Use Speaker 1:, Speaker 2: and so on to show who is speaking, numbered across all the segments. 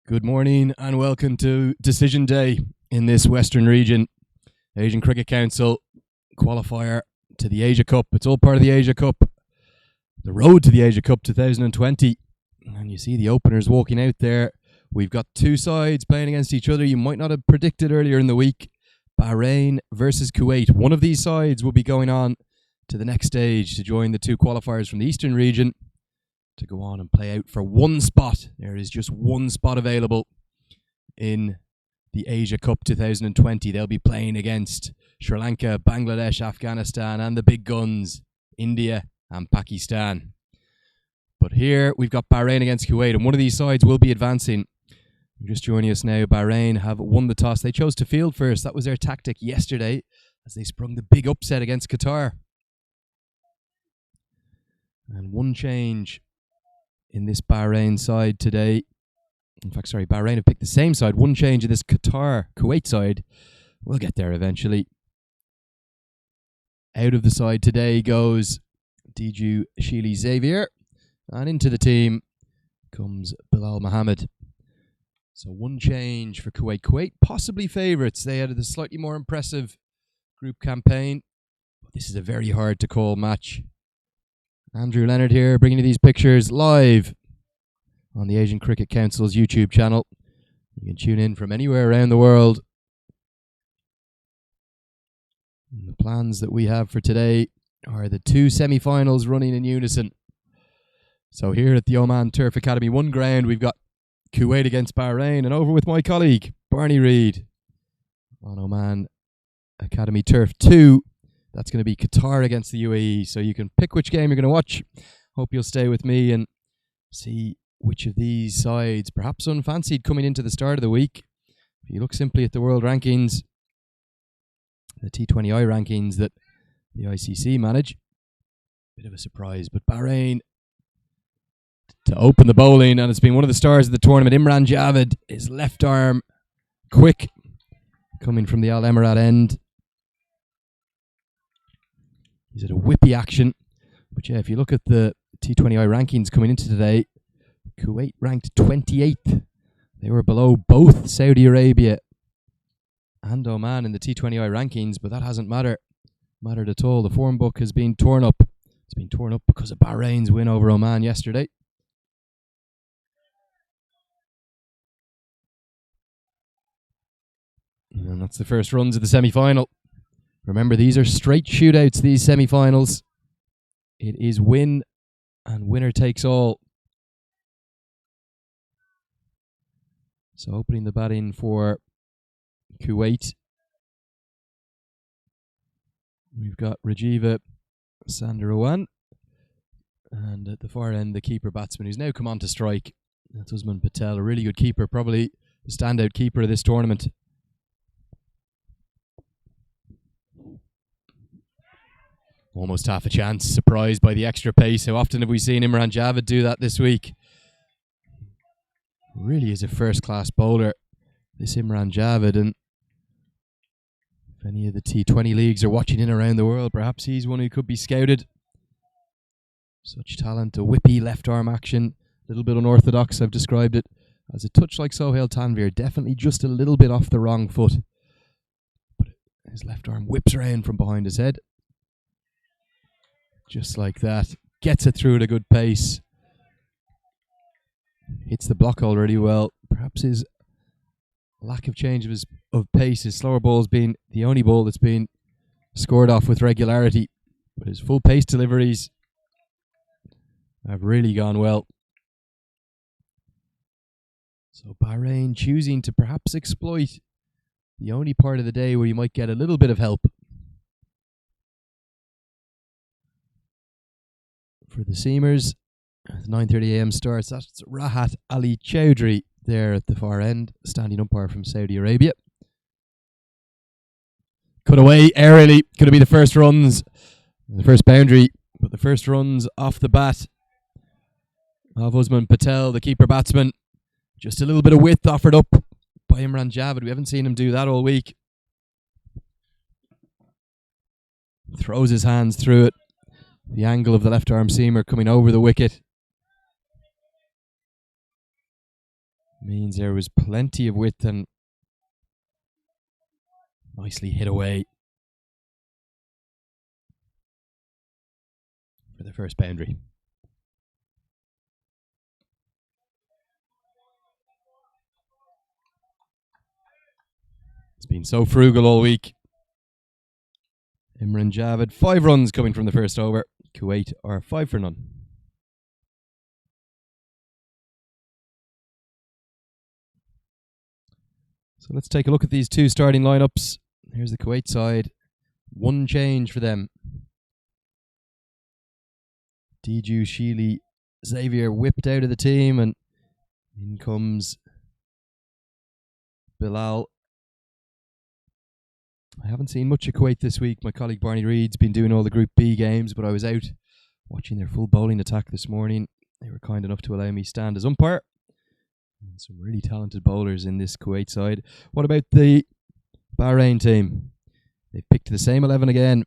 Speaker 1: Good morning and welcome to Decision Day in this Western region. Asian Cricket Council qualifier to the Asia Cup. It's all part of the Asia Cup. The road to the Asia Cup 2020. And you see the openers walking out there. We've got two sides playing against each other. You might not have predicted earlier in the week. Bahrain versus Kuwait. One of these sides will be going on to the next stage to join the two qualifiers from the Eastern region to go on and play out for one spot. There is just one spot available in the Asia Cup 2020. They'll be playing against Sri Lanka, Bangladesh, Afghanistan, and the big guns, India and Pakistan. But here we've got Bahrain against Kuwait, and one of these sides will be advancing. Just joining us now, Bahrain have won the toss. They chose to field first. That was their tactic yesterday as they sprung the big upset against Qatar. And one change in this Bahrain side today. In fact, Bahrain have picked the same side. One change in this Kuwait side. We'll get there eventually. Out of the side today goes Diju Sheely Xavier. And into the team comes Bilal Mohammed. So one change for Kuwait. Kuwait possibly favourites. They had a slightly more impressive group campaign. But this is a very hard to call match. Andrew Leonard here, bringing you these pictures live on the Asian Cricket Council's YouTube channel. You can tune in from anywhere around the world. And the plans that we have for today are the two semi-finals running in unison. So here at the Oman Turf Academy 1 ground, we've got Kuwait against Bahrain, and over with my colleague, Barney Reid, on Oman Academy Turf 2. That's going to be Qatar against the UAE. So you can pick which game you're going to watch. Hope you'll stay with me and see which of these sides, perhaps unfancied coming into the start of the week. If you look simply at the world rankings, the T20I rankings that the ICC manage, bit of a surprise. But Bahrain to open the bowling, and it's been one of the stars of the tournament. Imran Javed, his left arm, quick, coming from the Al Emirat end. He's at a whippy action. But yeah, if you look at the T20I rankings coming into today, Kuwait ranked 28th. They were below both Saudi Arabia and Oman in the T20I rankings, but that hasn't mattered at all. The form book has been torn up. It's been torn up because of Bahrain's win over Oman yesterday. And that's the first runs of the semi-final. Remember, these are straight shootouts, these semi-finals. It is win and winner takes all. So opening the batting for Kuwait, we've got Rajiva Sandarawan. And at the far end, the keeper batsman who's now come on to strike. That's Usman Patel, a really good keeper, probably the standout keeper of this tournament. Almost half a chance, surprised by the extra pace. How often have we seen Imran Javed do that this week? Really is a first-class bowler, this Imran Javed. And if any of the T20 leagues are watching in around the world, perhaps he's one who could be scouted. Such talent, a whippy left-arm action, a little bit unorthodox. I've described it as a touch like Sohail Tanvir, definitely just a little bit off the wrong foot. But his left arm whips around from behind his head. Just like that. Gets it through at a good pace. Hits the block hole really well. Perhaps his lack of change of pace, his slower ball has been the only ball that's been scored off with regularity. But his full pace deliveries have really gone well. So Bahrain choosing to perhaps exploit the only part of the day where you might get a little bit of help. For the seamers, 9:30 a.m. starts. That's Rahat Ali Chowdhury there at the far end, standing umpire from Saudi Arabia. Cut away airily. Going to be the first runs, the first boundary, but the first runs off the bat of Usman Patel, the keeper batsman. Just a little bit of width offered up by Imran Javed. We haven't seen him do that all week. Throws his hands through it. The angle of the left arm seamer coming over the wicket. Means there was plenty of width and nicely hit away for the first boundary. It's been so frugal all week. Imran Javed, 5 runs coming from the first over. Kuwait are 5 for none. So let's take a look at these two starting lineups. Here's the Kuwait side. One change for them. Diju Sheely Xavier whipped out of the team, and in comes Bilal. I haven't seen much of Kuwait this week. My colleague Barney Reid's been doing all the Group B games, but I was out watching their full bowling attack this morning. They were kind enough to allow me stand as umpire. And some really talented bowlers in this Kuwait side. What about the Bahrain team? They picked the same 11 again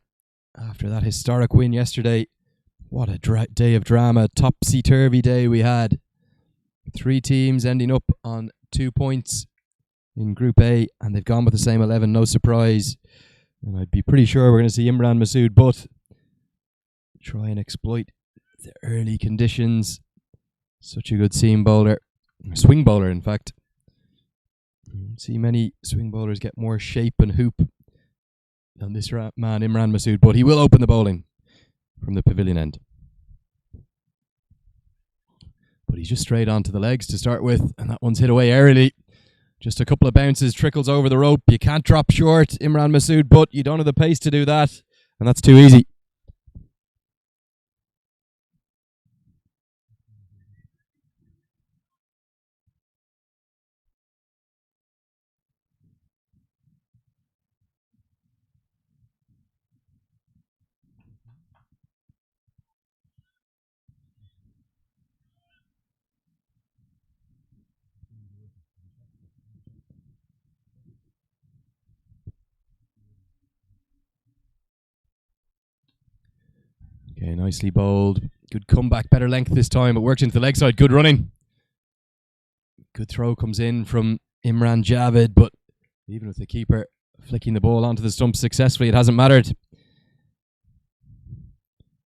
Speaker 1: after that historic win yesterday. What a day of drama, topsy-turvy day we had. 3 teams ending up on 2 points in Group A, and they've gone with the same 11, no surprise. And I'd be pretty sure we're going to see Imran Masood Butt try and exploit the early conditions. Such a good seam bowler, swing bowler in fact. See many swing bowlers get more shape and hoop than this man Imran Masood, but he will open the bowling from the pavilion end. But he's just straight onto the legs to start with, and that one's hit away early. Just a couple of bounces, trickles over the rope. You can't drop short, Imran Masood, but you don't have the pace to do that, and that's too easy. Okay, nicely bowled. Good comeback, better length this time. It worked into the leg side. Good running. Good throw comes in from Imran Javed, but even with the keeper flicking the ball onto the stump successfully, it hasn't mattered.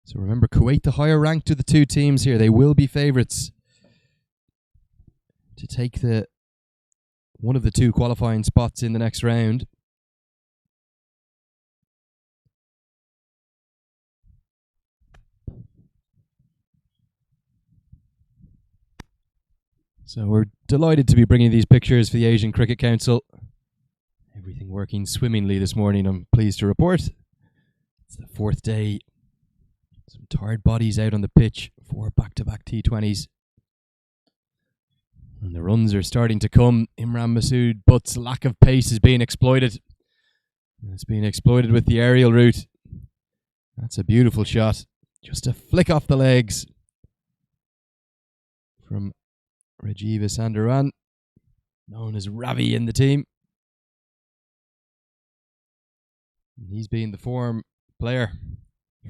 Speaker 1: So remember, Kuwait, the higher ranked of the two teams here, they will be favourites to take one of the 2 qualifying spots in the next round. So we're delighted to be bringing these pictures for the Asian Cricket Council. Everything working swimmingly this morning, I'm pleased to report. It's the 4th day. Some tired bodies out on the pitch for back-to-back T20s. And the runs are starting to come. Imran Masood Butt's lack of pace is being exploited. It's being exploited with the aerial route. That's a beautiful shot. Just a flick off the legs from Rajiv Sandaran, known as Ravi in the team. He's been the form player.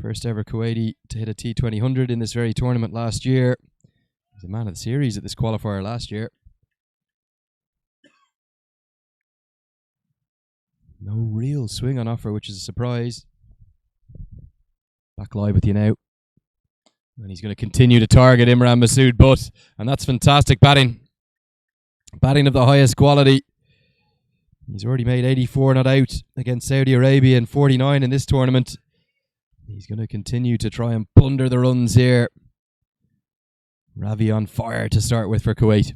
Speaker 1: First ever Kuwaiti to hit a T20 100 in this very tournament last year. He was the man of the series at this qualifier last year. No real swing on offer, which is a surprise. Back live with you now. And he's going to continue to target Imran Masood Butt. And that's fantastic batting. Batting of the highest quality. He's already made 84 not out against Saudi Arabia and 49 in this tournament. He's going to continue to try and plunder the runs here. Ravi on fire to start with for Kuwait.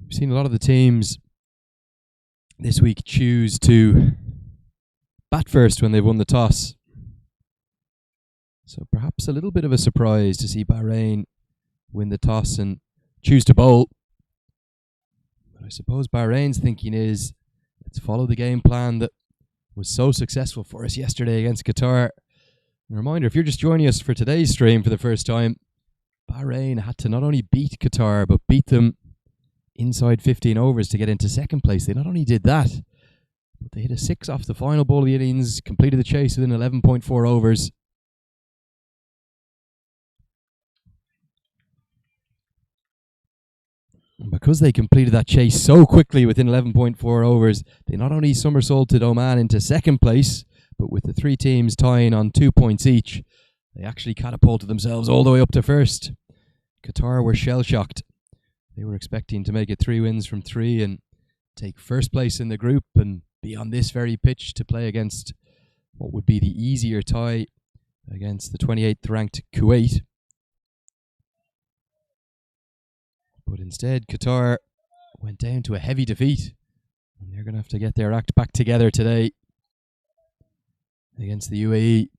Speaker 1: We've seen a lot of the teams this week choose to bat first when they've won the toss. So perhaps a little bit of a surprise to see Bahrain win the toss and choose to bowl. But I suppose Bahrain's thinking is, let's follow the game plan that was so successful for us yesterday against Qatar. A reminder, if you're just joining us for today's stream for the first time, Bahrain had to not only beat Qatar, but beat them inside 15 overs to get into second place. They not only did that, but they hit a 6 off the final ball of the innings, completed the chase within 11.4 overs. And because they completed that chase so quickly within 11.4 overs, they not only somersaulted Oman into second place, but with the three teams tying on 2 points each, they actually catapulted themselves all the way up to first. Qatar were shell-shocked. They were expecting to make it 3 wins from 3 and take first place in the group and be on this very pitch to play against what would be the easier tie against the 28th ranked Kuwait. But instead, Qatar went down to a heavy defeat, and they're going to have to get their act back together today against the UAE.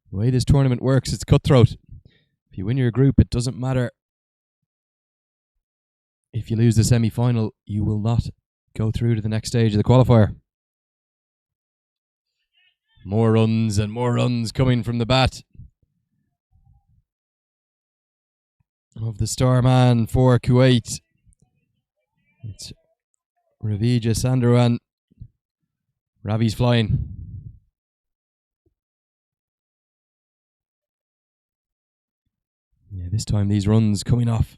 Speaker 1: The way this tournament works, it's cutthroat. If you win your group, it doesn't matter. If you lose the semi-final, you will not go through to the next stage of the qualifier. More runs and more runs coming from the bat of the star man for Kuwait. It's Ravija Sandaran. Ravi's flying. Yeah, this time these runs coming off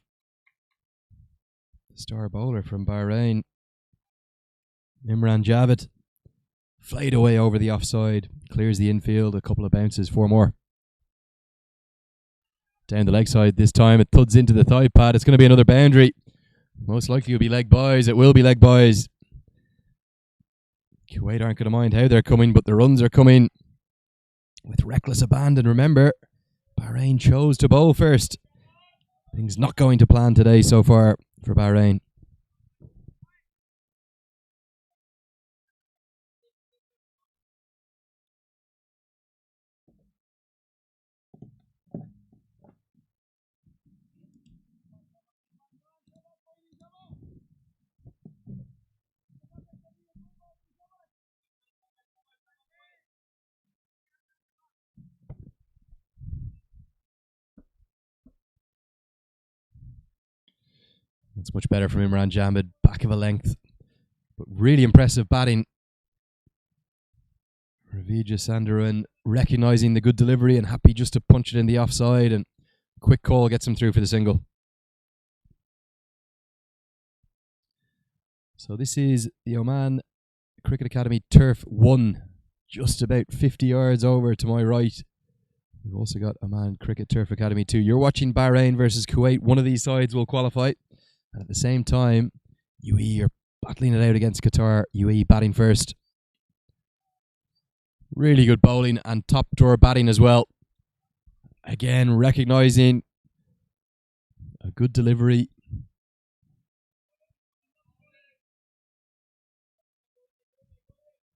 Speaker 1: the star bowler from Bahrain, Imran Javed. Flayed away over the offside, clears the infield, a couple of bounces, 4 more. Down the leg side this time, it thuds into the thigh pad. It's going to be another boundary. Most likely it'll be leg buys. It will be leg buys. Kuwait aren't going to mind how they're coming, but the runs are coming with reckless abandon. Remember, Bahrain chose to bowl first. Things not going to plan today so far for Bahrain. That's much better from Imran Javed, back of a length. But really impressive batting. Ravija Sandaran recognising the good delivery and happy just to punch it in the offside, and quick call gets him through for the single. So this is the Oman Cricket Academy Turf 1, just about 50 yards over to my right. We've also got Oman Cricket Turf Academy 2. You're watching Bahrain versus Kuwait. One of these sides will qualify. And at the same time, UAE are battling it out against Qatar. UAE batting first. Really good bowling and top drawer batting as well. Again, recognising a good delivery.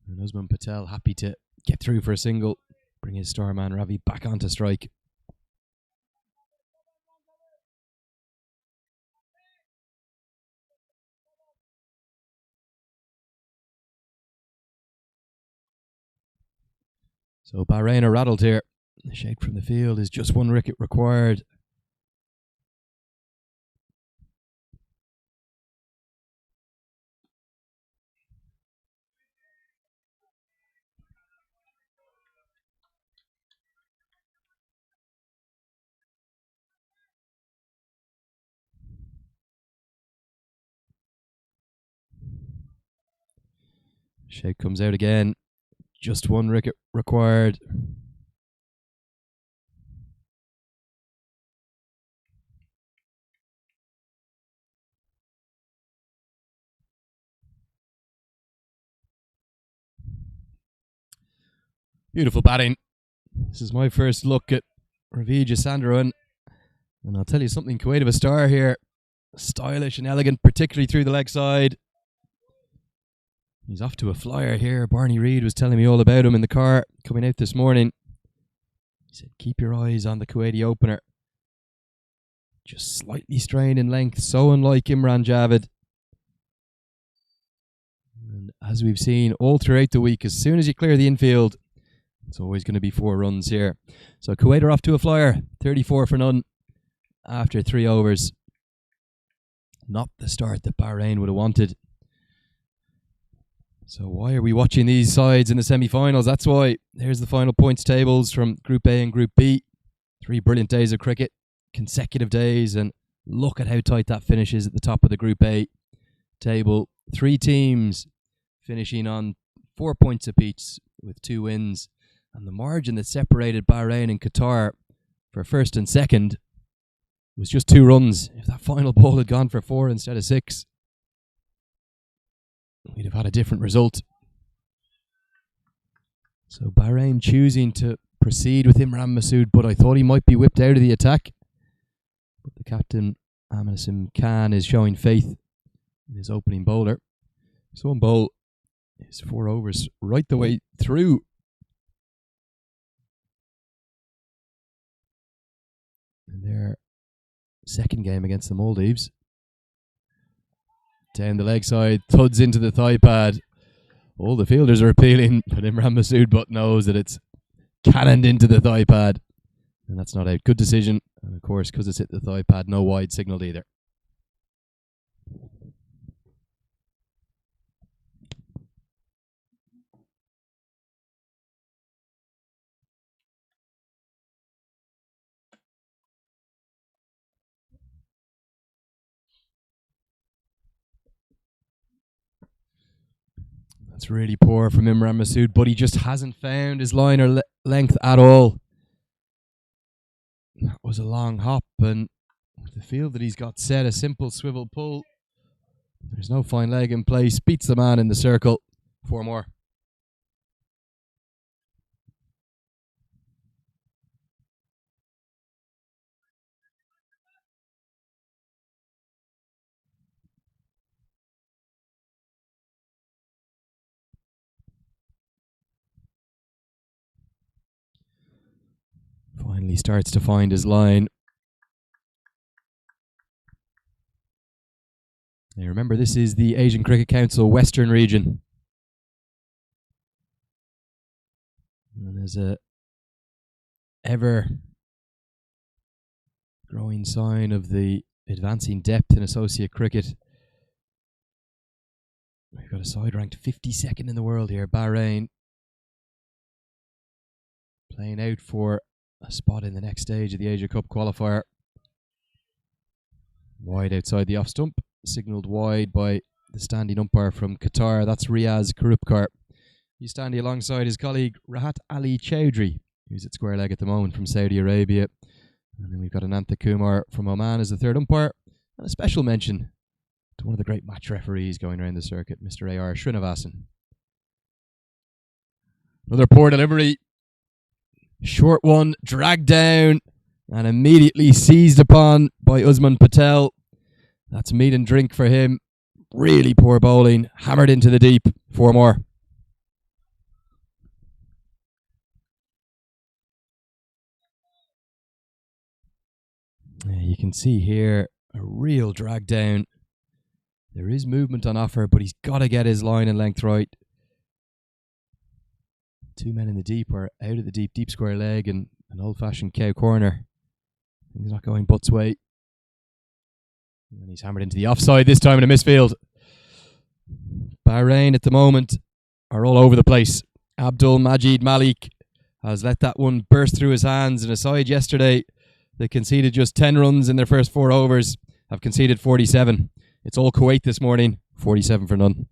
Speaker 1: And Usman Patel happy to get through for a single. Bring his star man Ravi back onto strike. So Bahrain are rattled here. The shake from the field is just 1 wicket required. Shake comes out again. Just 1 wicket required. Beautiful batting. This is my first look at Ravija Sandaran. And I'll tell you something, Kuwait of a star here. Stylish and elegant, particularly through the leg side. He's off to a flyer here. Barney Reid was telling me all about him in the car coming out this morning. He said, keep your eyes on the Kuwaiti opener. Just slightly strained in length, so unlike Imran Javed. And as we've seen all throughout the week, as soon as you clear the infield, It's always going to be 4 runs here. So Kuwait are off to a flyer, 34 for none after 3 overs. Not the start that Bahrain would have wanted. So why are we watching these sides in the semi-finals? That's why. Here's the final points tables from Group A and Group B. 3 brilliant days of cricket, consecutive days, and look at how tight that finishes at the top of the Group A table. 3 teams finishing on 4 points apiece with 2 wins. And the margin that separated Bahrain and Qatar for first and second was just 2 runs. If that final ball had gone for 4 instead of 6, we'd have had a different result. So Bahrain choosing to proceed with Imran Masood, but I thought he might be whipped out of the attack. But the captain, Amanasim Khan, is showing faith in his opening bowler. This one bowl is 4 overs right the way through. And their second game against the Maldives. Down the leg side, thuds into the thigh pad. All the fielders are appealing, but Imran Masood but knows that it's cannoned into the thigh pad. And that's not out. Good decision. And of course, because it's hit the thigh pad, no wide signalled either. That's really poor from Imran Masood, but he just hasn't found his line or length at all. That was a long hop, and with the field that he's got set, a simple swivel pull. There's no fine leg in place. Beats the man in the circle. 4 more. Finally starts to find his line. Now remember, this is the Asian Cricket Council Western region. And there's a ever growing sign of the advancing depth in associate cricket. We've got a side ranked 52nd in the world here, Bahrain, playing out for a spot in the next stage of the Asia Cup qualifier. Wide outside the off stump, signalled wide by the standing umpire from Qatar. That's Riaz Karupkar. He's standing alongside his colleague Rahat Ali Chowdhury, who's at square leg at the moment from Saudi Arabia. And then we've got Anantha Kumar from Oman as the third umpire. And a special mention to one of the great match referees going around the circuit, Mr. A.R. Srinivasan. Another poor delivery. Short one, dragged down and immediately seized upon by Usman Patel. That's meat and drink for him. Really poor bowling. Hammered into the deep. 4 more. You can see here a real drag down. There is movement on offer, but he's got to get his line and length right. 2 men in the deep are out of the deep square leg and an old-fashioned cow corner. He's not going Butt's way. And he's hammered into the offside, this time in a misfield. Bahrain at the moment are all over the place. Abdul Majid Malik has let that one burst through his hands. And aside yesterday, they conceded just 10 runs in their first 4 overs, have conceded 47. It's all Kuwait this morning, 47 for none.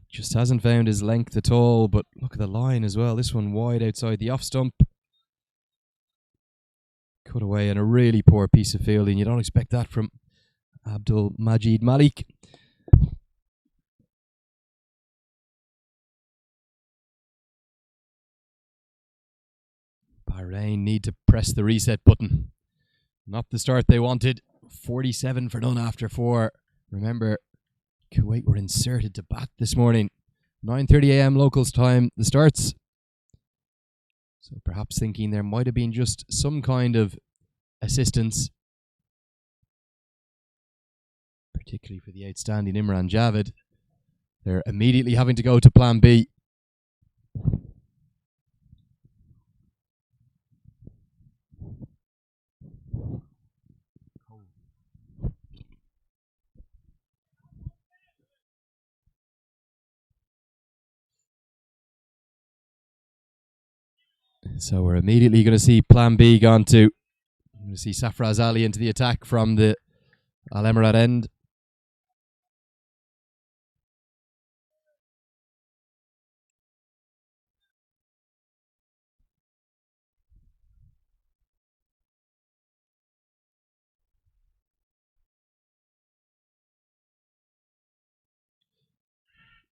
Speaker 1: Just hasn't found his length at all, but look at the line as well. This one wide outside the off stump. Cut away and a really poor piece of fielding. You don't expect that from Abdul Majid Malik. Bahrain need to press the reset button. Not the start they wanted. 47 for none after 4. Remember, Kuwait were inserted to bat this morning. 9:30 a.m. locals time, the starts. So perhaps thinking there might have been just some kind of assistance, particularly for the outstanding Imran Javid. They're immediately having to go to plan B. So we're immediately going to see plan B gone to. We're going to see Safraz Ali into the attack from the Al Emirat end.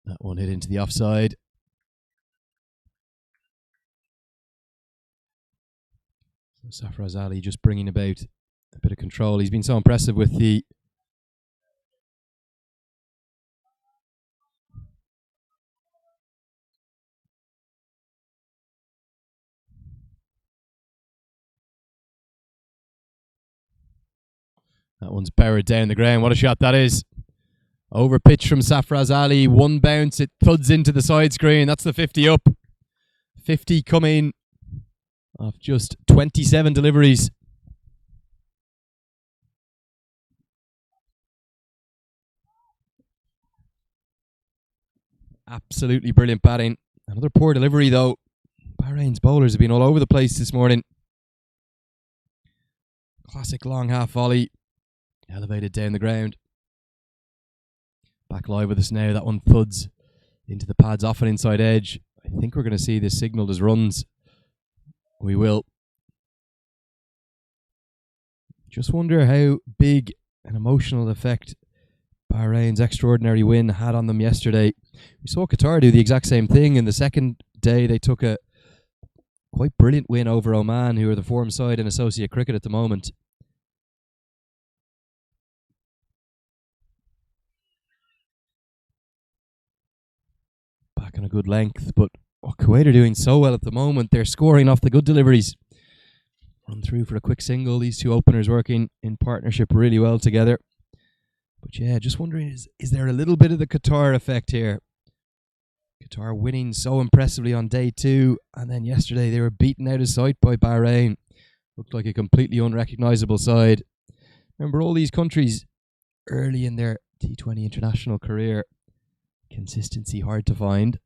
Speaker 1: That one hit into the offside. So Safraz Ali just bringing about a bit of control. He's been so impressive with the that one's powered down the ground. What a shot that is. Over pitch from Safraz Ali. One bounce, it thuds into the side screen. That's the 50 up. 50 coming off just 27 deliveries. Absolutely brilliant batting. Another poor delivery though. Bahrain's bowlers have been all over the place this morning. Classic long half volley. Elevated down the ground. Back live with us now. That one thuds into the pads off an inside edge. I think we're going to see this signalled as runs. We will. Just wonder how big an emotional effect Bahrain's extraordinary win had on them yesterday. We saw Qatar do the exact same thing. In the second day, they took a quite brilliant win over Oman, who are the form side in associate cricket at the moment. Back on a good length, but Kuwait are doing so well at the moment. They're scoring off the good deliveries. Run through for a quick single. These two openers working in partnership really well together. But yeah, just wondering, is there a little bit of the Qatar effect here? Qatar winning so impressively on day 2, and then yesterday they were beaten out of sight by Bahrain. Looked like a completely unrecognisable side. Remember, all these countries early in their T20 international career, consistency hard to find.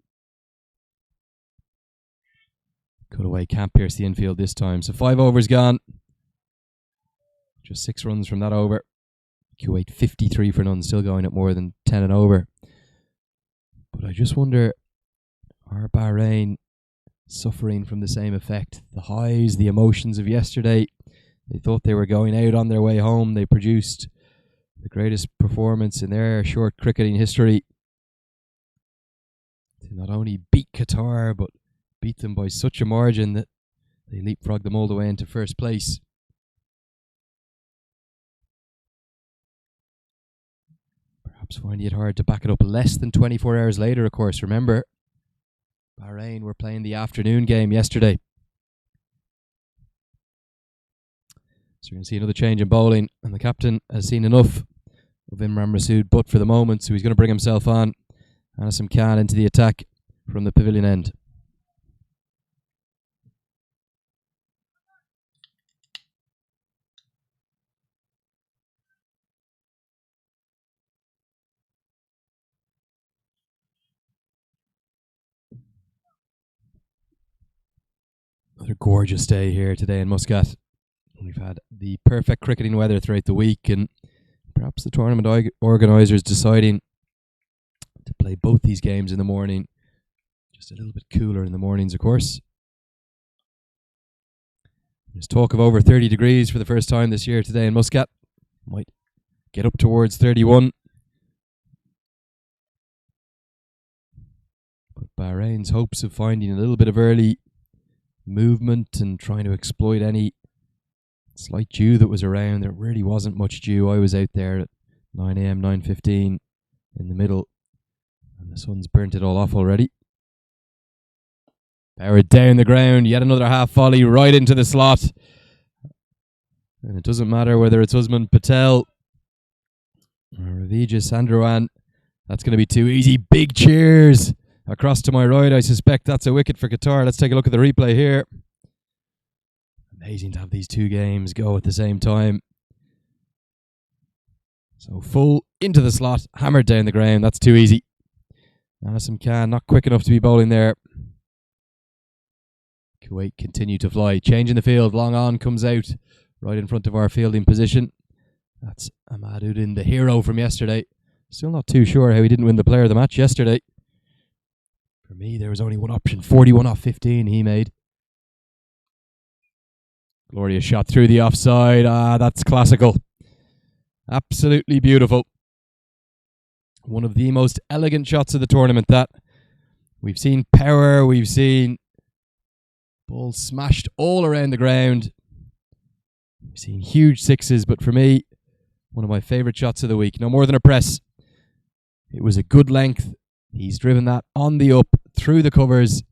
Speaker 1: Cutaway can't pierce the infield this time. So 5 overs gone. Just 6 runs from that over. Kuwait 53 for none, still going at more than 10 and over. But I just wonder, are Bahrain suffering from the same effect? The highs, the emotions of yesterday. They thought they were going out on their way home. They produced the greatest performance in their short cricketing history to not only beat Qatar, but beat them by such a margin that they leapfrogged them all the way into first place. Perhaps finding it hard to back it up less than 24 hours later, of course. Remember, Bahrain were playing the afternoon game yesterday. So you're going to see another change in bowling, and the captain has seen enough of Imran Masood, but for the moment, so he's going to bring himself on. Anasim Khan into the attack from the pavilion end. Another gorgeous day here today in Muscat. We've had the perfect cricketing weather throughout the week, and perhaps the tournament organisers deciding to play both these games in the morning. Just a little bit cooler in the mornings, of course. There's talk of over 30 degrees for the first time this year today in Muscat. Might get up towards 31. But Bahrain's hopes of finding a little bit of early movement and trying to exploit any slight dew that was around. There really wasn't much dew. I was out there at 9 a.m, 9:15 in the middle, and the sun's burnt it all off already. Powered down the ground, yet another half volley right into the slot. And it doesn't matter whether it's Usman Patel Ravija Sandrowan. That's going to be too easy. Big cheers across to my right. I suspect that's a wicket for Qatar. Let's take a look at the replay here. Amazing to have these two games go at the same time. So full into the slot, hammered down the ground. That's too easy. Anasim Khan not quick enough to be bowling there. Kuwait continue to fly. Change in the field. Long on comes out right in front of our fielding position. That's Ahmad Uddin, the hero from yesterday. Still not too sure how he didn't win the player of the match yesterday. For me, there was only one option. 41 off 15 he made. Glorious shot through the offside. That's classical. Absolutely beautiful. One of the most elegant shots of the tournament, that. We've seen power. We've seen balls smashed all around the ground. We've seen huge sixes, but for me, one of my favourite shots of the week. No more than a press. It was a good length. He's driven that on the up, through the covers,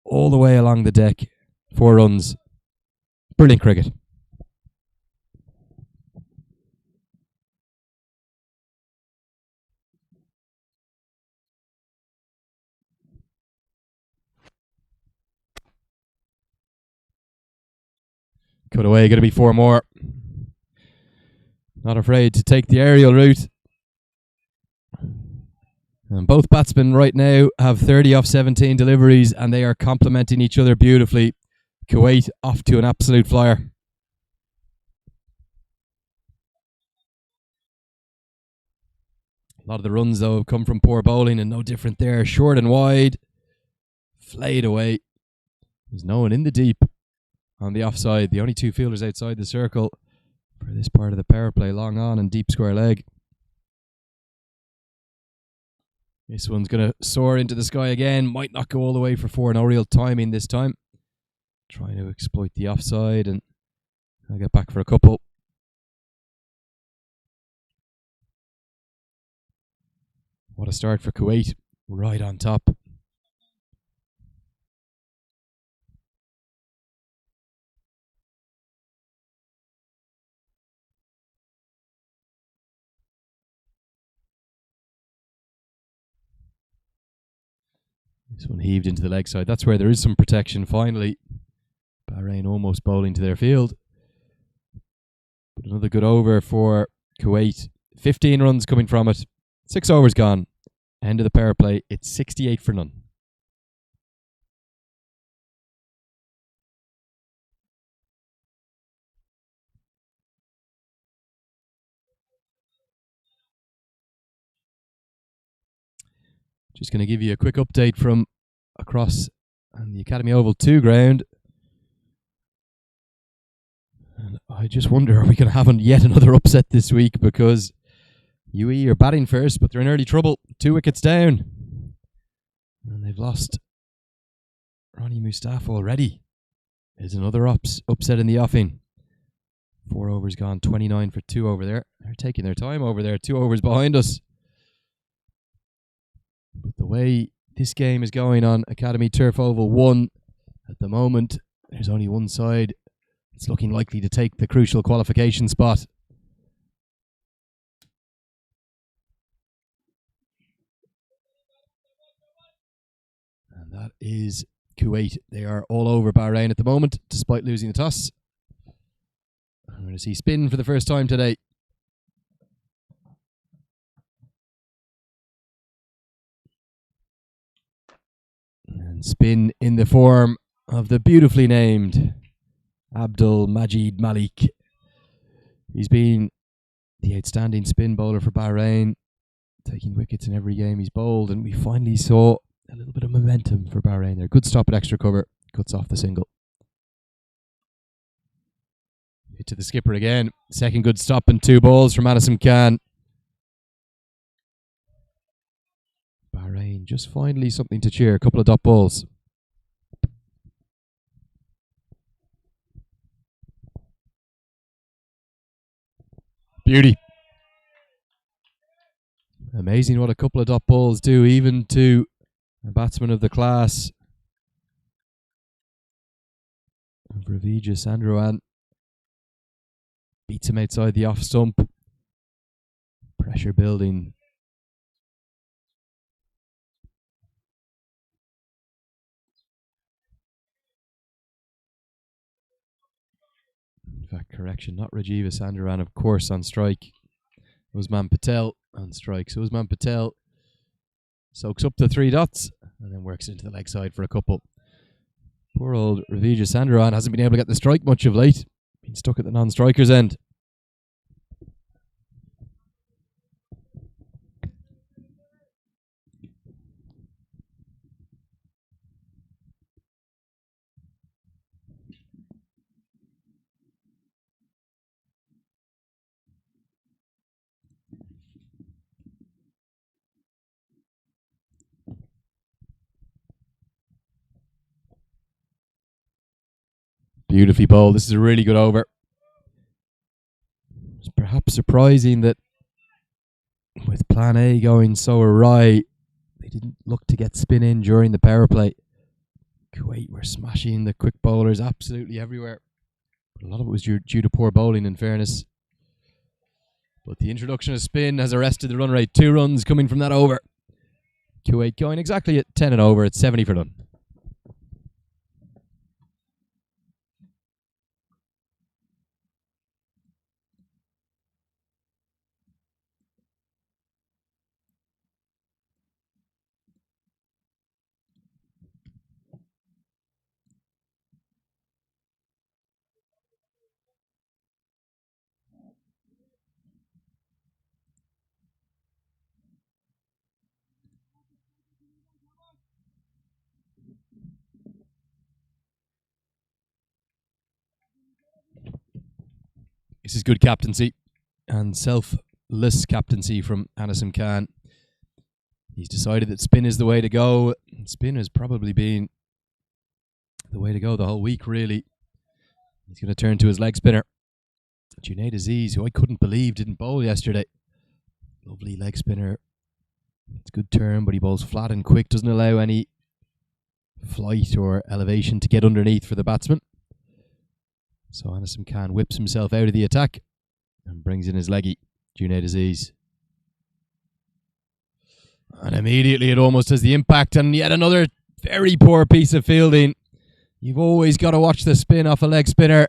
Speaker 1: all the way along the deck. 4 runs. Brilliant cricket. Cut away, going to be 4 more. Not afraid to take the aerial route. And both batsmen right now have 30 off 17 deliveries, and they are complementing each other beautifully. Kuwait off to an absolute flyer. A lot of the runs, though, have come from poor bowling, and no different there. Short and wide. Flayed away. There's no one in the deep on the offside. The only 2 fielders outside the circle for this part of the power play. Long on and deep square leg. This one's going to soar into the sky again. Might not go all the way for 4. No real timing this time. Trying to exploit the offside, and I'll get back for a couple. What a start for Kuwait. Right on top. This one heaved into the leg side. That's where there is some protection finally. Bahrain almost bowling to their field. But another good over for Kuwait. 15 runs coming from it. 6 overs gone. End of the power play. It's 68 for none. Just going to give you a quick update from across on the Academy Oval 2 ground. And I just wonder, are we going to have yet another upset this week? Because UAE are batting first, but they're in early trouble. 2 wickets down. And they've lost Ronnie Mustafa already. There's another upset in the offing. 4 overs gone, 29 for 2 over there. They're taking their time over there. 2 overs behind us. But the way this game is going on Academy Turf Oval 1, at the moment, there's only one side that's looking likely to take the crucial qualification spot. And that is Kuwait. They are all over Bahrain at the moment, despite losing the toss. I'm going to see spin for the first time today. And spin in the form of the beautifully named Abdul Majid Malik. He's been the outstanding spin bowler for Bahrain, taking wickets in every game he's bowled, and we finally saw a little bit of momentum for Bahrain there. Good stop at extra cover, cuts off the single. Hit to the skipper again. Second good stop and 2 balls from Anasim Khan. Bahrain just finally something to cheer. A couple of dot balls. Beauty. Amazing what a couple of dot balls do, even to a batsman of the class of Ravija Sandrowan. Beats him outside the off stump. Pressure building. In fact, correction, not Rajiva Sandaran, of course, on strike. Usman Patel on strike. So Usman Patel soaks up the 3 dots and then works into the leg side for a couple. Poor old Ravija Sandaran hasn't been able to get the strike much of late. Been stuck at the non-striker's end. Beautifully bowled. This is a really good over. It's perhaps surprising that with plan A going so awry, they didn't look to get spin in during the power play. Kuwait were smashing the quick bowlers absolutely everywhere. But a lot of it was due to poor bowling, in fairness. But the introduction of spin has arrested the run rate. 2 runs coming from that over. Kuwait going exactly at 10 and over at 70 for none. This is good captaincy and selfless captaincy from Anasim Khan. He's decided that spin is the way to go. Spin has probably been the way to go the whole week, really. He's going to turn to his leg spinner, Junaid Aziz, who I couldn't believe didn't bowl yesterday. Lovely leg spinner. It's a good turn, but he bowls flat and quick, doesn't allow any flight or elevation to get underneath for the batsman. So Anasim Khan whips himself out of the attack and brings in his leggy, Junaid Aziz. And immediately it almost has the impact, and yet another very poor piece of fielding. You've always got to watch the spin off a leg spinner.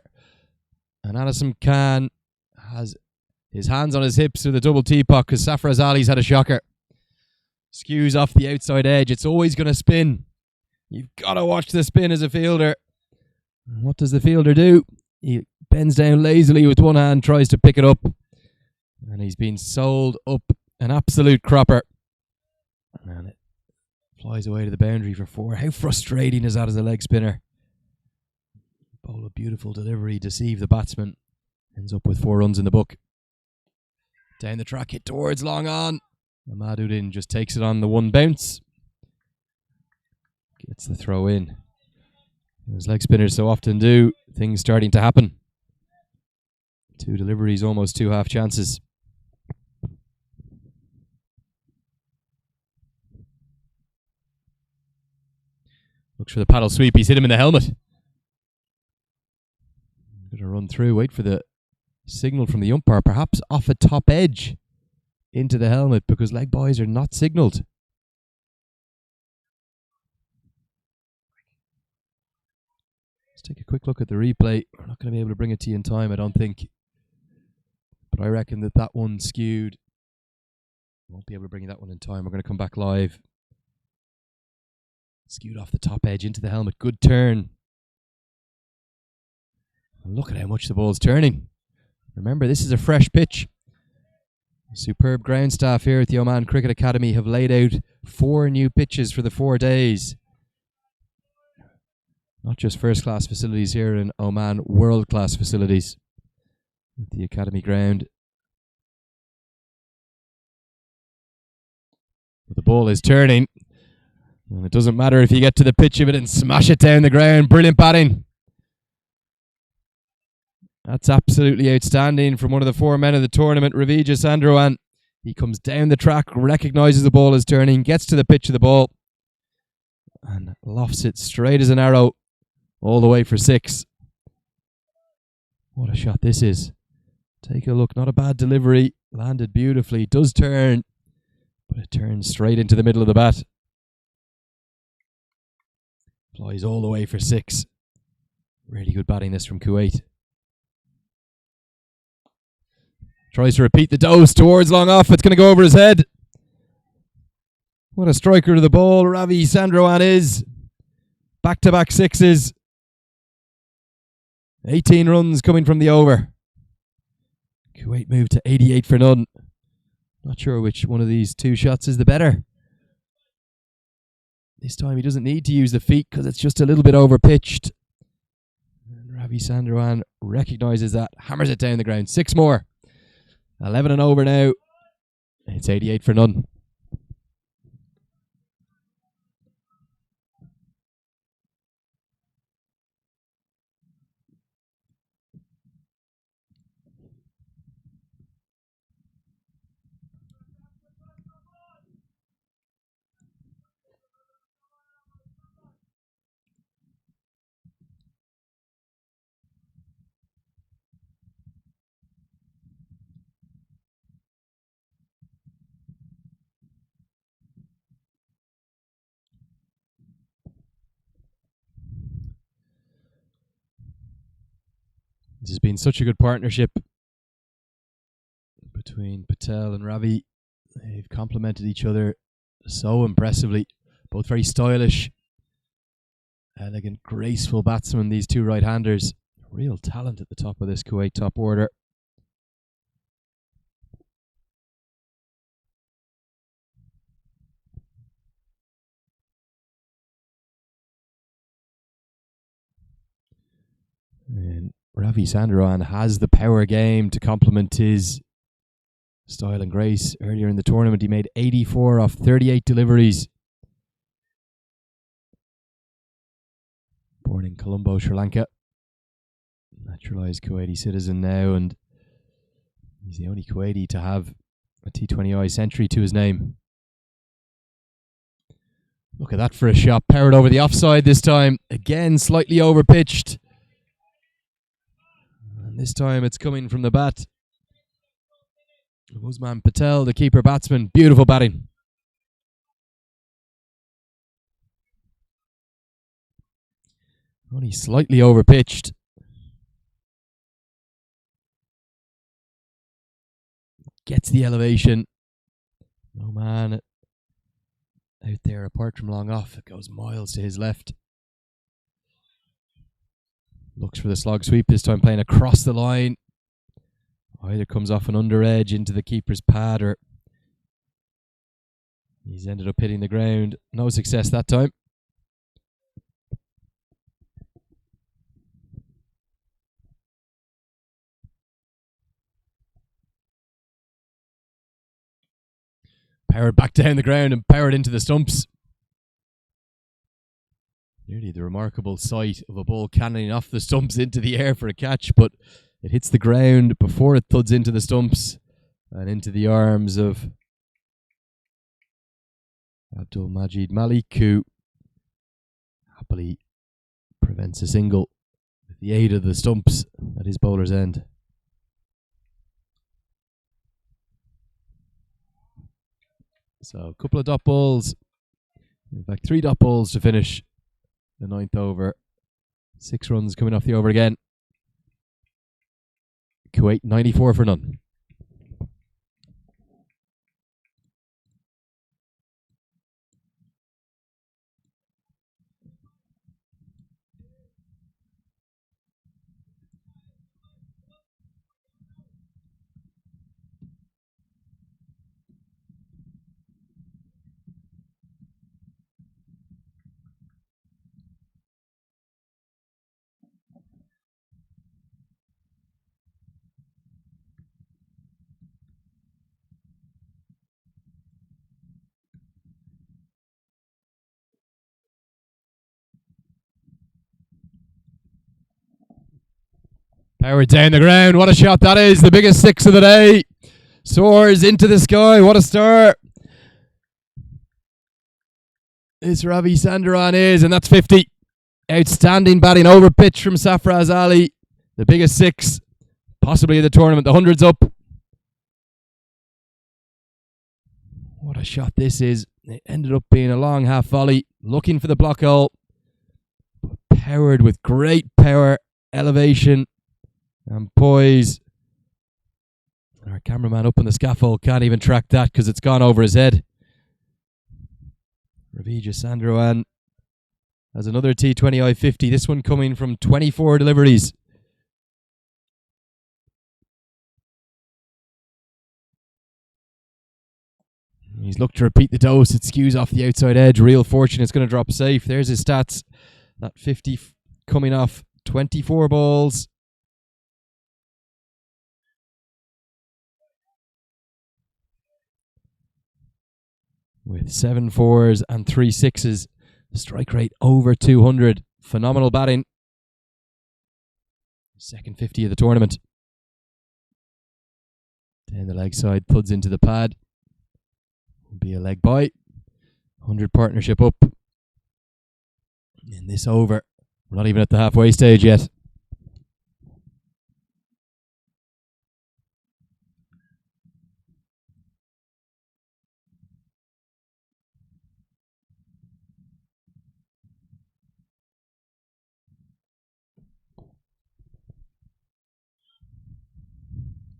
Speaker 1: And Anasim Khan has his hands on his hips with a double teapot because Safraz Ali's had a shocker. Skews off the outside edge. It's always going to spin. You've got to watch the spin as a fielder. And what does the fielder do? He bends down lazily with one hand, tries to pick it up. And he's been sold up an absolute cropper. And it flies away to the boundary for 4. How frustrating is that as a leg spinner? Bowl a beautiful delivery, deceive the batsman. Ends up with 4 runs in the book. Down the track, hit towards long on. Ahmaduddin just takes it on the one bounce. Gets the throw in. As leg spinners so often do, things starting to happen. 2 deliveries, almost 2 half chances. Looks for the paddle sweep. He's hit him in the helmet. Going to run through, wait for the signal from the umpire, perhaps off a top edge into the helmet because leg buys are not signalled. Let's take a quick look at the replay. We're not going to be able to bring it to you in time, I don't think. But I reckon that one skewed. Won't be able to bring you that one in time. We're going to come back live. Skewed off the top edge into the helmet. Good turn. And look at how much the ball's turning. Remember, this is a fresh pitch. Superb ground staff here at the Oman Cricket Academy have laid out 4 new pitches for the 4 days. Not just first-class facilities here in Oman, world-class facilities at the Academy ground. But the ball is turning. And it doesn't matter if you get to the pitch of it and smash it down the ground. Brilliant batting. That's absolutely outstanding from one of the 4 men of the tournament, Ravija Sandaran. He comes down the track, recognises the ball is turning, gets to the pitch of the ball, and lofts it straight as an arrow all the way for 6. What a shot this is. Take a look. Not a bad delivery. Landed beautifully. Does turn, but it turns straight into the middle of the bat. Flies all the way for 6. Really good batting this from Kuwait. Tries to repeat the dose towards long off. It's going to go over his head. What a striker to the ball Ravi Sandrowan is. Back-to-back 6s. 18 runs coming from the over. Kuwait moved to 88 for none. Not sure which one of these two shots is the better. This time he doesn't need to use the feet because it's just a little bit over-pitched. And Ravi Sandrowan recognises that, hammers it down the ground. 6 more. 11 and over now. It's 88 for none. This has been such a good partnership between Patel and Ravi. They've complemented each other so impressively. Both very stylish, elegant, graceful batsmen, these two right-handers. Real talent at the top of this Kuwait top order. And Ravi Sandrowan has the power game to complement his style and grace. Earlier in the tournament, he made 84 off 38 deliveries. Born in Colombo, Sri Lanka. Naturalised Kuwaiti citizen now, and he's the only Kuwaiti to have a T20I century to his name. Look at that for a shot. Powered over the offside this time. Again, slightly over-pitched. This time it's coming from the bat of Usman Patel, the keeper batsman. Beautiful batting. Only slightly over-pitched. Gets the elevation. No man out there apart from long off. It goes miles to his left. Looks for the slog sweep, this time playing across the line. Either comes off an under edge into the keeper's pad, or he's ended up hitting the ground. No success that time. Powered back down the ground and powered into the stumps. Nearly the remarkable sight of a ball cannoning off the stumps into the air for a catch, but it hits the ground before it thuds into the stumps and into the arms of Abdul Majid Malik, who happily prevents a single with the aid of the stumps at his bowler's end. So a couple of dot balls, in fact 3 dot balls to finish the 9th over. 6 runs coming off the over again. Kuwait 94 for none. Powered down the ground. What a shot that is. The biggest 6 of the day. Soars into the sky. What a start. This Ravi Sandrowan is, and that's 50. Outstanding batting over pitch from Safraz Ali. The biggest 6. possibly of the tournament. The 100's up. What a shot this is. It ended up being a long half volley, looking for the block hole, but powered with great power, elevation, and poise. Our cameraman up on the scaffold can't even track that because it's gone over his head. Ravija Sandrowan has another T20 I-50, this one coming from 24 deliveries. He's looked to repeat the dose. It skews off the outside edge. Real fortune it's going to drop safe. There's his stats. That 50 coming off 24 balls. With 7 4s and 3 6s. Strike rate over 200. Phenomenal batting. Second 50 of the tournament. Down the leg side, puds into the pad. Will be a leg by. 100 partnership up. In this over. We're not even at the halfway stage yet.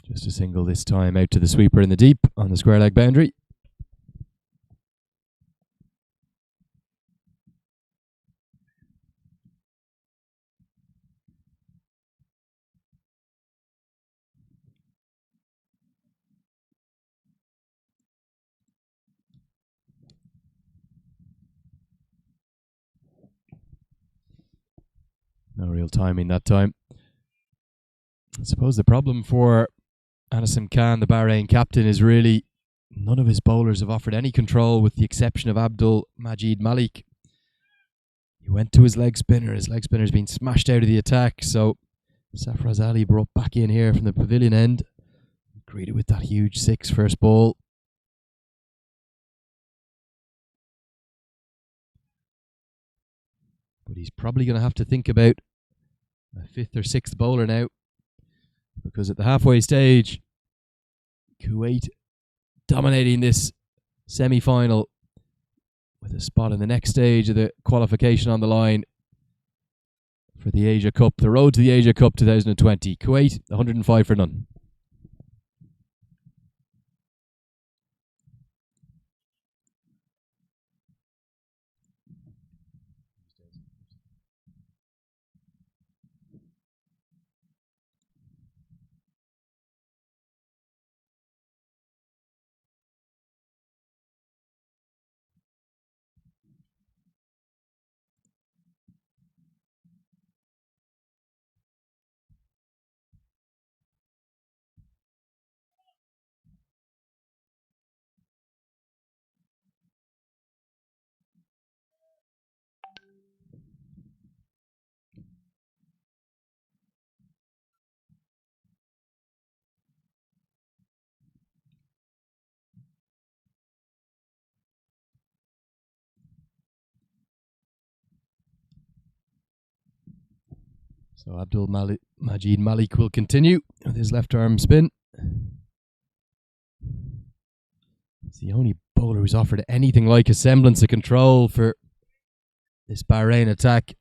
Speaker 1: Just a single this time out to the sweeper in the deep on the square leg boundary. No real timing that time. I suppose the problem for Anasim Khan, the Bahrain captain, is really none of his bowlers have offered any control with the exception of Abdul Majid Malik. He went to his leg spinner. His leg spinner's been smashed out of the attack. So Safraz Ali brought back in here from the pavilion end. Greeted with that huge 6 first ball. But he's probably going to have to think about a 5th or 6th bowler now. Because at the halfway stage, Kuwait dominating this semi-final with a spot in the next stage of the qualification on the line for the Asia Cup, the road to the Asia Cup 2020. Kuwait, 105 for none. So Abdul Majid Malik will continue with his left arm spin. It's the only bowler who's offered anything like a semblance of control for this Bahrain attack.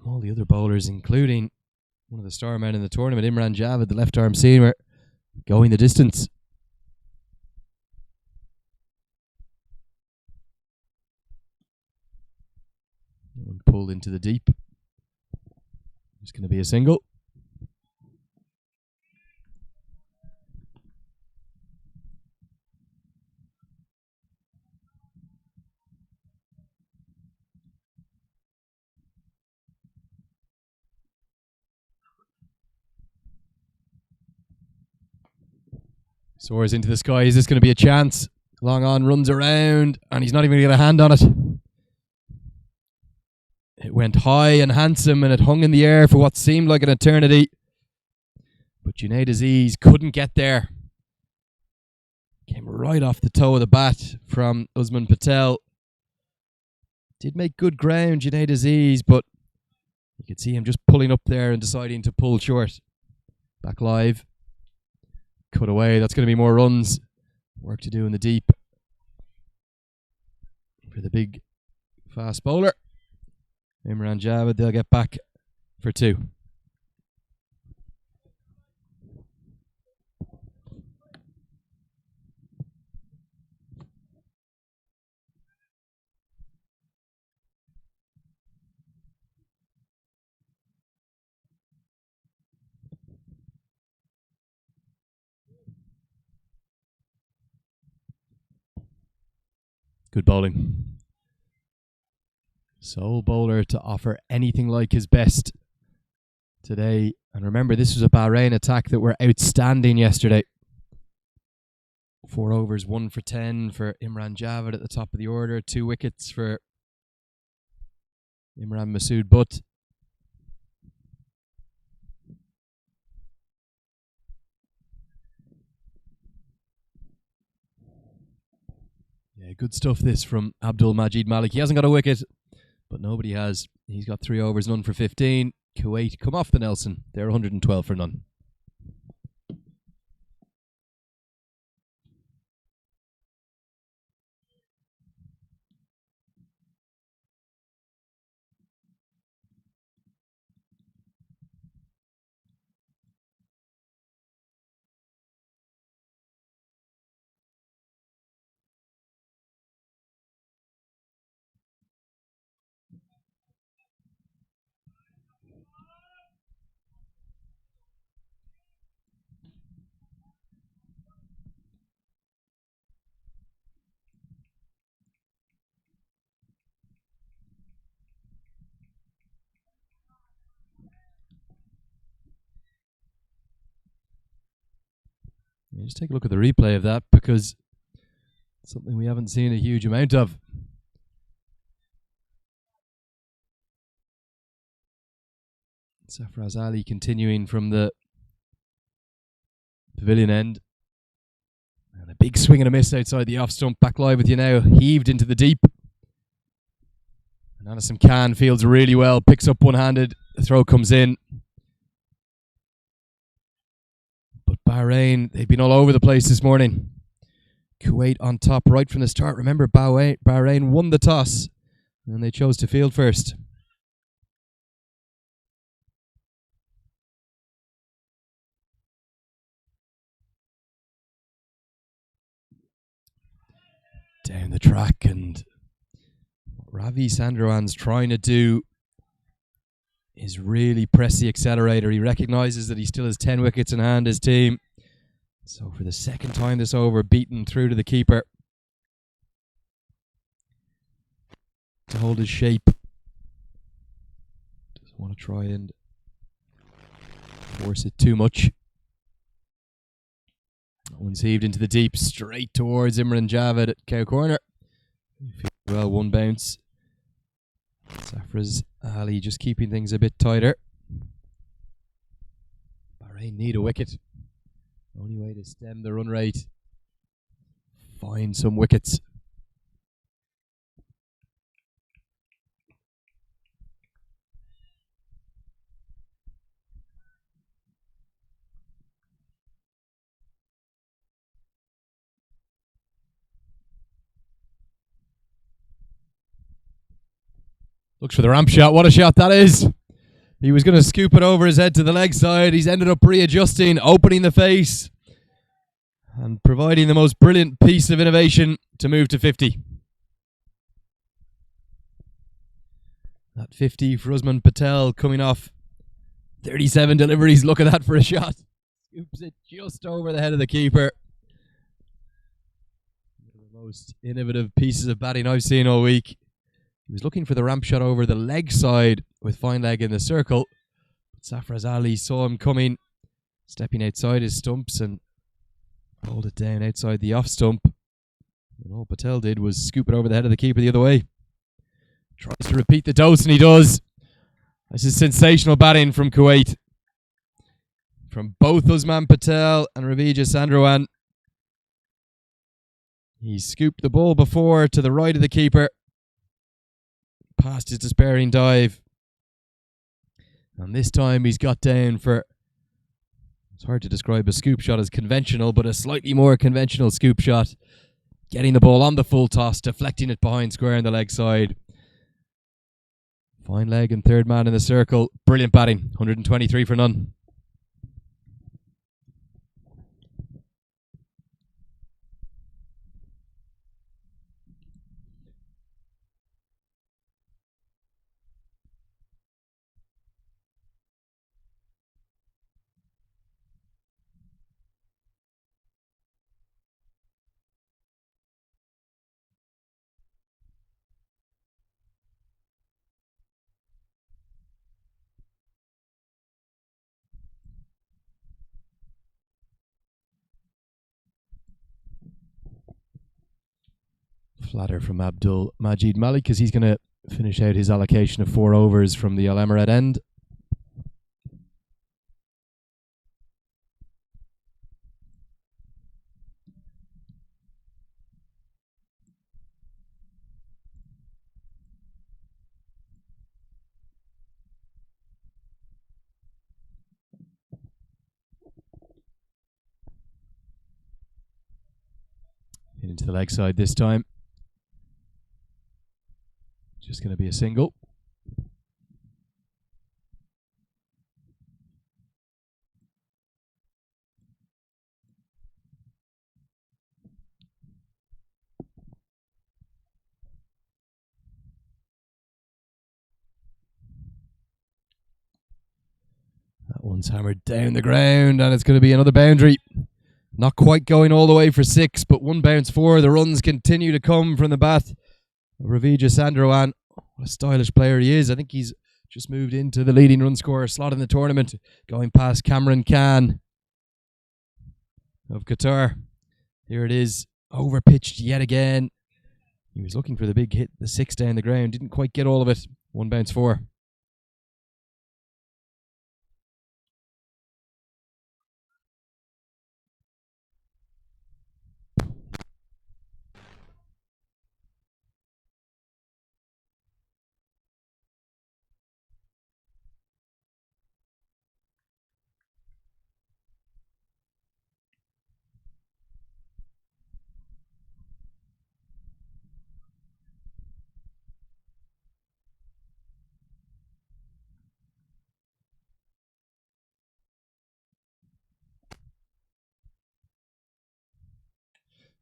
Speaker 1: All the other bowlers, including one of the star men in the tournament, Imran Javed, the left arm seamer, going the distance. One pulled into the deep. It's going to be a single. Soars into the sky. Is this going to be a chance? Long on, runs around, and he's not even going to get a hand on it. It went high and handsome, and it hung in the air for what seemed like an eternity. But Junaid Aziz couldn't get there. Came right off the toe of the bat from Usman Patel. Did make good ground, Junaid Aziz, but you could see him just pulling up there and deciding to pull short. Back live. Cut away. That's going to be more runs. Work to do in the deep. For the big fast bowler. Imran Javed, they'll get back for 2. Good bowling. Sole bowler to offer anything like his best today. And remember, this was a Bahrain attack that were outstanding yesterday. 4 overs, 1 for 10 for Imran Javed at the top of the order. 2 wickets for Imran Masood Butt. Yeah, good stuff this from Abdul Majid Malik. He hasn't got a wicket, but nobody has. He's got 3 overs, none for 15. Kuwait come off the Nelson. They're 112 for none. Just take a look at the replay of that, because it's something we haven't seen a huge amount of. Safraz Ali continuing from the pavilion end. And a big swing and a miss outside the off stump. Back live with you now. Heaved into the deep. And Anasim Khan fields really well. Picks up one-handed. The throw comes in. But Bahrain, they've been all over the place this morning. Kuwait on top right from the start. Remember, Bahrain won the toss. And they chose to field first. Down the track, and what Ravi Sandrowan's trying to do is really press the accelerator. He recognises that he still has 10 wickets in hand, his team. So for the second time this over, beaten through to the keeper to hold his shape. Doesn't want to try and force it too much. That one's heaved into the deep, straight towards Imran Javed at Cow Corner. Well, 1 bounce. Safraz Ali just keeping things a bit tighter. Bahrain need a wicket. Only way to stem the run rate. Find some wickets. Looks for the ramp shot. What a shot that is. He was going to scoop it over his head to the leg side. He's ended up readjusting, opening the face, and providing the most brilliant piece of innovation to move to 50. That 50 for Usman Patel coming off 37 deliveries. Look at that for a shot. Scoops it just over the head of the keeper. One of the most innovative pieces of batting I've seen all week. He was looking for the ramp shot over the leg side with fine leg in the circle. But Safraz Ali saw him coming, stepping outside his stumps, and rolled it down outside the off stump. And all Patel did was scoop it over the head of the keeper the other way. Tries to repeat the dose, and he does. This is sensational batting from Kuwait. From both Usman Patel and Ravija Sandrowan. He scooped the ball before to the right of the keeper. Past his despairing dive. And this time he's got down for It's hard to describe a scoop shot as conventional, but a slightly more conventional scoop shot. Getting the ball on the full toss, deflecting it behind square on the leg side. Fine leg and third man in the circle. Brilliant batting. 123 for none. Flatter from Abdul Majid Malik as he's going to finish out his allocation of 4 overs from the Al Emirat end. Hit into the leg side this time. Just going to be a single. That one's hammered down the ground and it's going to be another boundary. Not quite going all the way for 6, but 1 bounce 4. The runs continue to come from the bat. Ravija Sandrowan, what a stylish player he is. I think he's just moved into the leading run scorer slot in the tournament, going past Cameron Khan of Qatar. Here it is, overpitched yet again. He was looking for the big hit, the 6 down the ground, didn't quite get all of it. 1 bounce 4.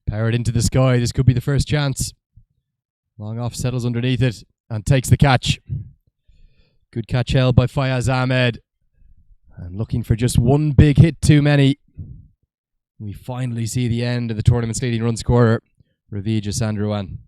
Speaker 1: Powered into the sky. This could be the first chance. Long off, settles underneath it and takes the catch. Good catch held by Fayaz Ahmed. And looking for just 1 big hit too many. We finally see the end of the tournament's leading run scorer, Ravija Sandrowan.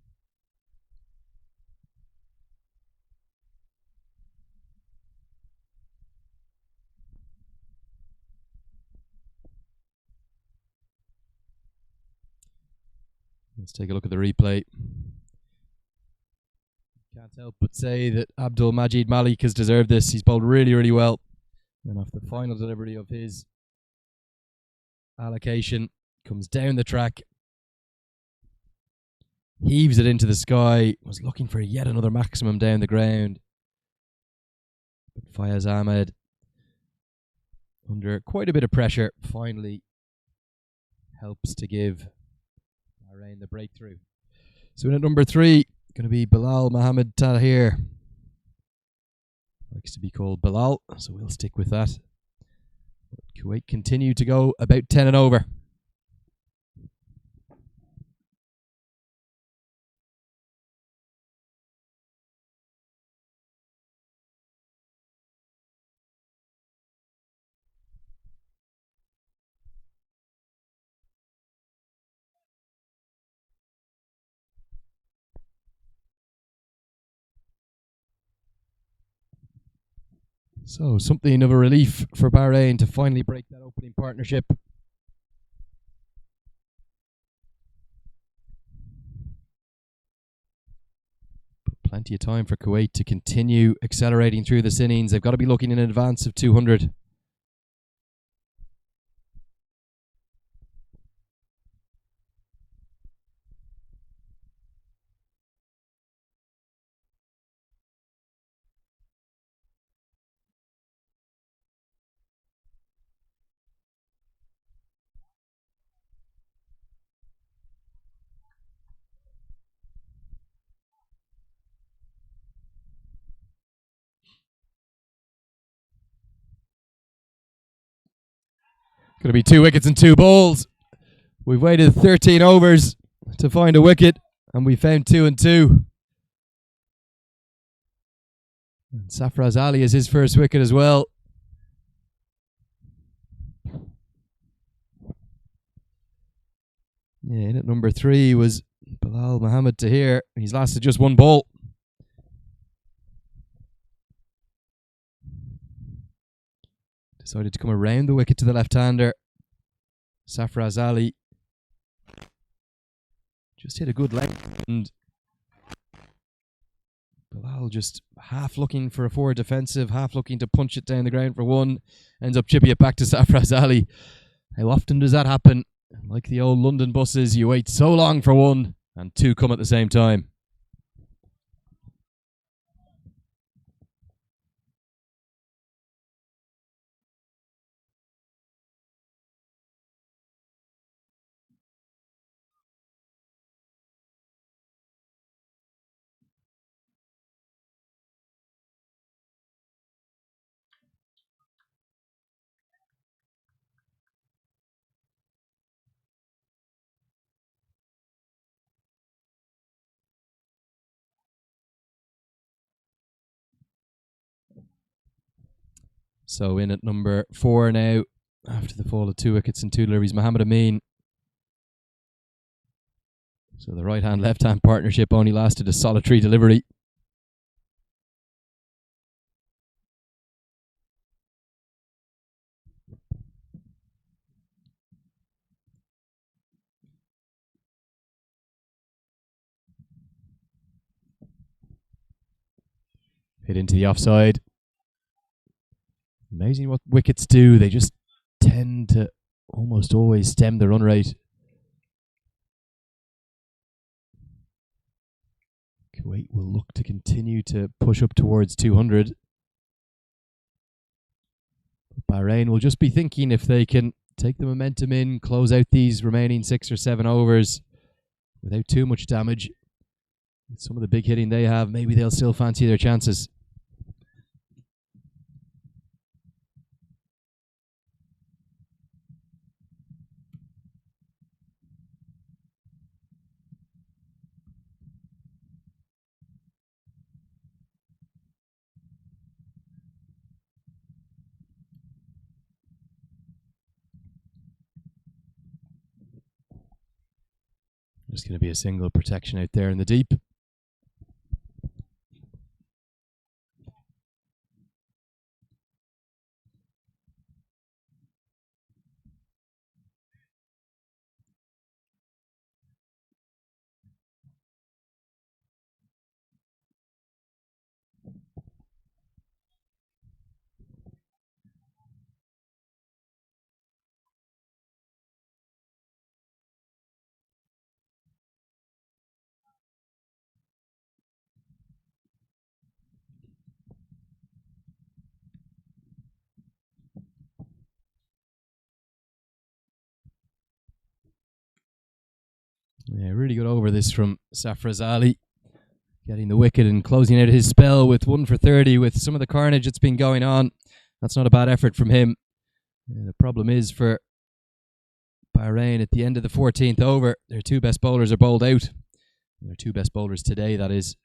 Speaker 1: Let's take a look at the replay. Can't help but say that Abdul Majid Malik has deserved this. He's bowled really, really well. And off the final delivery of his allocation, comes down the track, heaves it into the sky, was looking for yet another maximum down the ground. But Fayaz Ahmed, under quite a bit of pressure, finally helps to give Bahrain the breakthrough. So in at number 3, going to be Bilal Mohammed Tahir. Likes to be called Bilal, so we'll stick with that. Kuwait continue to go about 10 and over. So something of a relief for Bahrain to finally break that opening partnership. But plenty of time for Kuwait to continue accelerating through this innings. They've got to be looking in advance of 200. Going to be 2 wickets and 2 balls. We've waited 13 overs to find a wicket, and we found 2 and 2. And Safraz Ali is his first wicket as well. Yeah, in at number 3 was Bilal Mohammed Tahir. He's lasted just 1 ball. Decided to come around the wicket to the left-hander. Safraz Ali just hit a good length, and Bilal just half looking for a forward defensive, half looking to punch it down the ground for 1, ends up chipping it back to Safraz Ali. How often does that happen? Like the old London buses, you wait so long for 1 and 2 come at the same time. So in at number 4 now, after the fall of 2 wickets and 2 deliveries, Mohammed Amin. So the right-hand, left-hand partnership only lasted a solitary delivery. Hit into the offside. Amazing what wickets do. They just tend to almost always stem the run rate. Kuwait will look to continue to push up towards 200. Bahrain will just be thinking if they can take the momentum in, close out these remaining 6 or 7 overs without too much damage. With some of the big hitting they have, maybe they'll still fancy their chances. There's going to be a single protection out there in the deep. Yeah, really good over this from Safraz Ali. Getting the wicket and closing out his spell with 1 for 30 with some of the carnage that's been going on. That's not a bad effort from him. The problem is for Bahrain at the end of the 14th over, their 2 best bowlers are bowled out. Their 2 best bowlers today, that is.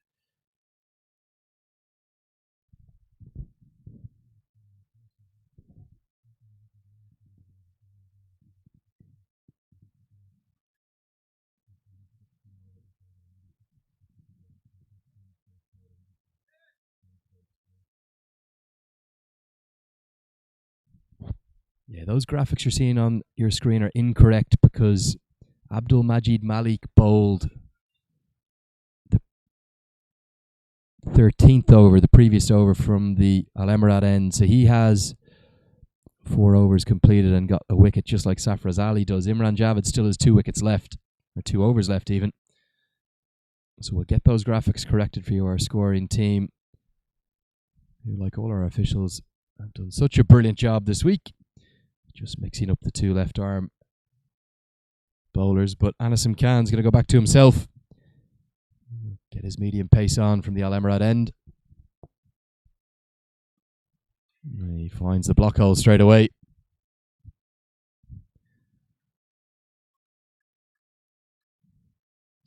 Speaker 1: Yeah, those graphics you're seeing on your screen are incorrect because Abdul Majid Malik bowled the 13th over, the previous over from the Al Emirat end. So he has 4 overs completed and got a wicket just like Safraz Ali does. Imran Javed still has 2 wickets left, or 2 overs left even. So we'll get those graphics corrected for you, our scoring team, who, like all our officials, have done such a brilliant job this week. Just mixing up the 2 left arm bowlers, but Anasim Khan's going to go back to himself. Get his medium pace on from the Al Emirat end. He finds the block hole straight away.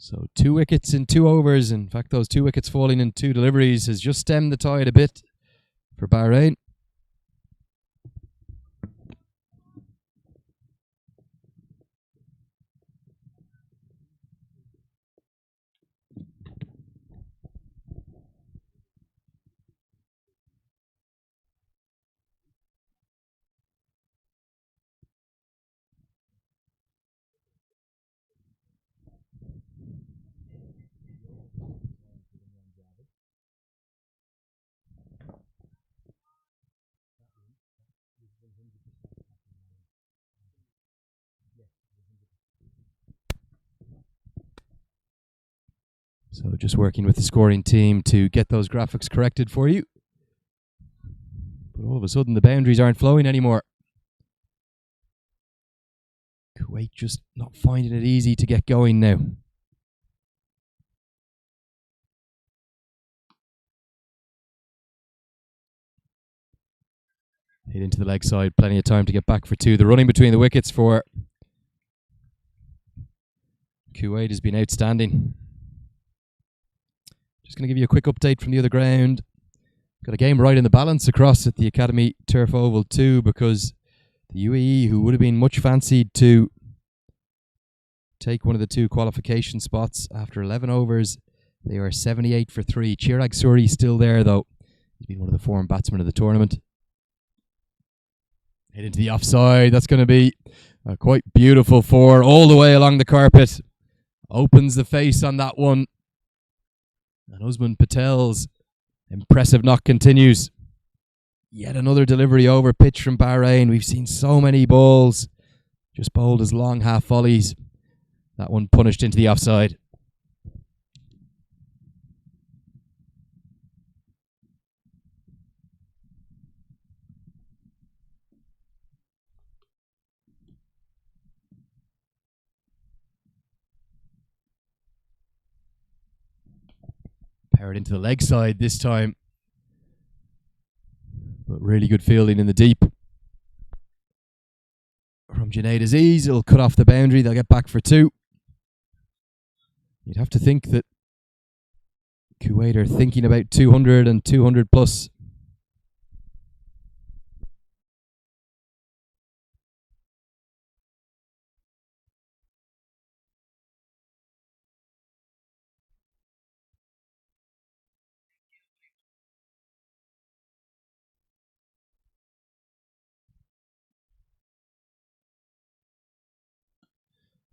Speaker 1: So 2 wickets in 2 overs. In fact, those 2 wickets falling in 2 deliveries has just stemmed the tide a bit for Bahrain. So just working with the scoring team to get those graphics corrected for you. But all of a sudden the boundaries aren't flowing anymore. Kuwait just not finding it easy to get going now. Hit into the leg side, plenty of time to get back for 2. The running between the wickets for Kuwait has been outstanding. Just going to give you a quick update from the other ground. Got a game right in the balance across at the Academy Turf Oval too, because the UAE, who would have been much fancied to take one of the 2 qualification spots after 11 overs, they are 78 for 3. Chirag Suri still there though. He's been one of the form batsmen of the tournament. Hit into the offside. That's going to be a quite beautiful 4 all the way along the carpet. Opens the face on that one. And Usman Patel's impressive knock continues. Yet another delivery over pitch from Bahrain. We've seen so many balls just bowled as long half volleys. That one punished into the offside. Parried into the leg side this time. But really good fielding in the deep. From Junaid Aziz, it'll cut off the boundary. They'll get back for 2. You'd have to think that Kuwait are thinking about 200 and 200 plus.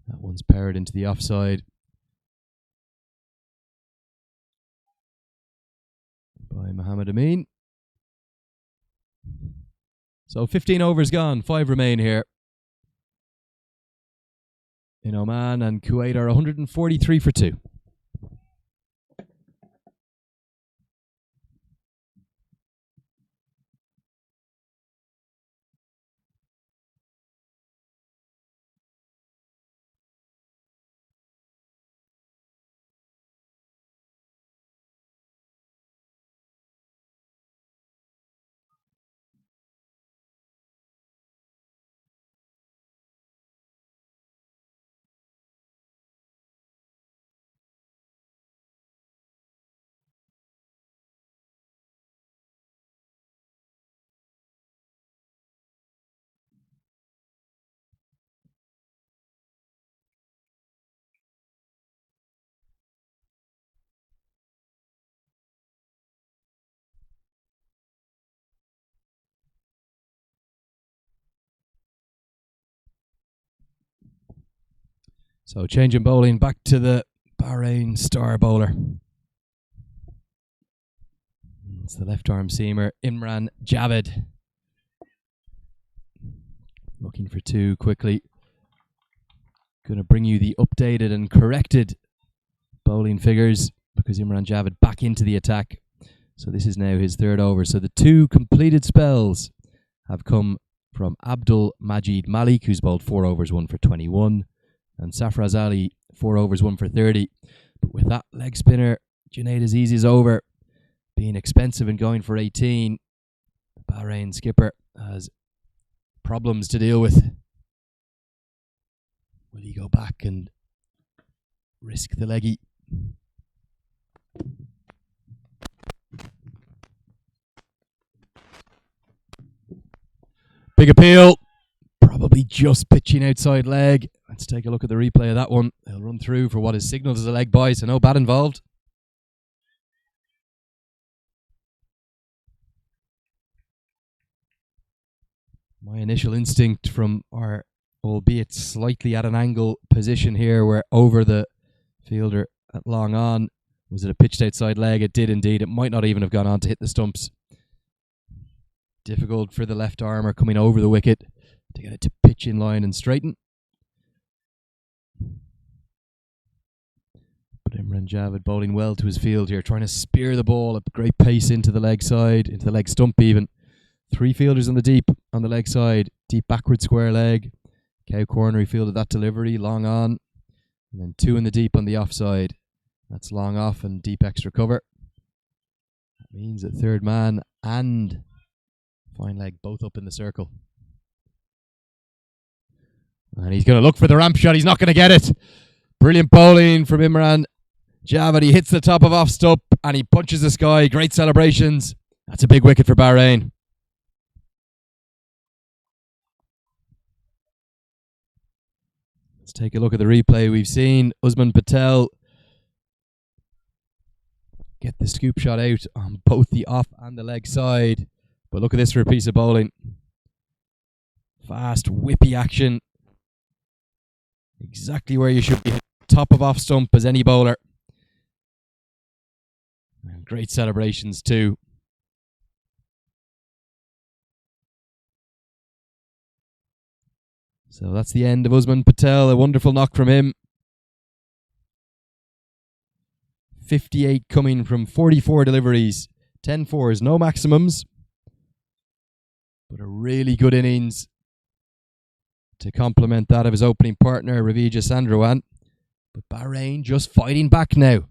Speaker 1: That one's parried into the offside by Mohammed Amin. So 15 overs gone, 5 remain here in Oman, and Kuwait are 143 for 2. So change in bowling back to the Bahrain star bowler. It's the left arm seamer, Imran Javed. Looking for 2 quickly. Going to bring you the updated and corrected bowling figures because Imran Javed back into the attack. So this is now his 3rd over. So the 2 completed spells have come from Abdul Majid Malik, who's bowled 4 overs, 1 for 21. And Safraz Ali, 4 overs, 1 for 30. But with that leg spinner, Junaid Aziz is over. Being expensive and going for 18, the Bahrain skipper has problems to deal with. Will he go back and risk the leggy. Big appeal. Probably just pitching outside leg. Let's take a look at the replay of that one. They'll run through for what is signalled as a leg bye, so no bat involved. My initial instinct from our, albeit slightly at an angle position here, where over the fielder at long on, was it a pitched outside leg? It did indeed. It might not even have gone on to hit the stumps. Difficult for the left armour coming over the wicket to get it to pitch in line and straighten. But Imran Javid bowling well to his field here, trying to spear the ball at great pace into the leg side, into the leg stump even. 3 fielders on the deep on the leg side, deep backward square leg. Cow corner, he fielded that delivery, long on. And then 2 in the deep on the offside. That's long off and deep extra cover. That means that third man and fine leg both up in the circle. And he's going to look for the ramp shot. He's not going to get it. Brilliant bowling from Imran Javid. He hits the top of off stump and he punches the sky. Great celebrations. That's a big wicket for Bahrain. Let's take a look at the replay. We've seen Usman Patel get the scoop shot out on both the off and the leg side. But look at this for a piece of bowling. Fast, whippy action. Exactly where you should be. Top of off stump as any bowler. And great celebrations too. So that's the end of Usman Patel. A wonderful knock from him. 58 coming from 44 deliveries. 10 fours, no maximums. But a really good innings to complement that of his opening partner, Ravija Sandrowan. But Bahrain just fighting back now.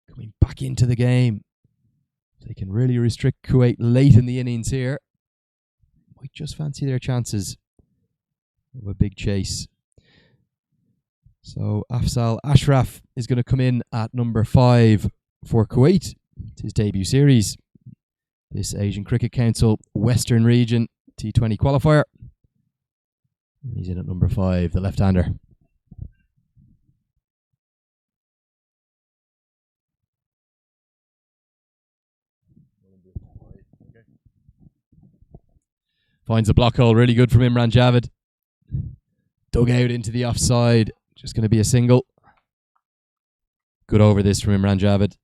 Speaker 1: Coming back into the game. They can really restrict Kuwait late in the innings here. Might just fancy their chances of a big chase. So Afzal Ashraf is going to come in at number 5 for Kuwait. It's his debut series. This Asian Cricket Council Western Region T20 qualifier. And he's in at number 5, the left-hander. Finds a block hole, really good from Imran Javid. Dug out into the offside. Just going to be a single. Good over this from Imran Javid.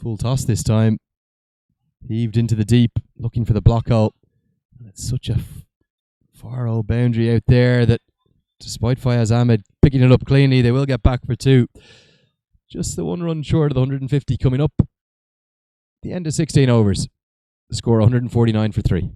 Speaker 1: Full toss this time. Heaved into the deep, looking for the block hole. It's such a far old boundary out there that despite Fayaz Ahmed picking it up cleanly, they will get back for 2. Just the 1 run short of the 150 coming up. The end of 16 overs. The score 149 for 3.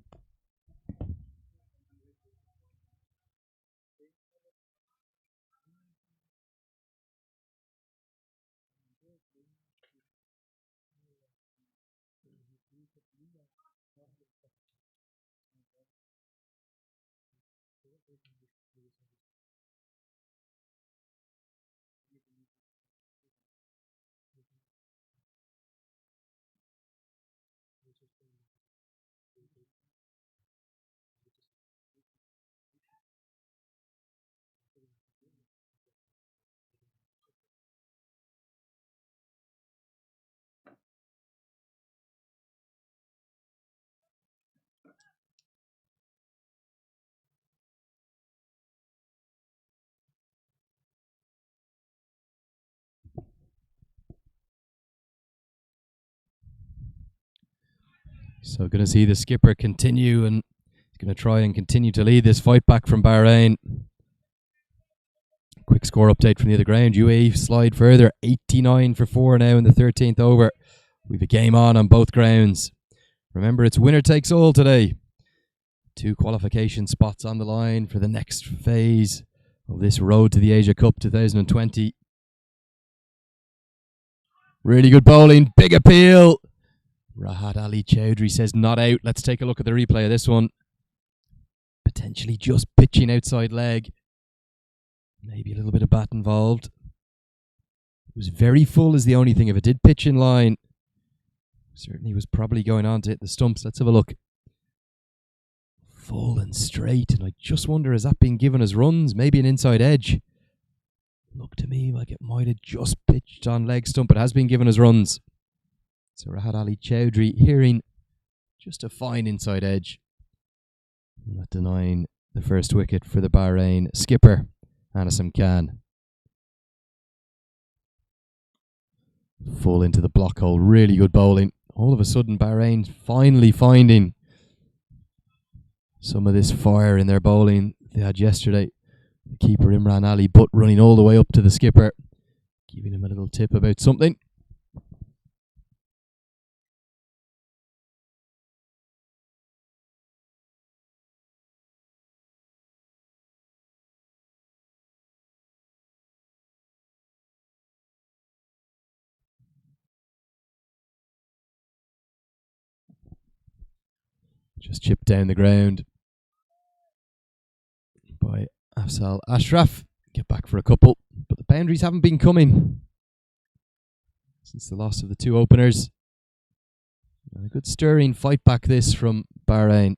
Speaker 1: So going to see the skipper continue, and he's going to try and continue to lead this fight back from Bahrain. Quick score update from the other ground. UAE slide further, 89 for 4 now in the 13th over. We've a game on both grounds. Remember, it's winner takes all today. 2 qualification spots on the line for the next phase of this road to the Asia Cup 2020. Really good bowling, big appeal. Rahat Ali Chowdhury says not out. Let's take a look at the replay of this one. Potentially just pitching outside leg. Maybe a little bit of bat involved. It was very full is the only thing. If it did pitch in line, certainly was probably going on to hit the stumps. Let's have a look. Full and straight, and I just wonder, has that been given as runs? Maybe an inside edge. Looked to me like it might have just pitched on leg stump. It has been given as runs. So Rahat Ali Chowdhury hearing just a fine inside edge. Not denying the first wicket for the Bahrain skipper, Anasim Khan. Full into the block hole. Really good bowling. All of a sudden, Bahrain finally finding some of this fire in their bowling they had yesterday. The keeper Imran Ali, but running all the way up to the skipper, giving him a little tip about something. Just chipped down the ground by Afzal Ashraf. Get back for a couple, but the boundaries haven't been coming since the loss of the 2 openers. And a good stirring fight back this from Bahrain.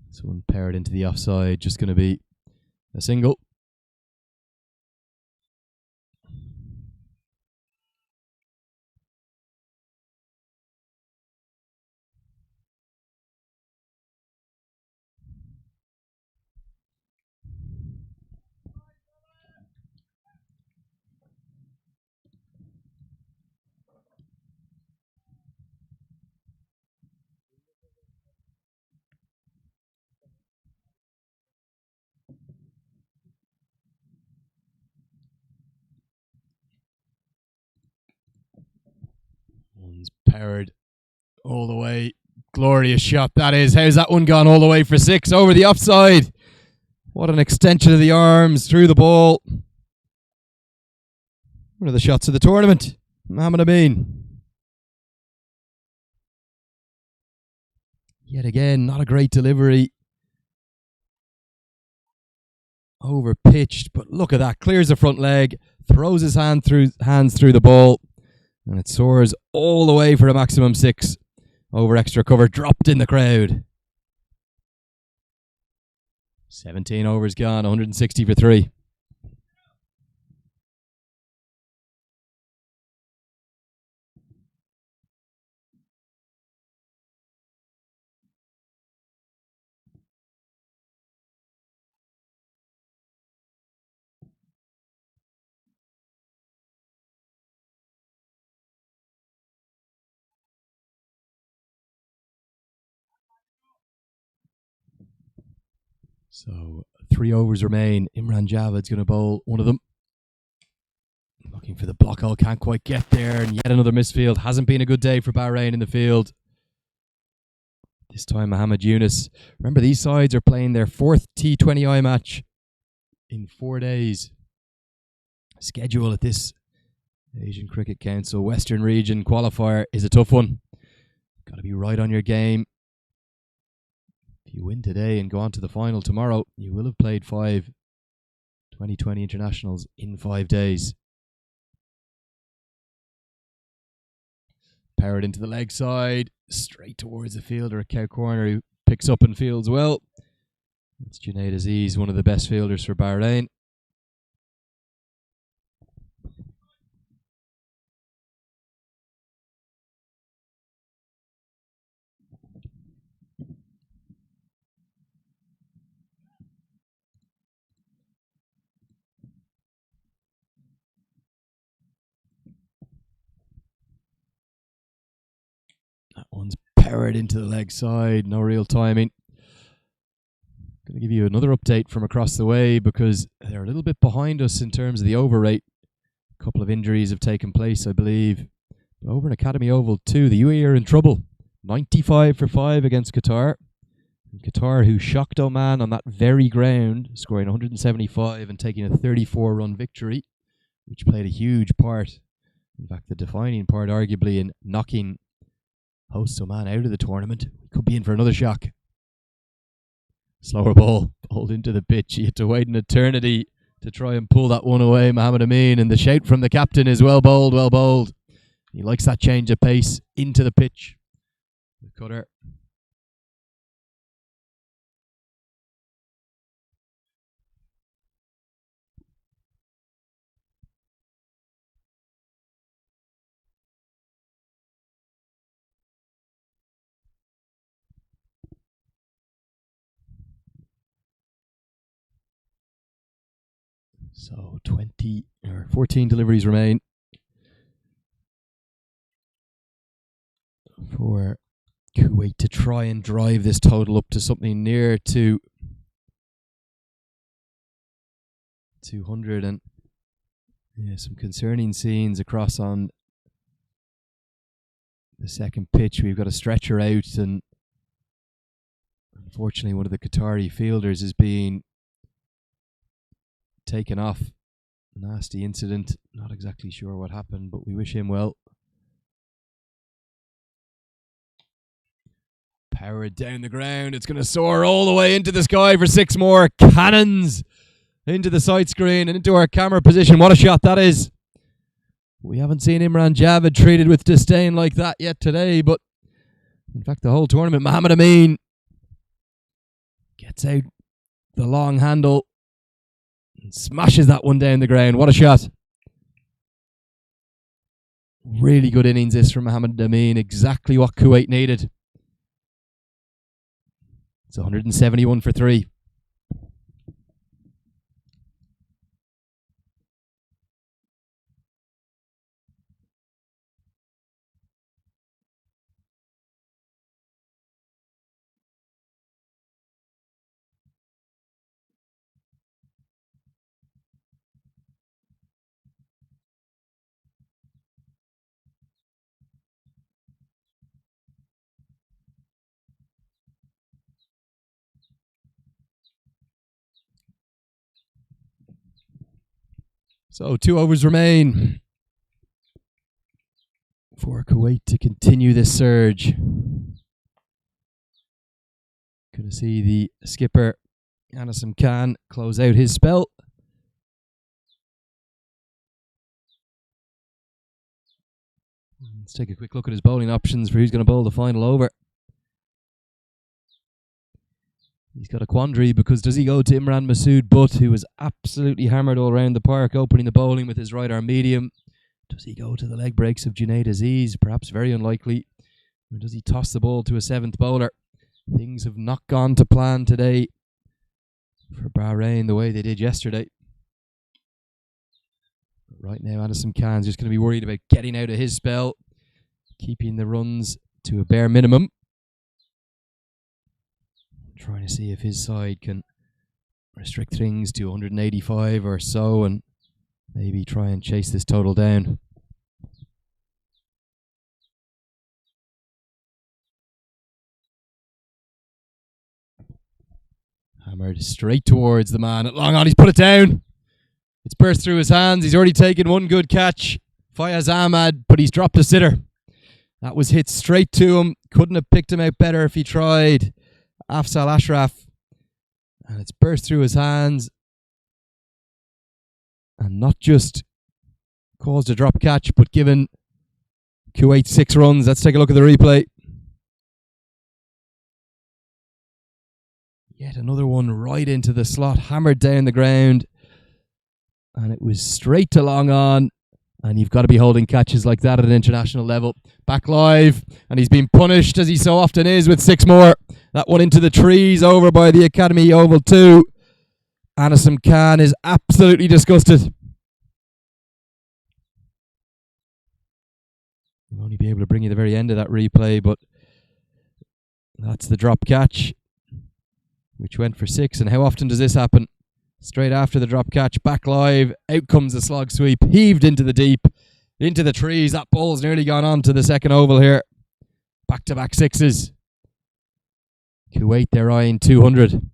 Speaker 1: This one paired into the offside, just going to be a single. One's powered all the way. Glorious shot that is. How's that one gone all the way for 6 over the offside? What an extension of the arms through the ball. One of the shots of the tournament. Mohammed Amin. Yet again, not a great delivery. Over pitched, but look at that. Clears the front leg, throws his hands through the ball, and it soars all the way for a maximum 6 over extra cover. Dropped in the crowd. 17 overs gone, 160 for 3. So 3 overs remain. Imran Javed's going to bowl one of them. Looking for the block hole, can't quite get there. And yet another misfield. Hasn't been a good day for Bahrain in the field. This time Mohammed Yunus. Remember, these sides are playing their 4th T20I match in 4 days. Schedule at this Asian Cricket Council Western Region qualifier is a tough one. Got to be right on your game. If you win today and go on to the final tomorrow, you will have played 5 2020 internationals in 5 days. Powered into the leg side, straight towards the fielder at Cow Corner, who picks up and fields well. It's Junaid Aziz, one of the best fielders for Bahrain. That one's powered into the leg side, no real timing. Going to give you another update from across the way because they're a little bit behind us in terms of the over rate. A couple of injuries have taken place, I believe. But over in Academy Oval 2, the UAE are in trouble. 95 for 5 against Qatar. And Qatar, who shocked Oman on that very ground, scoring 175 and taking a 34-run victory, which played a huge part. In fact, the defining part, arguably, in knocking host Oman out of the tournament. Could be in for another shock. Slower ball, bowled into the pitch. He had to wait an eternity to try and pull that one away, Mohammed Amin. And the shout from the captain is well bowled, well bowled. He likes that change of pace into the pitch. The cutter. So 14 deliveries remain for Kuwait to try and drive this total up to something near to 200. And some concerning scenes across on the second pitch. We've got a stretcher out, and unfortunately one of the Qatari fielders is being taken off. Nasty incident. Not exactly sure what happened, but we wish him well. Powered down the ground. It's going to soar all the way into the sky for 6 more. Cannons into the side screen and into our camera position. What a shot that is. We haven't seen Imran Javed treated with disdain like that yet today, but in fact the whole tournament. Mohammed Amin gets out the long handle and smashes that one down the ground. What a shot. Really good innings this from Mohammed Amin. Exactly what Kuwait needed. It's 171 for 3. So 2 overs remain for Kuwait to continue this surge. Going to see the skipper, Anasim Khan, close out his spell. Let's take a quick look at his bowling options for who's going to bowl the final over. He's got a quandary because does he go to Imran Masood Butt, who was absolutely hammered all around the park, opening the bowling with his right arm medium? Does he go to the leg breaks of Junaid Aziz? Perhaps very unlikely. Or does he toss the ball to a 7th bowler? Things have not gone to plan today for Bahrain the way they did yesterday. But right now, Anasim Khan's just going to be worried about getting out of his spell, keeping the runs to a bare minimum. Trying to see if his side can restrict things to 185 or so and maybe try and chase this total down. Hammered straight towards the man at long on. He's put it down. It's burst through his hands. He's already taken one good catch. Fayaz Ahmad, but he's dropped a sitter. That was hit straight to him. Couldn't have picked him out better if he tried. Afzal Ashraf, and it's burst through his hands and not just caused a drop catch but given Kuwait 6 runs. Let's take a look at the replay. Yet another one right into the slot, hammered down the ground, and it was straight to long on. And you've got to be holding catches like that at an international level. Back live, and he's been punished, as he so often is, with 6 more. That one into the trees over by the Academy Oval 2. Anasim Khan is absolutely disgusted. We'll only be able to bring you the very end of that replay, but That's the drop catch, which went for 6. And how often does this happen? Straight after the drop catch, back live, out comes the slog sweep, heaved into the deep, into the trees. That ball's nearly gone on to the second oval here. Back-to-back 6s. Kuwait, they're eyeing 200.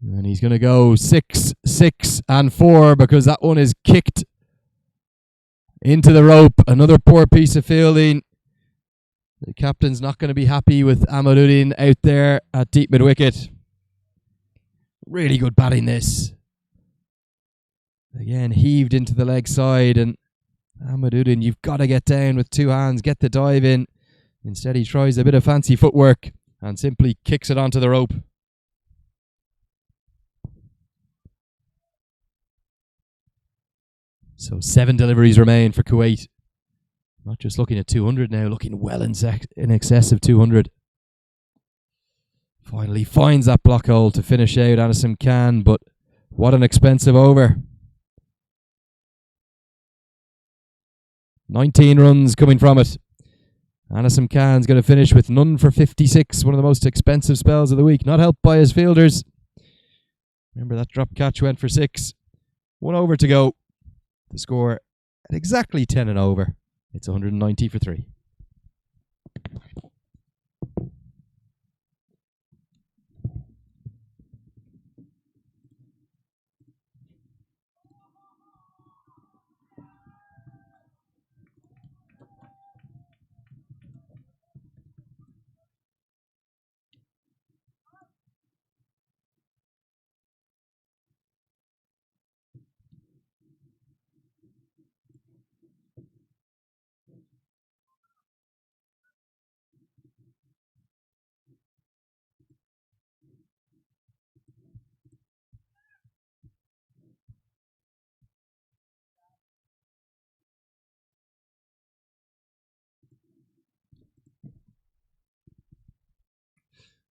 Speaker 1: And he's going to go 6, 6, and 4 because that one is kicked into the rope. Another poor piece of fielding. The captain's not going to be happy with Ahmaduddin out there at deep mid-wicket. Really good batting this. Again, heaved into the leg side. And Ahmaduddin, you've got to get down with 2 hands, get the dive in. Instead, he tries a bit of fancy footwork and simply kicks it onto the rope. So 7 deliveries remain for Kuwait. Not just looking at 200 now, looking well in excess of 200. Finally finds that block hole to finish out Anasim Khan, but what an expensive over. 19 runs coming from it. Anasim Khan's going to finish with none for 56, one of the most expensive spells of the week. Not helped by his fielders. Remember that drop catch went for 6. 1 over to go. The score at exactly 10 and over. It's 190 for 3.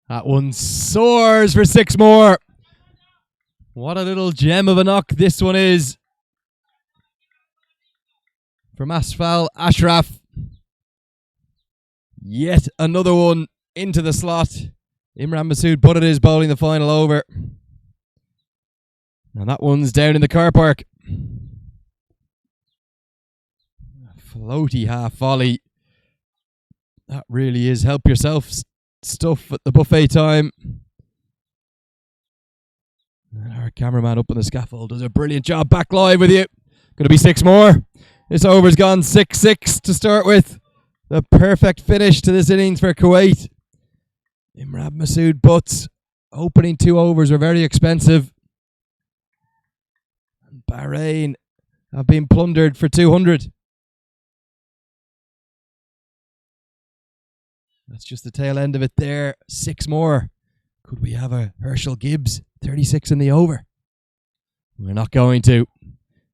Speaker 1: That one soars for 6 more. What a little gem of a knock this one is. From Asfal Ashraf. Yet another one into the slot. Imran Masood Butt is bowling the final over. And that one's down in the car park. Floaty half volley. That really is help yourself stuff at the buffet time. And our cameraman up on the scaffold does a brilliant job. Back live with you. Going to be 6 more. This over's gone 6-6 to start with. The perfect finish to this innings for Kuwait. Imran Masood Butt opening 2 overs were very expensive. And Bahrain have been plundered for 200. That's just the tail end of it there. 6 more. Could we have a Herschel Gibbs 36 in the over? We're not going to.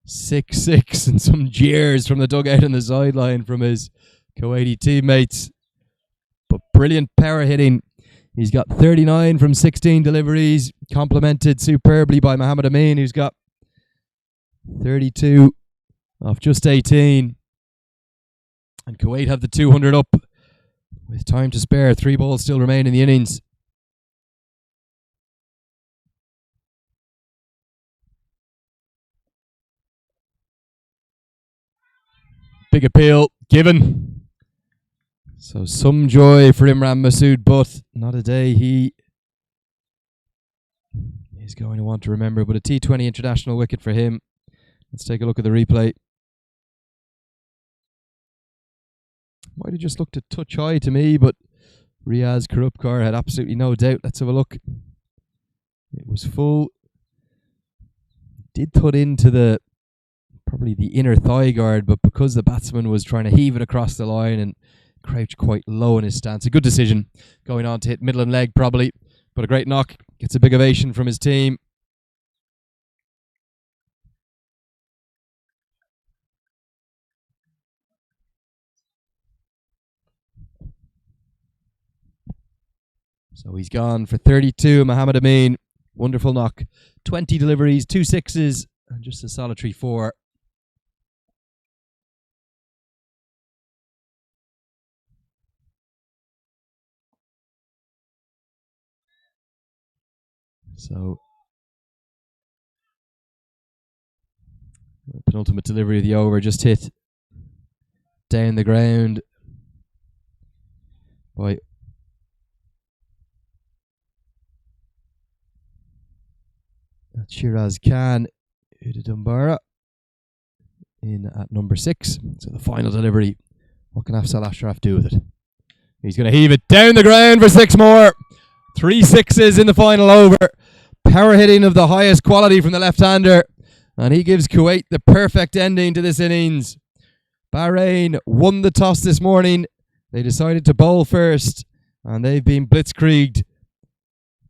Speaker 1: 6-6 and some jeers from the dugout and the sideline from his Kuwaiti teammates. But brilliant power hitting. He's got 39 from 16 deliveries, complemented superbly by Mohammed Amin, who's got 32 off just 18. And Kuwait have the 200 up. With time to spare, 3 balls still remain in the innings. Big appeal given. So some joy for Imran Masood Butt. Not a day he is going to want to remember, but a T20 international wicket for him. Let's take a look at the replay. Might have just looked a touch high to me, but Riaz Karupkar had absolutely no doubt. Let's have a look. It was full. Did put into probably the inner thigh guard, but because the batsman was trying to heave it across the line and crouch quite low in his stance. A good decision going on to hit middle and leg probably, but a great knock. Gets a big ovation from his team. So he's gone for 32, Mohammed Amin. Wonderful knock. 20 deliveries, 2 sixes, and just a solitary 4. So, penultimate delivery of the over just hit down the ground by Shiraz Khan Udadumbara in at number 6. So the final delivery, what can Afzal Ashraf do with it? He's going to heave it down the ground for 6 more. 3 sixes in the final over. Power hitting of the highest quality from the left-hander. And he gives Kuwait the perfect ending to this innings. Bahrain won the toss this morning. They decided to bowl first. And they've been blitzkrieged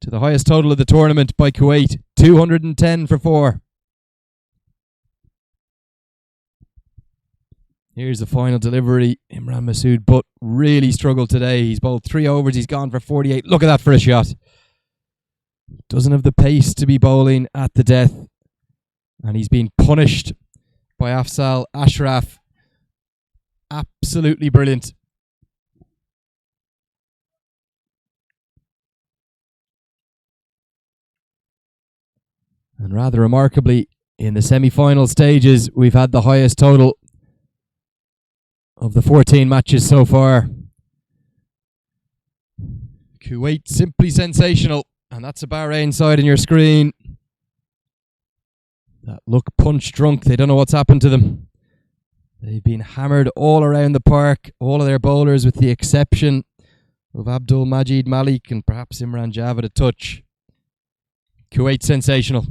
Speaker 1: to the highest total of the tournament by Kuwait. 210 for 4. Here's the final delivery. Imran Masood Butt really struggled today. He's bowled 3 overs. He's gone for 48. Look at that for a shot. Doesn't have the pace to be bowling at the death. And he's been punished by Afzal Ashraf. Absolutely brilliant. And rather remarkably, in the semi-final stages, we've had the highest total of the 14 matches so far. Kuwait simply sensational. And that's a Bahrain side on your screen that look punch drunk. They don't know what's happened to them. They've been hammered all around the park. All of their bowlers, with the exception of Abdul Majid Malik and perhaps Imran Javed a touch. Kuwait sensational.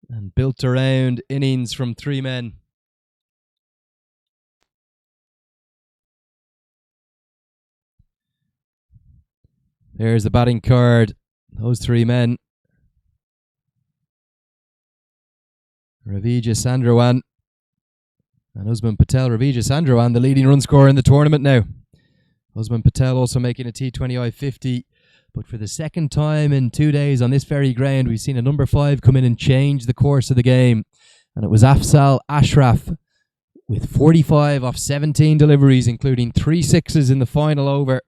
Speaker 1: And built around innings from 3 men. There's the batting card. Those 3 men. Ravija Sandrawan and Usman Patel. Ravija Sandrawan, the leading run scorer in the tournament now. Usman Patel also making a T20 I-50. But for the second time in 2 days on this very ground, we've seen a number 5 come in and change the course of the game. And it was Afzal Ashraf with 45 off 17 deliveries, including 3 sixes in the final over,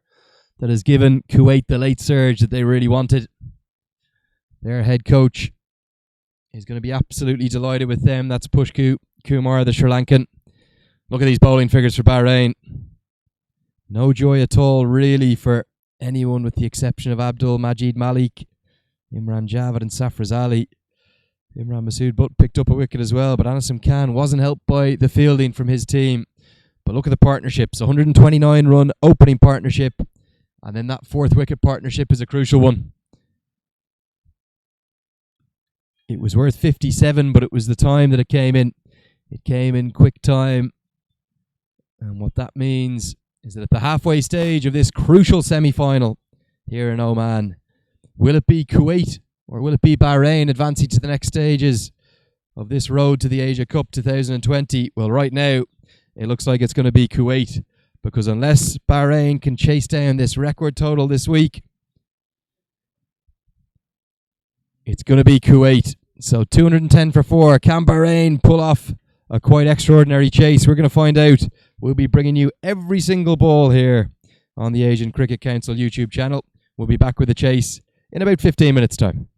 Speaker 1: that has given Kuwait the late surge that they really wanted. Their head coach is going to be absolutely delighted with them. That's Pushku Kumar, the Sri Lankan. Look at these bowling figures for Bahrain. No joy at all, really, for anyone with the exception of Abdul Majid Malik, Imran Javed and Safraz Ali. Imran Masood Butt picked up a wicket as well, but Anasim Khan wasn't helped by the fielding from his team. But look at the partnerships. 129 run opening partnership. And then that 4th wicket partnership is a crucial one. It was worth 57, but it was the time that it came in. It came in quick time. And what that means is that at the halfway stage of this crucial semi-final here in Oman, will it be Kuwait or will it be Bahrain advancing to the next stages of this road to the Asia Cup 2020? Well, right now, it looks like it's going to be Kuwait, because unless Bahrain can chase down this record total this week, it's going to be Kuwait. So 210 for 4. Can Bahrain pull off a quite extraordinary chase? We're going to find out. We'll be bringing you every single ball here on the Asian Cricket Council YouTube channel. We'll be back with the chase in about 15 minutes' time.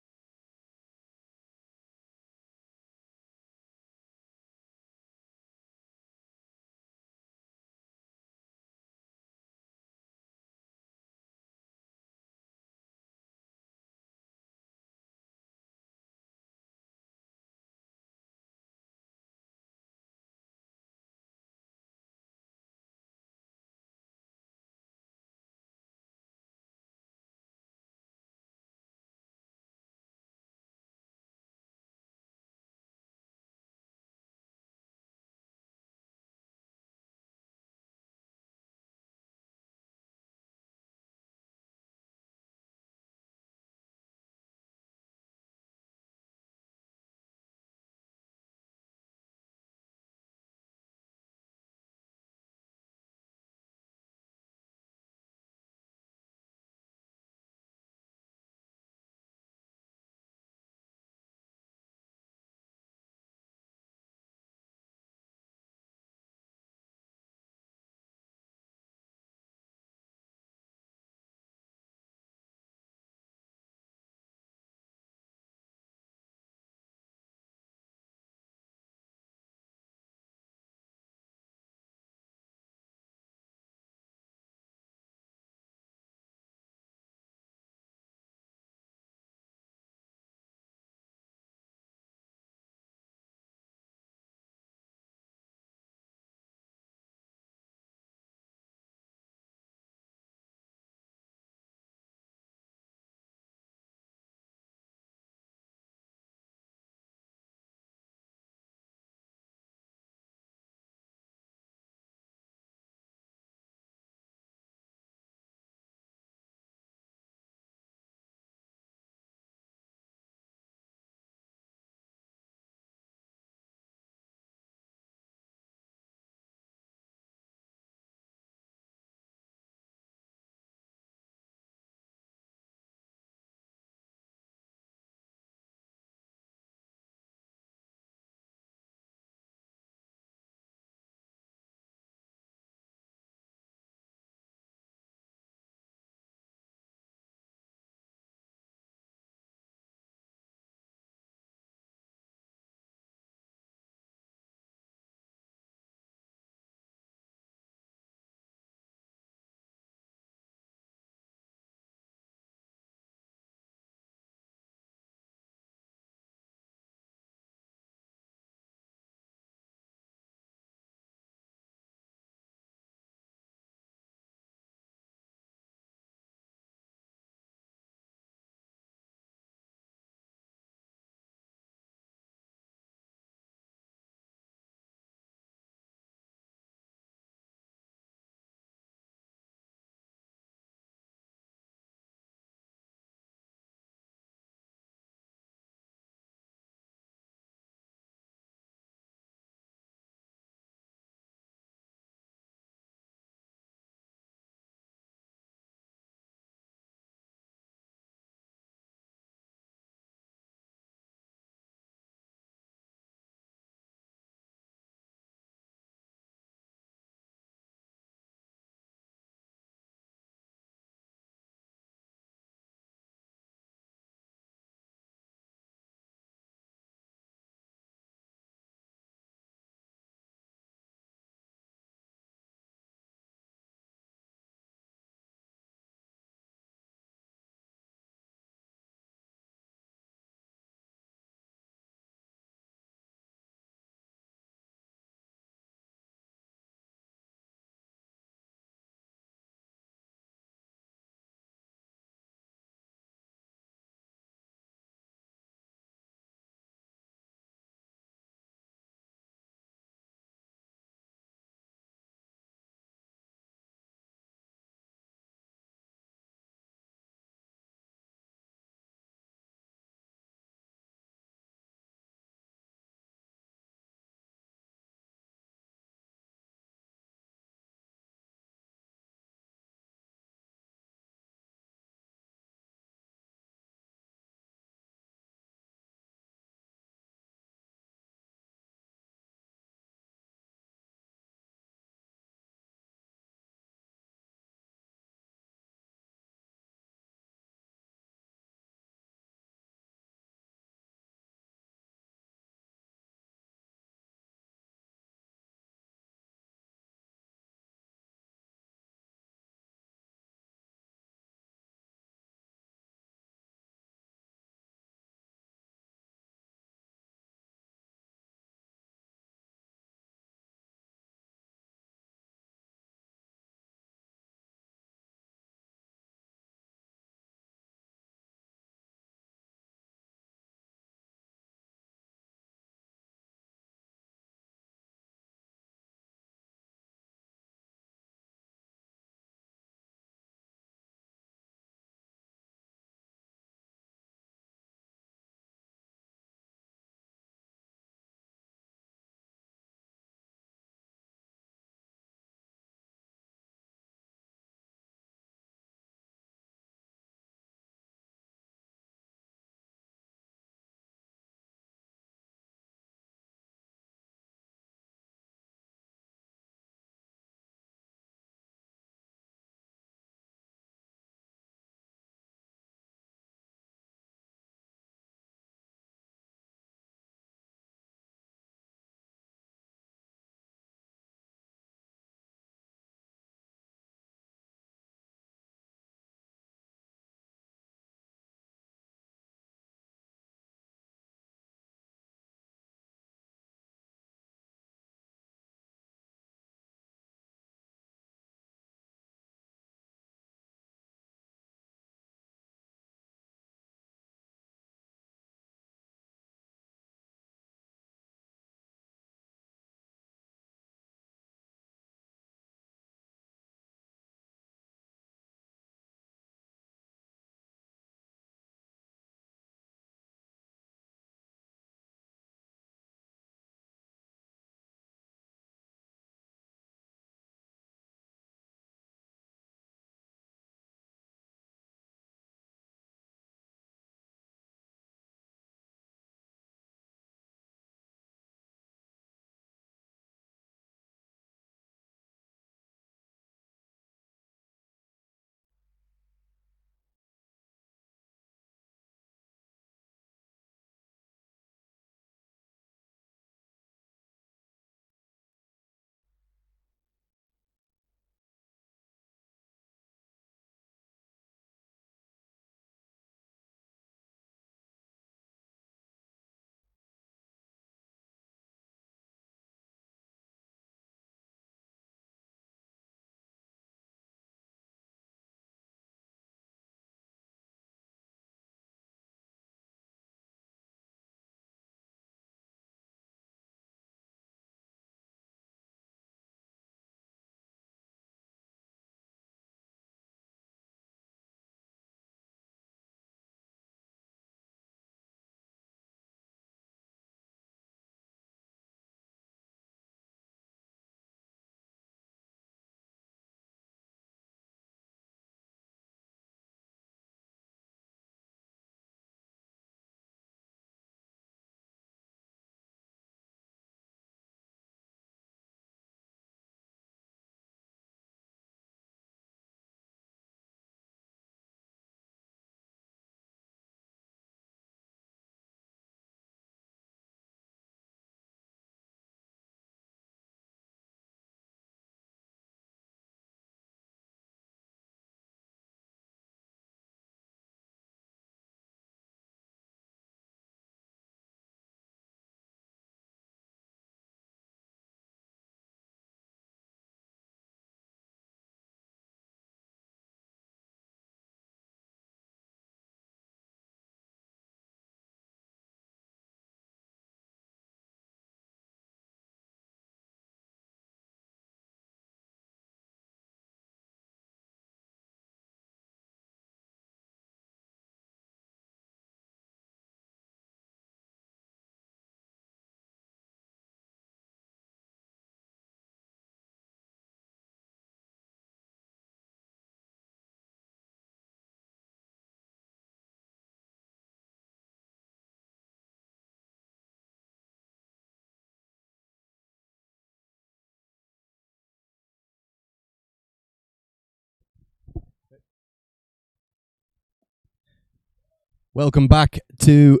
Speaker 1: Welcome back to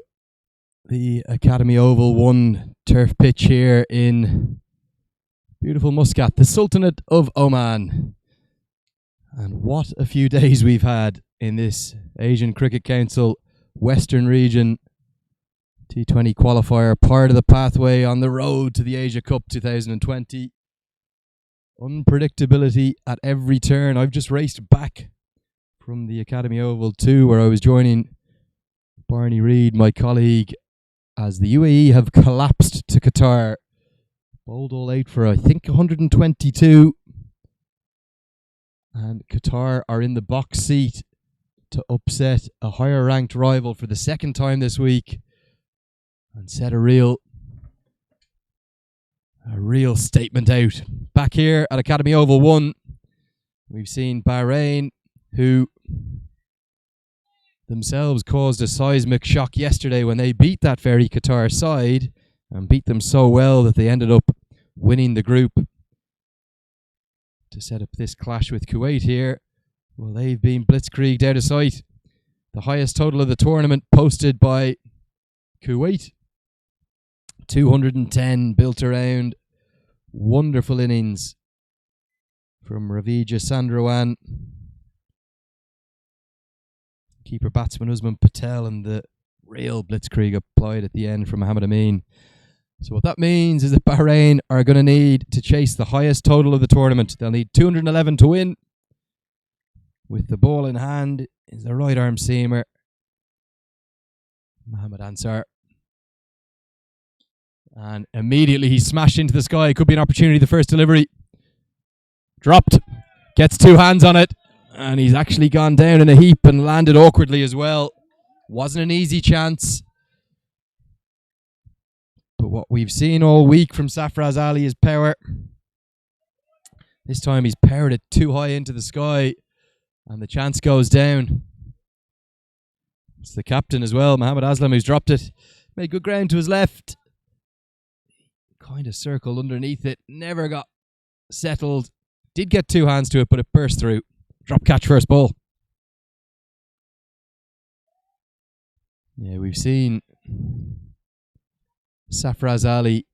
Speaker 1: the Academy Oval 1 turf pitch here in beautiful Muscat, the Sultanate of Oman. And what a few days we've had in this Asian Cricket Council Western Region T20 qualifier, part of the pathway on the road to the Asia Cup 2020. Unpredictability at every turn. I've just raced back from the Academy Oval 2 where I was joining Barney Reid, my colleague, as the UAE have collapsed to Qatar. Bowled all out for, I think, 122. And Qatar are in the box seat to upset a higher ranked rival for the second time this week and set a real statement out. Back here at Academy Oval 1, we've seen Bahrain, who themselves caused a seismic shock yesterday when they beat that very Qatar side and beat them so well that they ended up winning the group to set up this clash with Kuwait here. Well, they've been blitzkrieged out of sight. The highest total of the tournament posted by Kuwait. 210 built around wonderful innings from Ravija Sandrowan, keeper batsman Usman Patel, and the real blitzkrieg applied at the end from Mohammad Amin. So what that means is that Bahrain are going to need to chase the highest total of the tournament. They'll need 211 to win. With the ball in hand is the right arm seamer Mohammad Ansar. And immediately he's smashed into the sky. Could be an opportunity. The first delivery dropped. Gets two hands on it. And he's actually gone down in a heap and landed awkwardly as well. Wasn't an easy chance. But what we've seen all week from Sarfraz Ali is power. This time he's powered it too high into the sky. And the chance goes down. It's the captain as well, Mohammad Aslam, who's dropped it. Made good ground to his left. Kind of circled underneath it. Never got settled. Did get two hands to it, but it burst through. Drop catch first ball. Yeah, we've seen Sarfraz Ali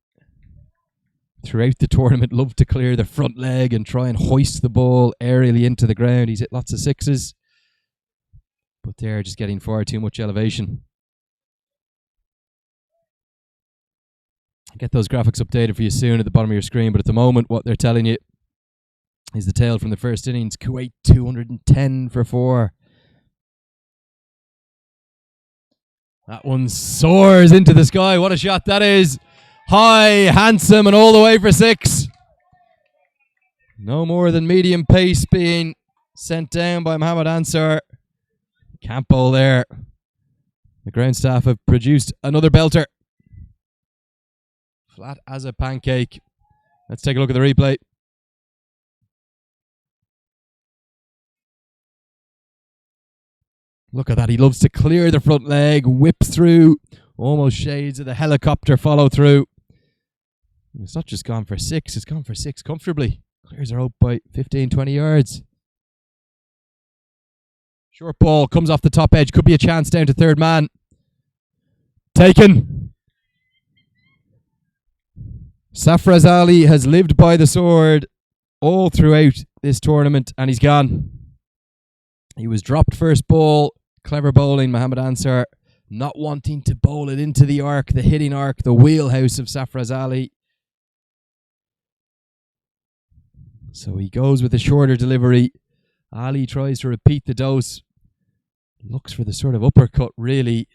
Speaker 1: throughout the tournament love to clear the front leg and try and hoist the ball aerially into the ground. He's hit lots of sixes, but they're just getting far too much elevation. I'll get those graphics updated for you soon at the bottom of your screen, but at the moment what they're telling you is the tale from the first innings. Kuwait 210 for 4. That one soars into the sky. What a shot that is. High, handsome, and all the way for 6. No more than medium pace being sent down by Mohammad Ansar. Can't bowl there. The ground staff have produced another belter. Flat as a pancake. Let's take a look at the replay. Look at that. He loves to clear the front leg, whips through, almost shades of the helicopter follow through. It's not just gone for 6, it's gone for 6 comfortably. Clears her out by 15, 20 yards. Short ball comes off the top edge. Could be a chance down to third man. Taken. Sarfraz Ali has lived by the sword all throughout this tournament and he's gone. He was dropped first ball. Clever bowling, Mohammad Ansar, not wanting to bowl it into the arc, the hitting arc, the wheelhouse of Sarfraz Ali. So he goes with a shorter delivery. Ali tries to repeat the dose. Looks for the sort of uppercut, really.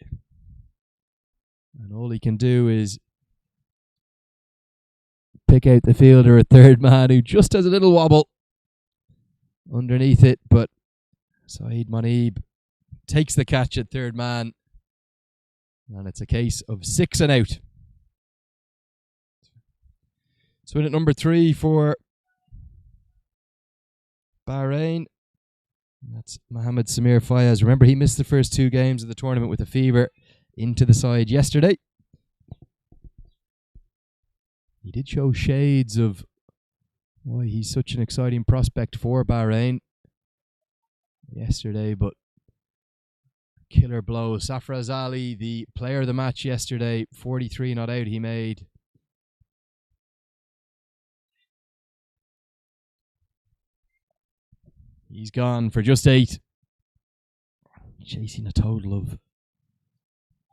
Speaker 1: And all he can do is pick out the fielder at third man, who just has a little wobble underneath it, but Saeed Monib takes the catch at third man, and it's a case of 6 and out. Swing at number 3 for Bahrain. That's Mohammed Samir Fayez. Remember, he missed the first 2 games of the tournament with a fever into the side yesterday. He did show shades of why he's such an exciting prospect for Bahrain yesterday, but killer blow. Safraz Ali, the player of the match yesterday, 43 not out he made. He's gone for just 8. Chasing a total of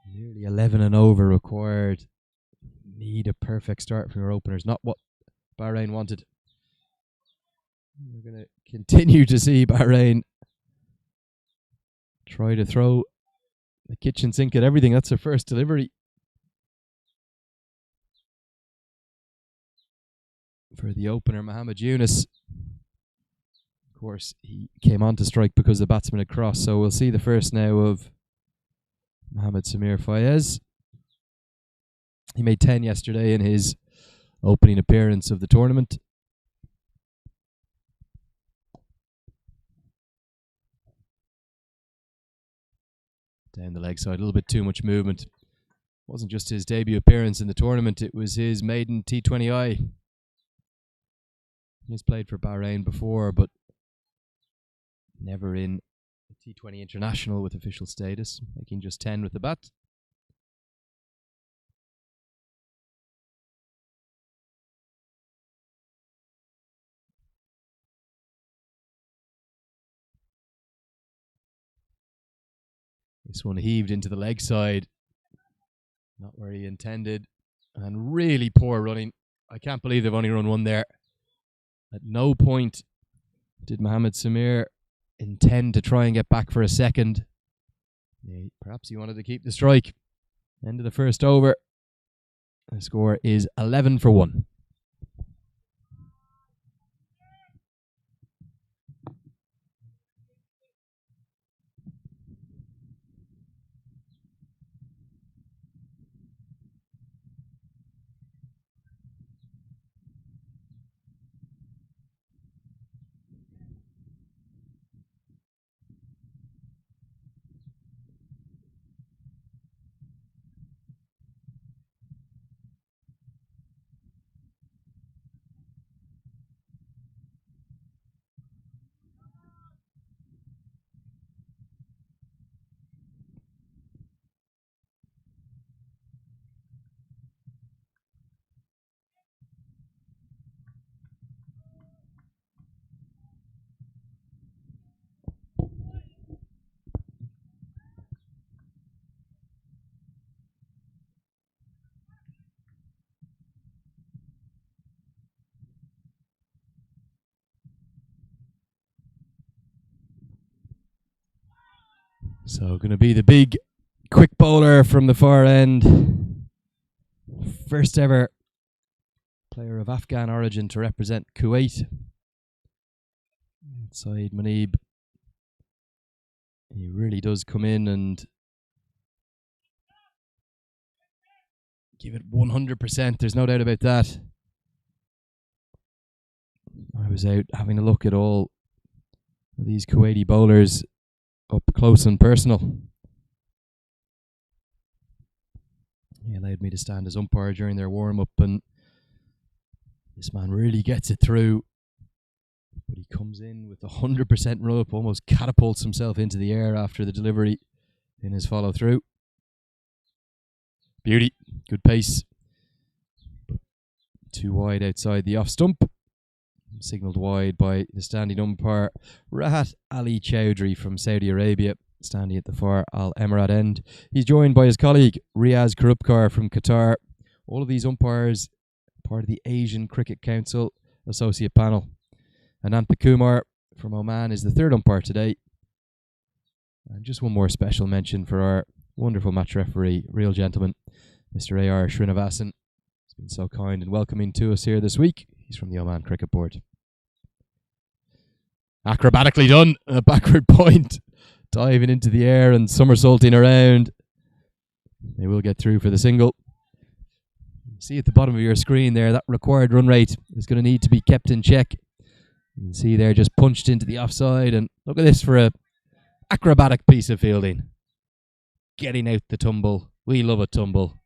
Speaker 1: nearly 11 and over required. Need a perfect start from your openers. Not what Bahrain wanted. We're going to continue to see Bahrain try to throw the kitchen sink at everything. That's their first delivery. For the opener, Mohamed Yunus. Of course, he came on to strike because the batsman had crossed. So we'll see the first now of Mohamed Samir Fayez. He made 10 yesterday in his opening appearance of the tournament. Down the leg side, a little bit too much movement. Wasn't just his debut appearance in the tournament, it was his maiden T20I. He's played for Bahrain before, but never in a T20 international with official status, making just 10 with the bat. This one heaved into the leg side. Not where he intended. And really poor running. I can't believe they've only run one there. At no point did Mohamed Samir intend to try and get back for a second. Yeah, perhaps he wanted to keep the strike. End of the first over. The score is 11 for 1. So going to be the big quick bowler from the far end. First ever player of Afghan origin to represent Kuwait. Saeed Manib. He really does come in and give it 100%. There's no doubt about that. I was out having a look at all of these Kuwaiti bowlers up close and personal. He allowed me to stand as umpire during their warm-up, and this man really gets it through. But he comes in with 100% run-up, almost catapults himself into the air after the delivery in his follow-through. Beauty, good pace. But too wide outside the off-stump. Signalled wide by the standing umpire Rahat Ali Chowdhury from Saudi Arabia, standing at the far Al Emirat end. He's joined by his colleague Riaz Karupkar from Qatar. All of these umpires part of the Asian Cricket Council Associate Panel. Anantha Kumar from Oman is the third umpire today. And just one more special mention for our wonderful match referee, real gentleman, Mr. A.R. Srinivasan. He's been so kind and welcoming to us here this week. He's from the Oman Cricket Board. Acrobatically done, a backward point, diving into the air and somersaulting around. They will get through for the single. See at the bottom of your screen there, that required run rate is going to need to be kept in check. You can see there just punched into the offside, and look at this for a acrobatic piece of fielding. Getting out the tumble. We love a tumble.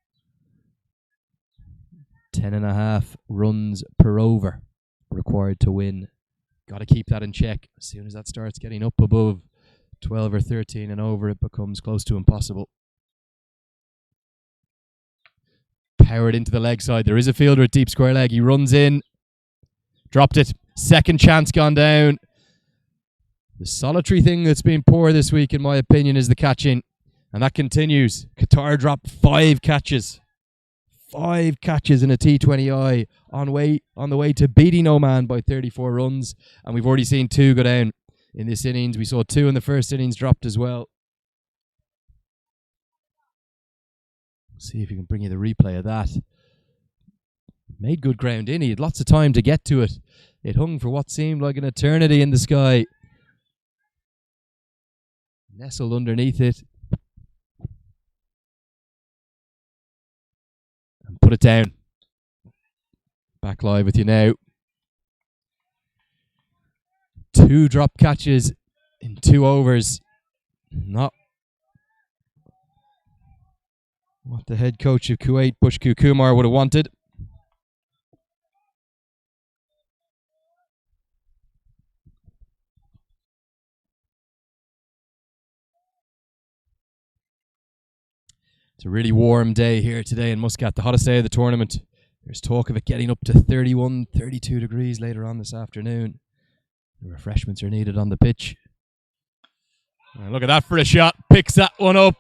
Speaker 1: 10.5 runs per over required to win. Got to keep that in check. As soon as that starts getting up above 12 or 13 and over, it becomes close to impossible. Powered into the leg side. There is a fielder at deep square leg. He runs in. Dropped it. Second chance gone down. The solitary thing that's been poor this week, in my opinion, is the catching. And that continues. Qatar dropped 5 catches. 5 catches in a T20I on the way to beating Oman by 34 runs. And we've already seen 2 go down in this innings. We saw 2 in the first innings dropped as well. See if we can bring you the replay of that. Made good ground in. He had lots of time to get to it. It hung for what seemed like an eternity in the sky. Nestled underneath it. And put it down. Back live with you now. 2 drop catches in 2 overs. Not what the head coach of Kuwait, Bushku Kumar, would have wanted. It's a really warm day here today in Muscat, the hottest day of the tournament. There's talk of it getting up to 31, 32 degrees later on this afternoon. The refreshments are needed on the pitch. And look at that for a shot. Picks that one up.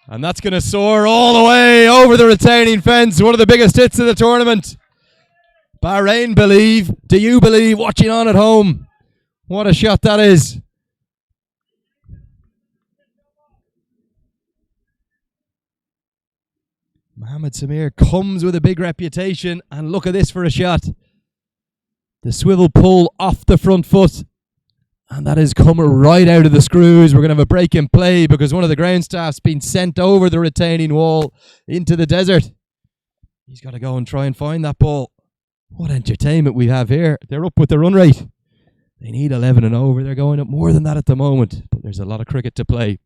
Speaker 1: And that's going to soar all the way over the retaining fence. One of the biggest hits of the tournament. Bahrain believe. Do you believe? Watching on at home. What a shot that is. Mohammed Samir comes with a big reputation. And look at this for a shot. The swivel pull off the front foot. And that is coming right out of the screws. We're going to have a break in play because one of the ground staff's been sent over the retaining wall into the desert. He's got to go and try and find that ball. What entertainment we have here. They're up with the run rate. They need 11 and over. They're going up more than that at the moment. But there's a lot of cricket to play.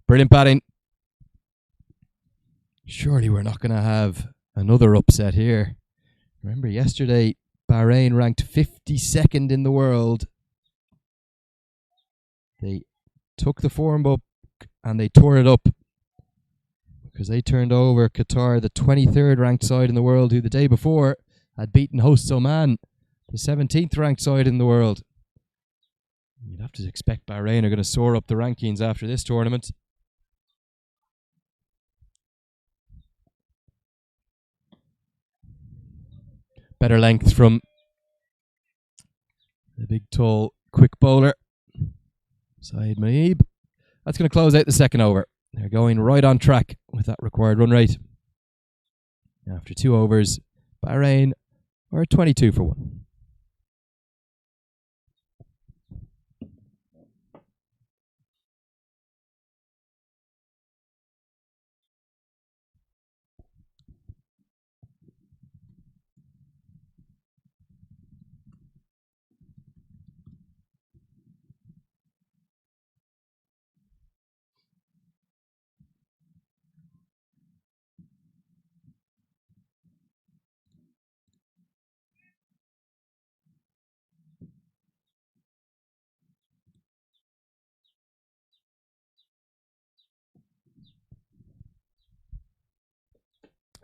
Speaker 1: Brilliant batting. Surely we're not going to have another upset here. Remember yesterday, Bahrain ranked 52nd in the world. They took the form book and they tore it up because they turned over Qatar, the 23rd ranked side in the world, who the day before had beaten hosts Oman, the 17th ranked side in the world. You'd have to expect Bahrain are going to soar up the rankings after this tournament. Better length from the big, tall, quick bowler. Saeed Maib. That's going to close out the second over. They're going right on track with that required run rate. After 2 overs, Bahrain are 22 for 1.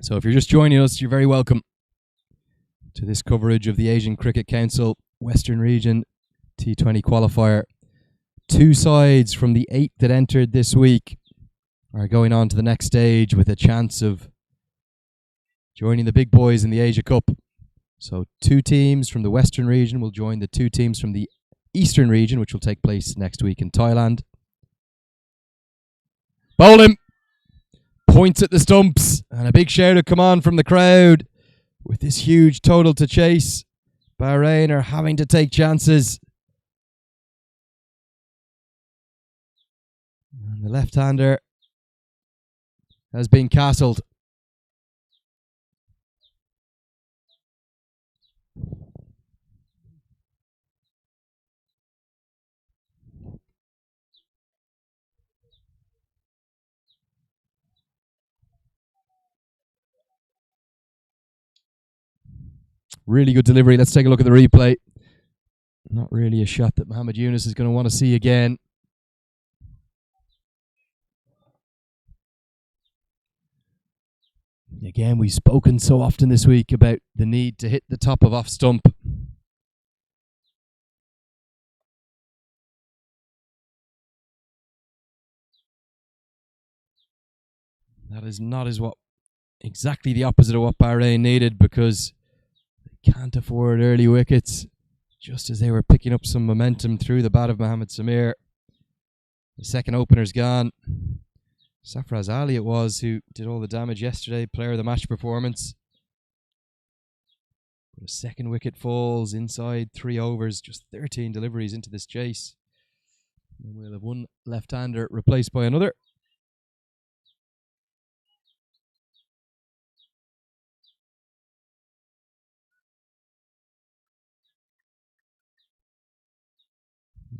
Speaker 1: So if you're just joining us, you're very welcome to this coverage of the Asian Cricket Council Western Region T20 qualifier. 2 sides from the 8 that entered this week are going on to the next stage with a chance of joining the big boys in the Asia Cup. So 2 teams from the Western region will join the 2 teams from the Eastern region, which will take place next week in Thailand. Bowl him! Points at the stumps, and a big shout of come on from the crowd. With this huge total to chase, Bahrain are having to take chances. And the left-hander has been castled. Really good delivery. Let's take a look at the replay. Not really a shot that Mohammed Yunus is going to want to see again. Again, we've spoken so often this week about the need to hit the top of off stump. That is not exactly the opposite of what Bahrain needed, because they can't afford early wickets. Just as they were picking up some momentum through the bat of Mohammed Samir, the second opener's gone. Safraz Ali it was who did all the damage yesterday, player of the match performance. But a second wicket falls inside 3 overs, just 13 deliveries into this chase. And we'll have one left-hander replaced by another.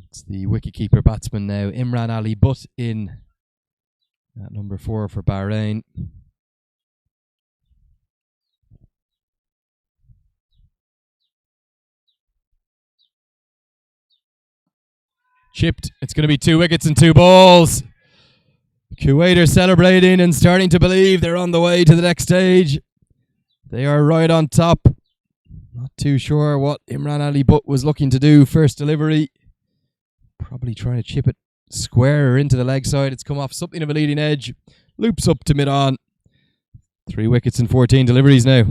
Speaker 1: It's the wicketkeeper batsman now, Imran Ali Butt, in at number 4 for Bahrain. Chipped. It's going to be 2 wickets and 2 balls. Kuwait are celebrating and starting to believe they're on the way to the next stage. They are right on top. Not too sure what Imran Ali Butt was looking to do. First delivery. Probably trying to chip it square into the leg side. It's come off something of a leading edge. Loops up to mid-on. 3 wickets and 14 deliveries now.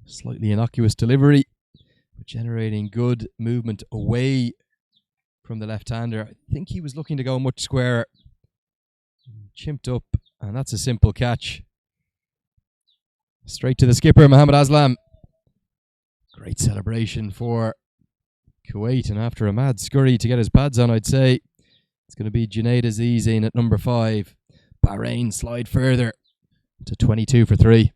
Speaker 1: Slightly innocuous delivery, but generating good movement away from the left-hander. I think he was looking to go much squarer. Chimped up, and that's a simple catch. Straight to the skipper, Mohammed Aslam. Great celebration for Kuwait, and after a mad scurry to get his pads on, I'd say it's going to be Junaid Aziz in at number 5. Bahrain slide further to 22 for 3.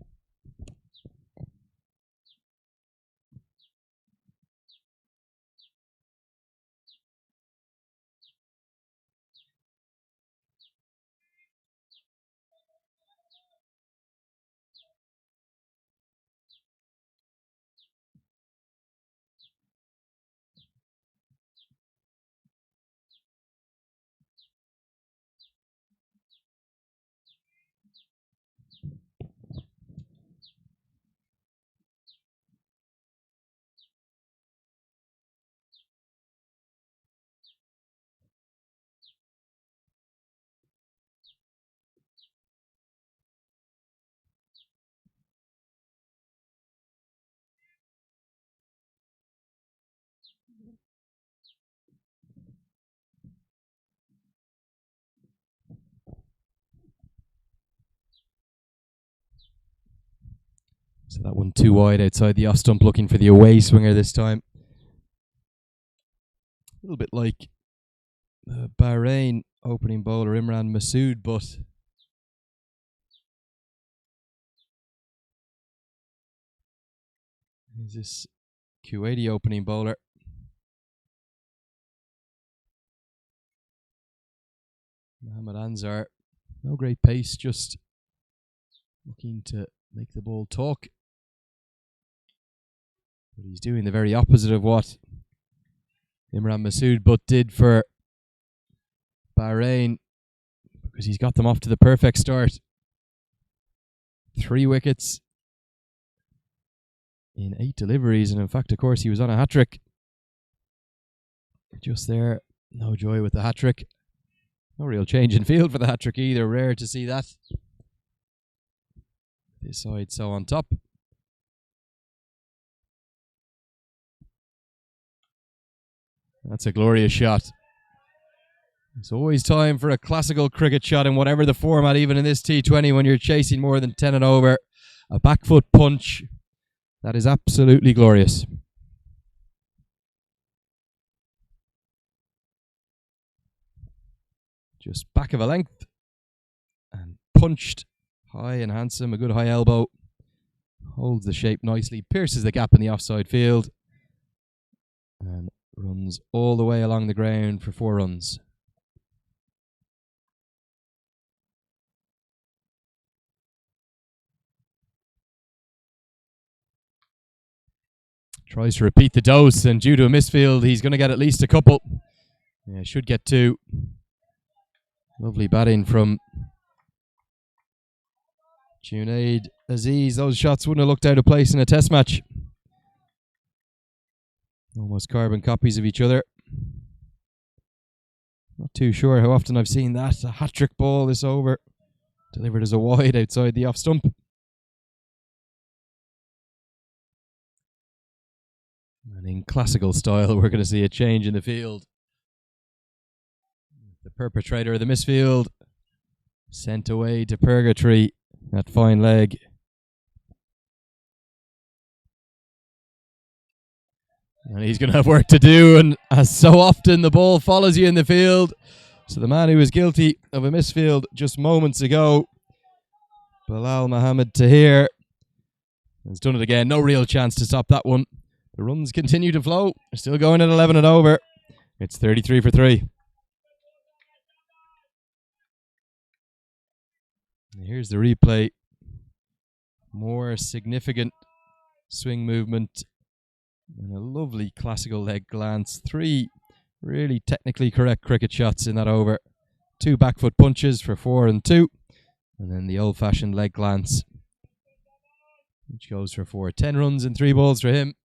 Speaker 1: So that one too wide outside the off stump, looking for the away swinger this time. A little bit like Bahrain opening bowler Imran Masood, but is this Kuwaiti opening bowler? Mohammed Anzar. No great pace, just looking to make the ball talk. But he's doing the very opposite of what Imran Masood but did for Bahrain, because he's got them off to the perfect start. 3 wickets in 8 deliveries, and in fact, of course, he was on a hat-trick. Just there, no joy with the hat-trick. No real change in field for the hat-trick either. Rare to see that. This side so on top. That's a glorious shot. It's always time for a classical cricket shot in whatever the format, even in this T20 when you're chasing more than 10 and over. A back foot punch. That is absolutely glorious. Just back of a length and punched high and handsome. A good high elbow. Holds the shape nicely. Pierces the gap in the offside field. And runs all the way along the ground for 4 runs. Tries to repeat the dose, and due to a misfield, he's going to get at least a couple. Yeah, should get two. Lovely batting from Junaid Aziz. Those shots wouldn't have looked out of place in a test match. Almost carbon copies of each other. Not too sure how often I've seen that. A hat-trick ball this over. Delivered as a wide outside the off stump. And in classical style, we're going to see a change in the field. The perpetrator of the misfield sent away to purgatory. That fine leg. And he's going to have work to do. And as so often, the ball follows you in the field. So the man who was guilty of a misfield just moments ago, Bilal Mohammed Tahir, has done it again. No real chance to stop that one. The runs continue to flow. They're still going at 11 and over. It's 33 for 3. And here's the replay. More significant swing movement and a lovely classical leg glance. 3 really technically correct cricket shots in that over. 2 back foot punches for 4 and 2. And then the old-fashioned leg glance, which goes for 4. 10 runs and 3 balls for him.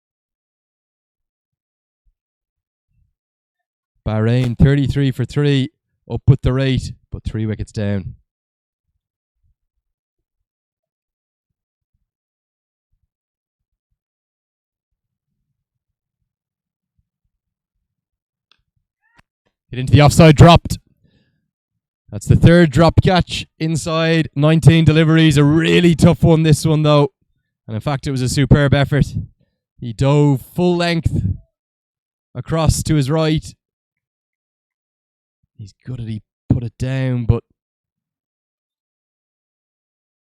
Speaker 1: Bahrain 33 for 3. Up with the rate, but 3 wickets down. Hit into the offside, dropped. That's the 3rd drop catch inside. 19 deliveries. A really tough one, this one, though. And in fact, it was a superb effort. He dove full length across to his right. He's good at he put it down, but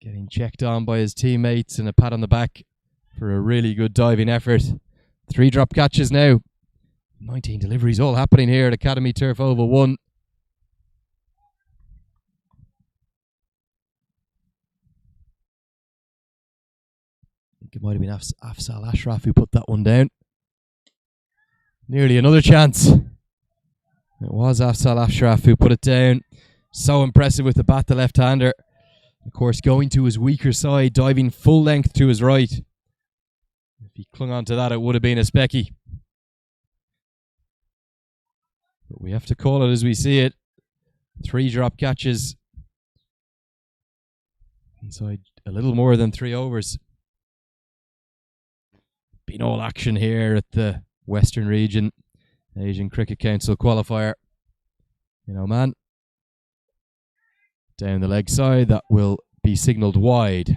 Speaker 1: getting checked on by his teammates and a pat on the back for a really good diving effort. 3 drop catches now. 19 deliveries all happening here at Academy Turf Oval 1. I think it might have been Afzal Ashraf who put that one down. Nearly another chance. It was Afzal Ashraf who put it down. So impressive with the bat, the left-hander. Of course, going to his weaker side, diving full length to his right. If he clung on to that, it would have been a specky. But we have to call it as we see it. 3 drop catches. Inside a little more than 3 overs. Been all action here at the Western Region Asian Cricket Council qualifier in Oman. Down the leg side, that will be signalled wide.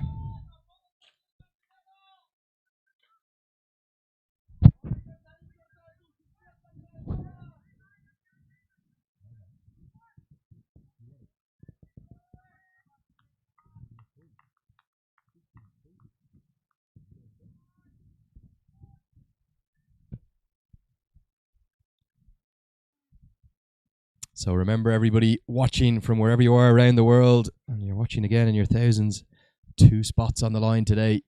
Speaker 1: So remember, everybody watching from wherever you are around the world, and you're watching again in your thousands, 2 spots on the line today.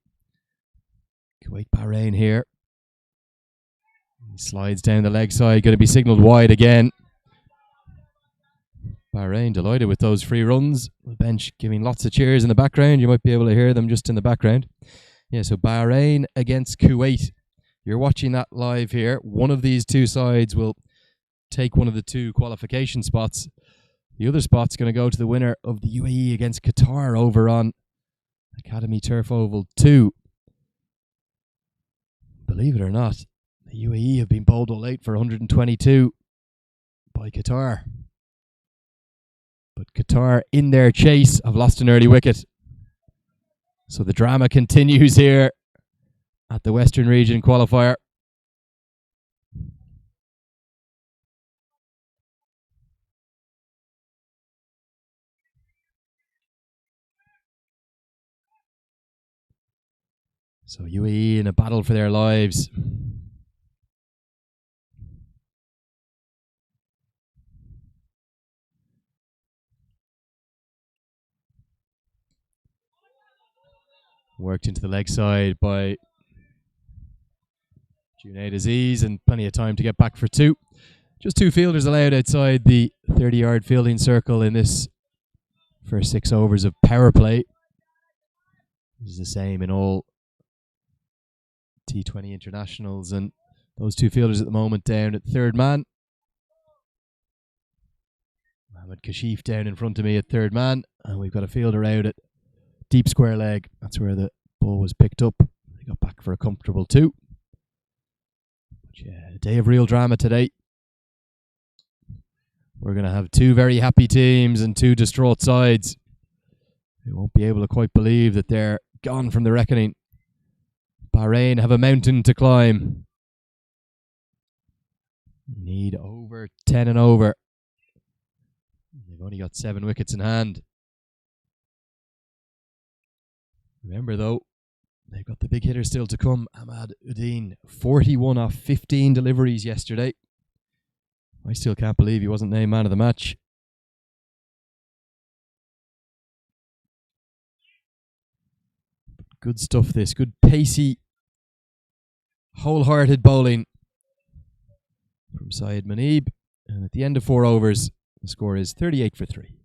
Speaker 1: Kuwait, Bahrain here. He slides down the leg side, going to be signalled wide again. Bahrain delighted with those free runs. The bench giving lots of cheers in the background. You might be able to hear them just in the background. Yeah, so Bahrain against Kuwait. You're watching that live here. One of these 2 sides will take one of the 2 qualification spots. The other spot's going to go to the winner of the UAE against Qatar over on Academy Turf Oval 2. Believe it or not, the UAE have been bowled all late for 122 by Qatar. But Qatar, in their chase, have lost an early wicket. So the drama continues here at the Western Region qualifier. So UAE in a battle for their lives. Worked into the leg side by Junaid Aziz, and plenty of time to get back for two. Just two fielders allowed outside the 30-yard fielding circle in this first 6 overs of power play. This is the same in all T20 internationals, and those two fielders at the moment down at third man. Mohammed Kashif down in front of me at third man, and we've got a fielder out at deep square leg. That's where the ball was picked up. They got back for a comfortable two. But yeah, a day of real drama today. We're going to have two very happy teams and two distraught sides who won't be able to quite believe that they're gone from the reckoning. Bahrain have a mountain to climb. Need over 10 and over. They've only got 7 wickets in hand. Remember though, they've got the big hitter still to come. Ahmad Uddin, 41 off 15 deliveries yesterday. I still can't believe he wasn't named man of the match. Good stuff this. Good pacey, wholehearted bowling from Syed Manib. And at the end of 4 overs, the score is 38 for 3.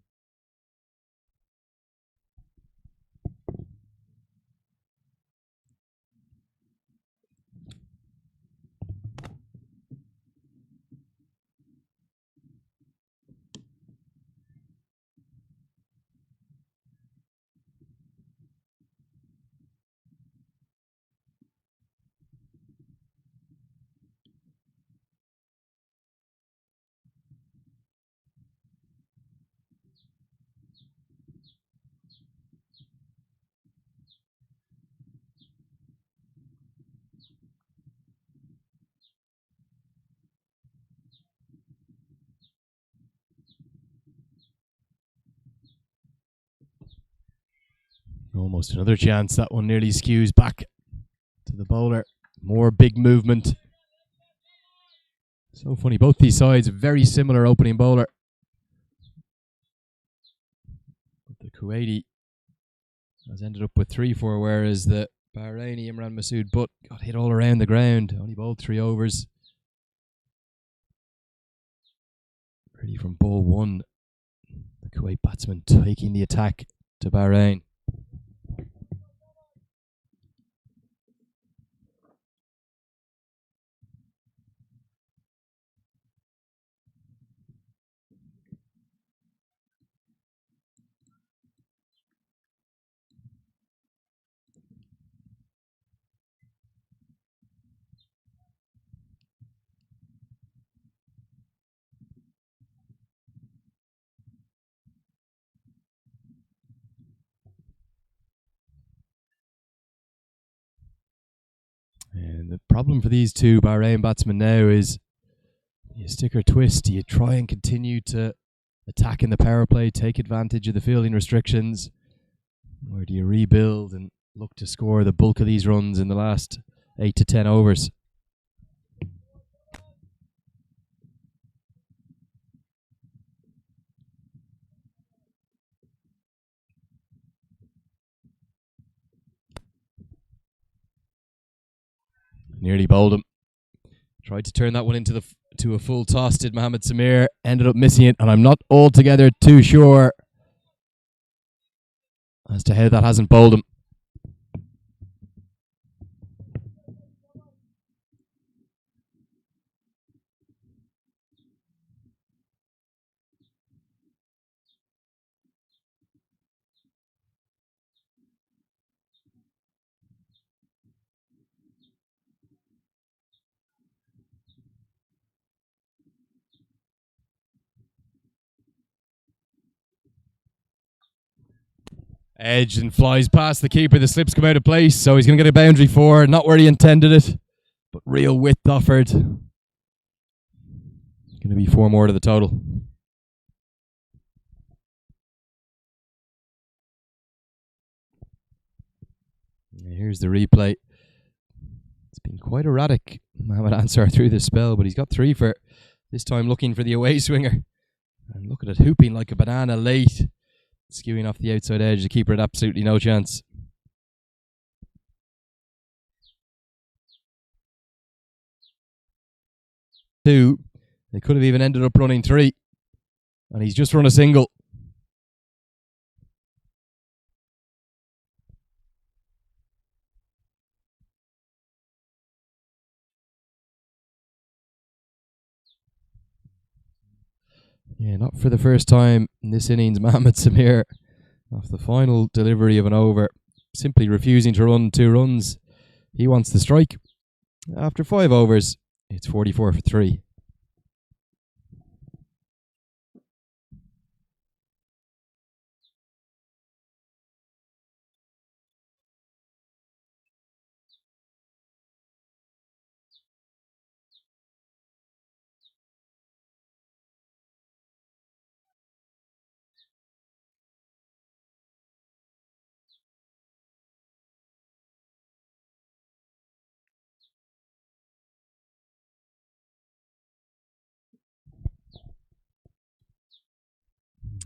Speaker 1: Almost another chance. That one nearly skews back to the bowler. More big movement. So funny. Both these sides, very similar opening bowler. But the Kuwaiti has ended up with 3-4, whereas the Bahraini Imran Masood Butt got hit all around the ground. Only bowled 3 overs. Ready from ball 1. The Kuwait batsman taking the attack to Bahrain. And the problem for these two Bahrain batsmen now is you stick or twist. You try and continue to attack in the power play, take advantage of the fielding restrictions, or do you rebuild and look to score the bulk of these runs in the last 8 to 10 overs? Nearly bowled him. Tried to turn that one into a full toss, did Mohammed Samir. Ended up missing it, and I'm not altogether too sure as to how that hasn't bowled him. Edge and flies past the keeper. The slips come out of place, so he's going to get a boundary for. Not where he intended it, but real width offered. Going to be 4 more to the total. Here's the replay. It's been quite erratic, Mohammed Ansar, through this spell, but he's got 3 for this time, looking for the away swinger. And look at it, hooping like a banana late. Skewing off the outside edge. The keeper had absolutely no chance. 2. They could have even ended up running 3. And he's just run a single. Yeah, not for the first time in this innings, Mohamed Samir, off the final delivery of an over, simply refusing to run 2 runs. He wants the strike. After 5 overs, it's 44 for 3.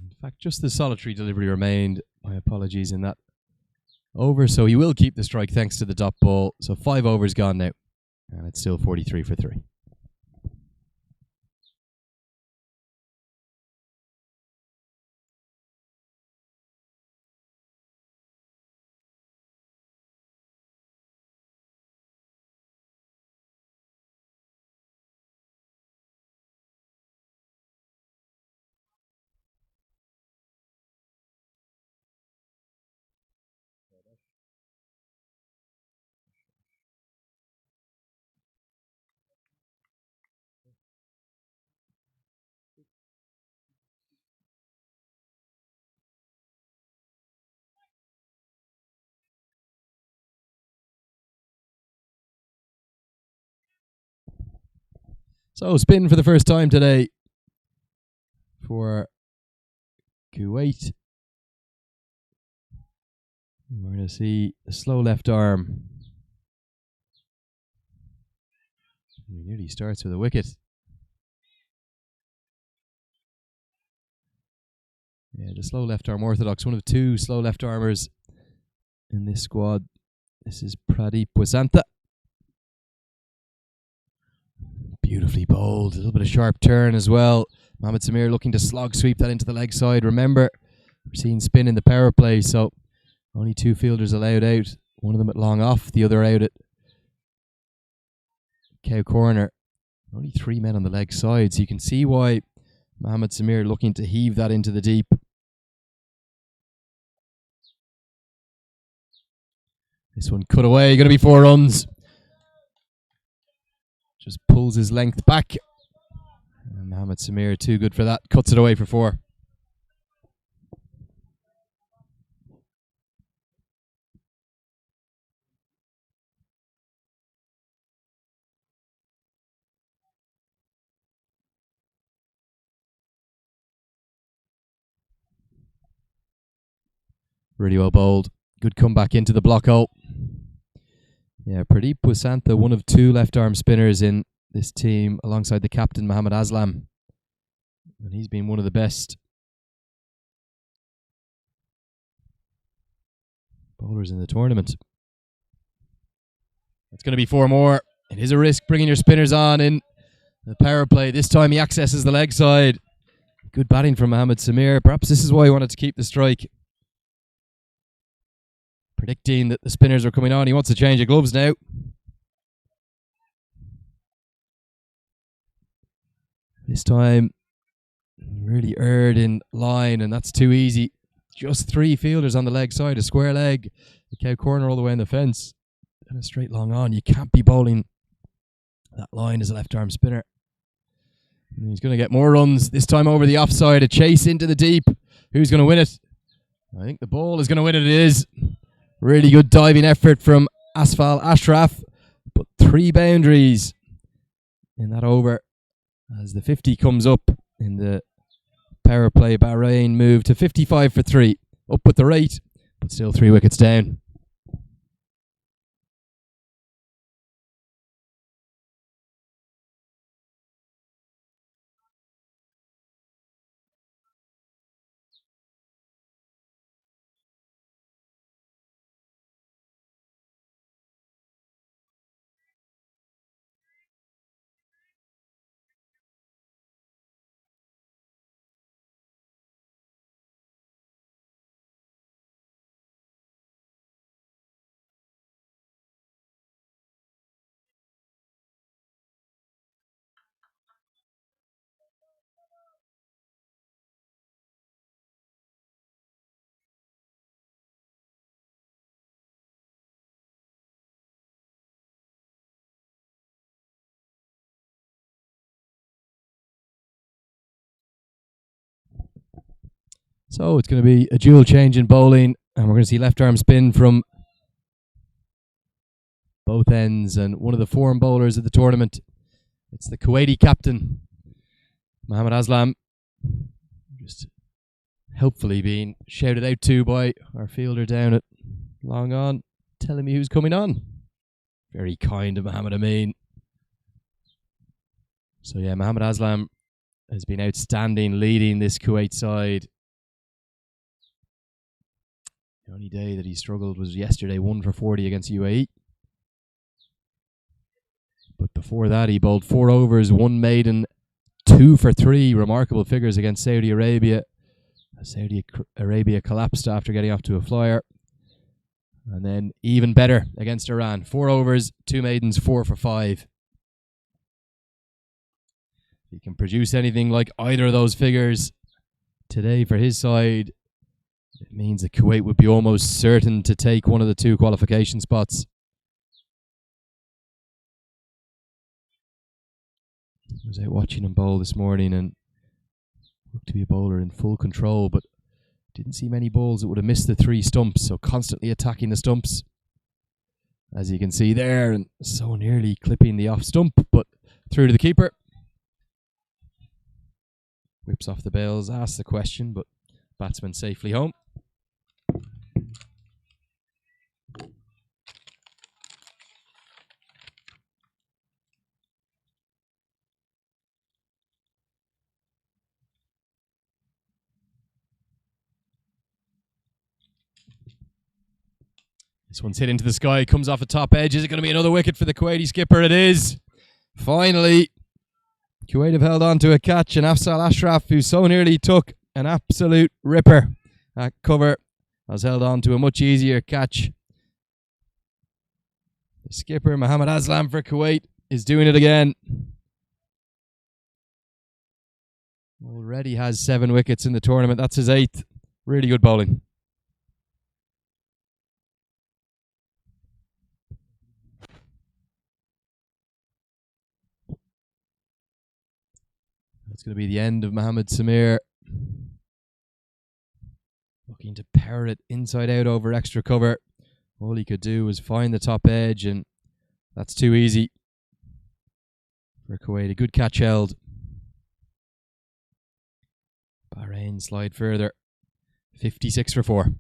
Speaker 1: In fact, just the solitary delivery remained. My apologies in that over, so he will keep the strike thanks to the dot ball. So 5 overs gone now, and it's still 43 for 3. So spin for the first time today for Kuwait. We're going to see a slow left arm. He nearly starts with a wicket. Yeah, the slow left arm orthodox, one of 2 slow left armers in this squad. This is Pradeep Wasantha. Beautifully bowled, a little bit of sharp turn as well. Mohamed Samir looking to slog sweep that into the leg side. Remember, we're seeing spin in the power play, so only 2 fielders allowed out. One of them at long off, the other out at cow corner. Only 3 men on the leg side, so you can see why Mohamed Samir looking to heave that into the deep. This one cut away, going to be 4 runs. Just pulls his length back. And Mohamed Samir, too good for that. Cuts it away for 4. Really well bowled. Good comeback into the block hole. Yeah, Pradeep Wasantha, one of 2 left-arm spinners in this team, alongside the captain, Mohammad Aslam. And he's been one of the best bowlers in the tournament. It's going to be 4 more. It is a risk bringing your spinners on in the power play. This time he accesses the leg side. Good batting from Mohamed Samir. Perhaps this is why he wanted to keep the strike. Predicting that the spinners are coming on. He wants to change the gloves now. This time, really erred in line, and that's too easy. Just 3 fielders on the leg side, a square leg, a cow corner all the way in the fence, and a straight long on. You can't be bowling that line as a left-arm spinner. And he's going to get more runs, this time over the offside, a chase into the deep. Who's going to win it? I think the ball is going to win it. It is. Really good diving effort from Asfal Ashraf, but 3 boundaries in that over as the 50 comes up in the power play. Bahrain move to 55 for 3, up with the rate, but still 3 wickets down. So it's going to be a dual change in bowling, and we're going to see left arm spin from both ends. And one of the form bowlers of the tournament, it's the Kuwaiti captain, Mohammad Aslam, just helpfully being shouted out to by our fielder down at Long On, telling me who's coming on. Very kind of Mohammed Amin. So yeah, Mohammad Aslam has been outstanding leading this Kuwait side. The only day that he struggled was yesterday, 1 for 40 against UAE. But before that, he bowled 4 overs, 1 maiden, 2 for 3. Remarkable figures against Saudi Arabia. Saudi Arabia collapsed after getting off to a flyer. And then even better against Iran. 4 overs, 2 maidens, 4 for 5. If he can produce anything like either of those figures today for his side, it means that Kuwait would be almost certain to take one of the 2 qualification spots. I was out watching him bowl this morning and looked to be a bowler in full control, but didn't see many balls that would have missed the 3 stumps, so constantly attacking the stumps, as you can see there, and so nearly clipping the off stump, but through to the keeper. Whips off the bails, asks the question, but batsman safely home. This one's hit into the sky, comes off the top edge. Is it going to be another wicket for the Kuwaiti skipper? It is. Finally, Kuwait have held on to a catch, and Afzal Ashraf, who so nearly took an absolute ripper at cover, has held on to a much easier catch. The skipper, Mohammad Aslam for Kuwait, is doing it again. Already has 7 wickets in the tournament. That's his 8th. Really good bowling. That's going to be the end of Mohammed Samir. Looking to power it inside out over extra cover. All he could do was find the top edge, and that's too easy for Kuwait. A good catch held. Bahrain slide further. 56 for 4.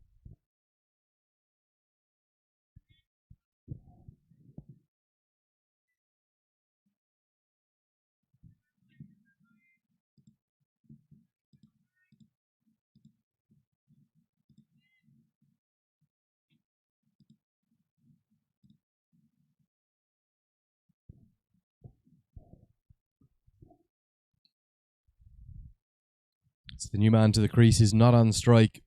Speaker 1: It's the new man to the crease is not on strike,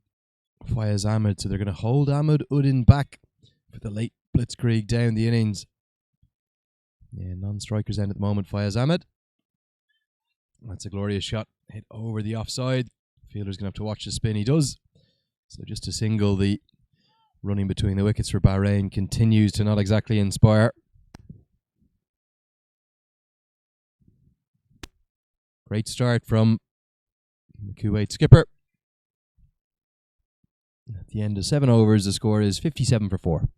Speaker 1: Fayez Ahmed, so they're going to hold Ahmed Uddin back for the late blitzkrieg down the innings. Yeah, non-strikers end at the moment, Fayez Ahmed. That's a glorious shot, hit over the offside. Fielder's going to have to watch the spin, he does. So just a single, the running between the wickets for Bahrain continues to not exactly inspire. Great start from the Kuwait skipper. At the end of 7 overs, the score is 57 for 4.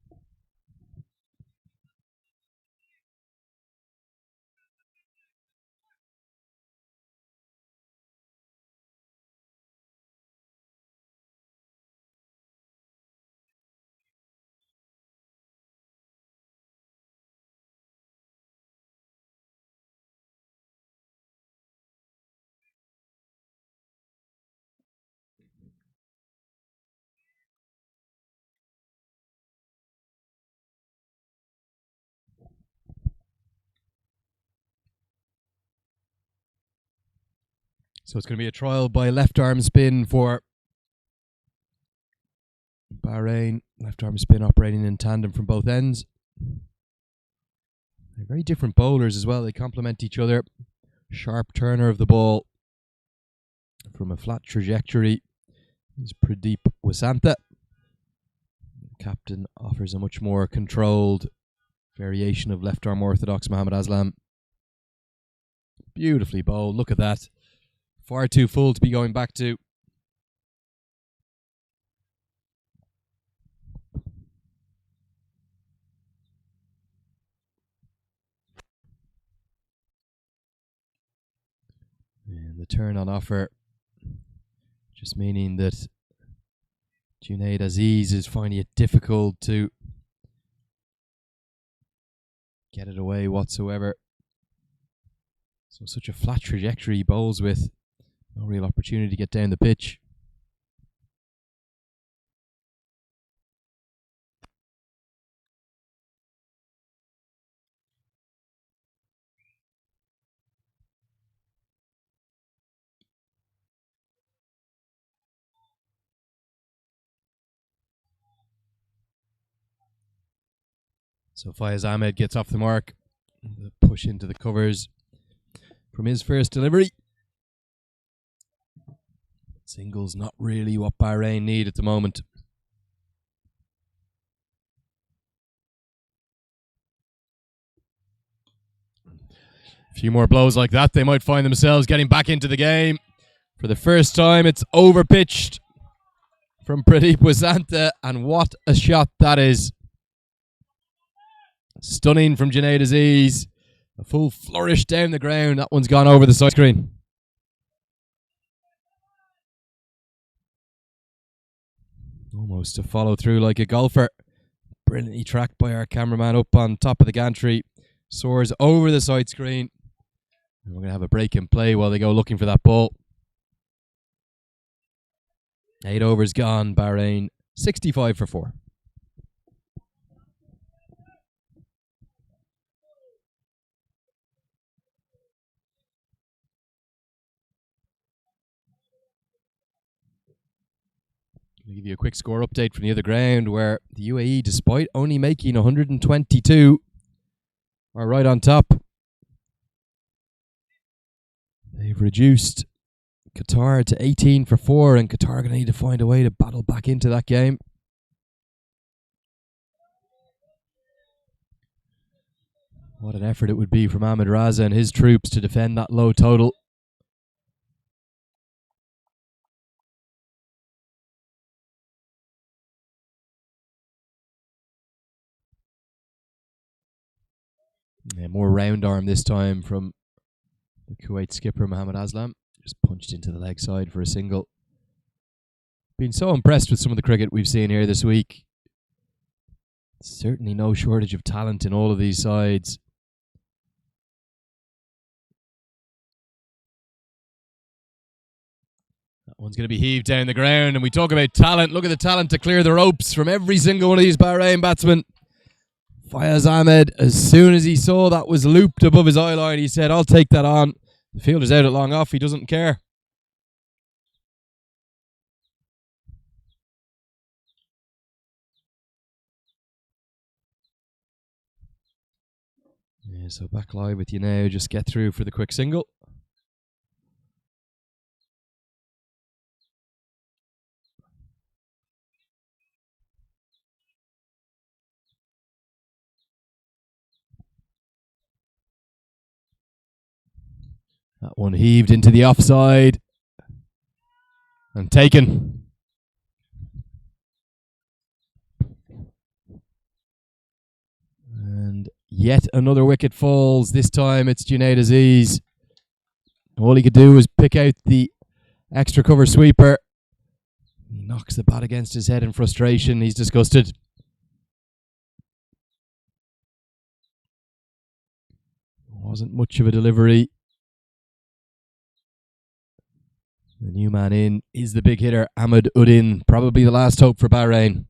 Speaker 1: So it's going to be a trial by left arm spin for Bahrain. Left arm spin operating in tandem from both ends. They're very different bowlers as well. They complement each other. Sharp turner of the ball from a flat trajectory is Pradeep Wasantha. The captain offers a much more controlled variation of left arm orthodox Mohammad Aslam. Beautifully bowled. Look at that. Far too full to be going back to. the turn on offer, just meaning that Junaid Aziz is finding it difficult to get it away whatsoever. So such a flat trajectory he bowls with, no real opportunity to get down the pitch. So Faiz Ahmed gets off the mark. The push into the covers from his first delivery. Singles not really what Bahrain need at the moment. A few more blows like that, they might find themselves getting back into the game. For the first time, it's overpitched from Pradeep Wasantha, and what a shot that is. Stunning from Junaid Aziz. A full flourish down the ground. That one's gone over the side screen. Almost to follow through like a golfer. Brilliantly tracked by our cameraman up on top of the gantry. Soars over the side screen. And we're going to have a break in play while they go looking for that ball. 8 overs gone. Bahrain 65 for 4. I'll give you a quick score update from the other ground, where the UAE, despite only making 122, are right on top. They've reduced Qatar to 18 for 4, and Qatar are going to need to find a way to battle back into that game. What an effort it would be from Ahmed Raza and his troops to defend that low total. Yeah, more round arm this time from the Kuwait skipper Mohammad Aslam. Just punched into the leg side for a single. Been so impressed with some of the cricket we've seen here this week. Certainly no shortage of talent in all of these sides. That one's going to be heaved down the ground, and we talk about talent. Look at the talent to clear the ropes from every single one of these Bahrain batsmen. Faiz Ahmed, as soon as he saw that was looped above his eye line, he said, I'll take that on. The fielder's out at long off. He doesn't care. Yeah, so back live with you now. Just get through for the quick single. That one heaved into the offside and taken. And yet another wicket falls. This time it's Junaid Aziz. All he could do was pick out the extra cover sweeper. He knocks the bat against his head in frustration. He's disgusted. Wasn't much of a delivery. The new man in is the big hitter, Ahmed Uddin. Probably the last hope for Bahrain.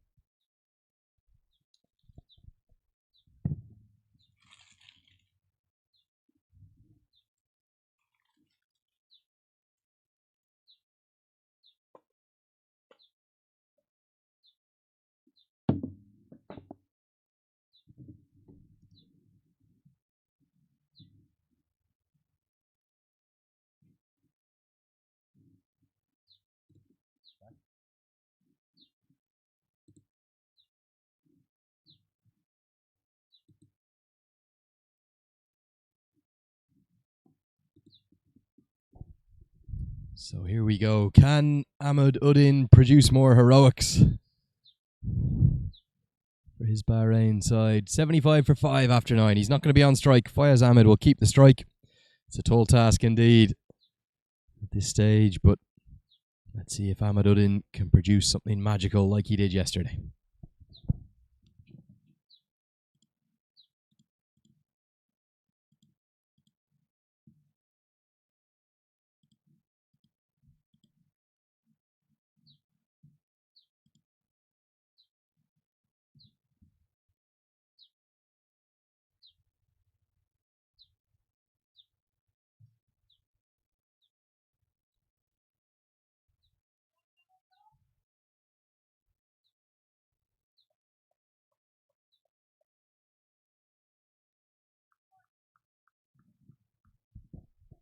Speaker 1: So here we go. Can Ahmed Uddin produce more heroics for his Bahrain side? 75 for 5 after 9. He's not going to be on strike. Faiz Ahmed will keep the strike. It's a tall task indeed. this stage, but let's see if Ahmaduddin can produce something magical like he did yesterday.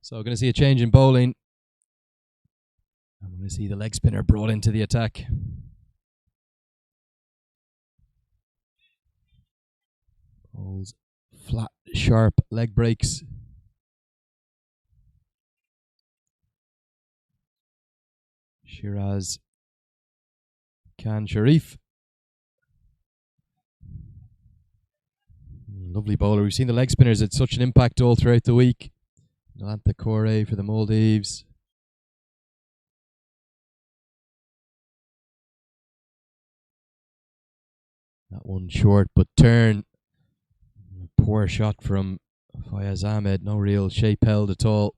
Speaker 1: So we're going to see a change in bowling. I'm going to see the leg spinner brought into the attack. Bowls flat, sharp leg breaks. Shiraz Khan Sharif. Lovely bowler. We've seen the leg spinners at such an impact all throughout the week. Nalantha Kore for the Maldives. That one short, but turn. Poor shot from Fayaz Ahmed. No real shape held at all.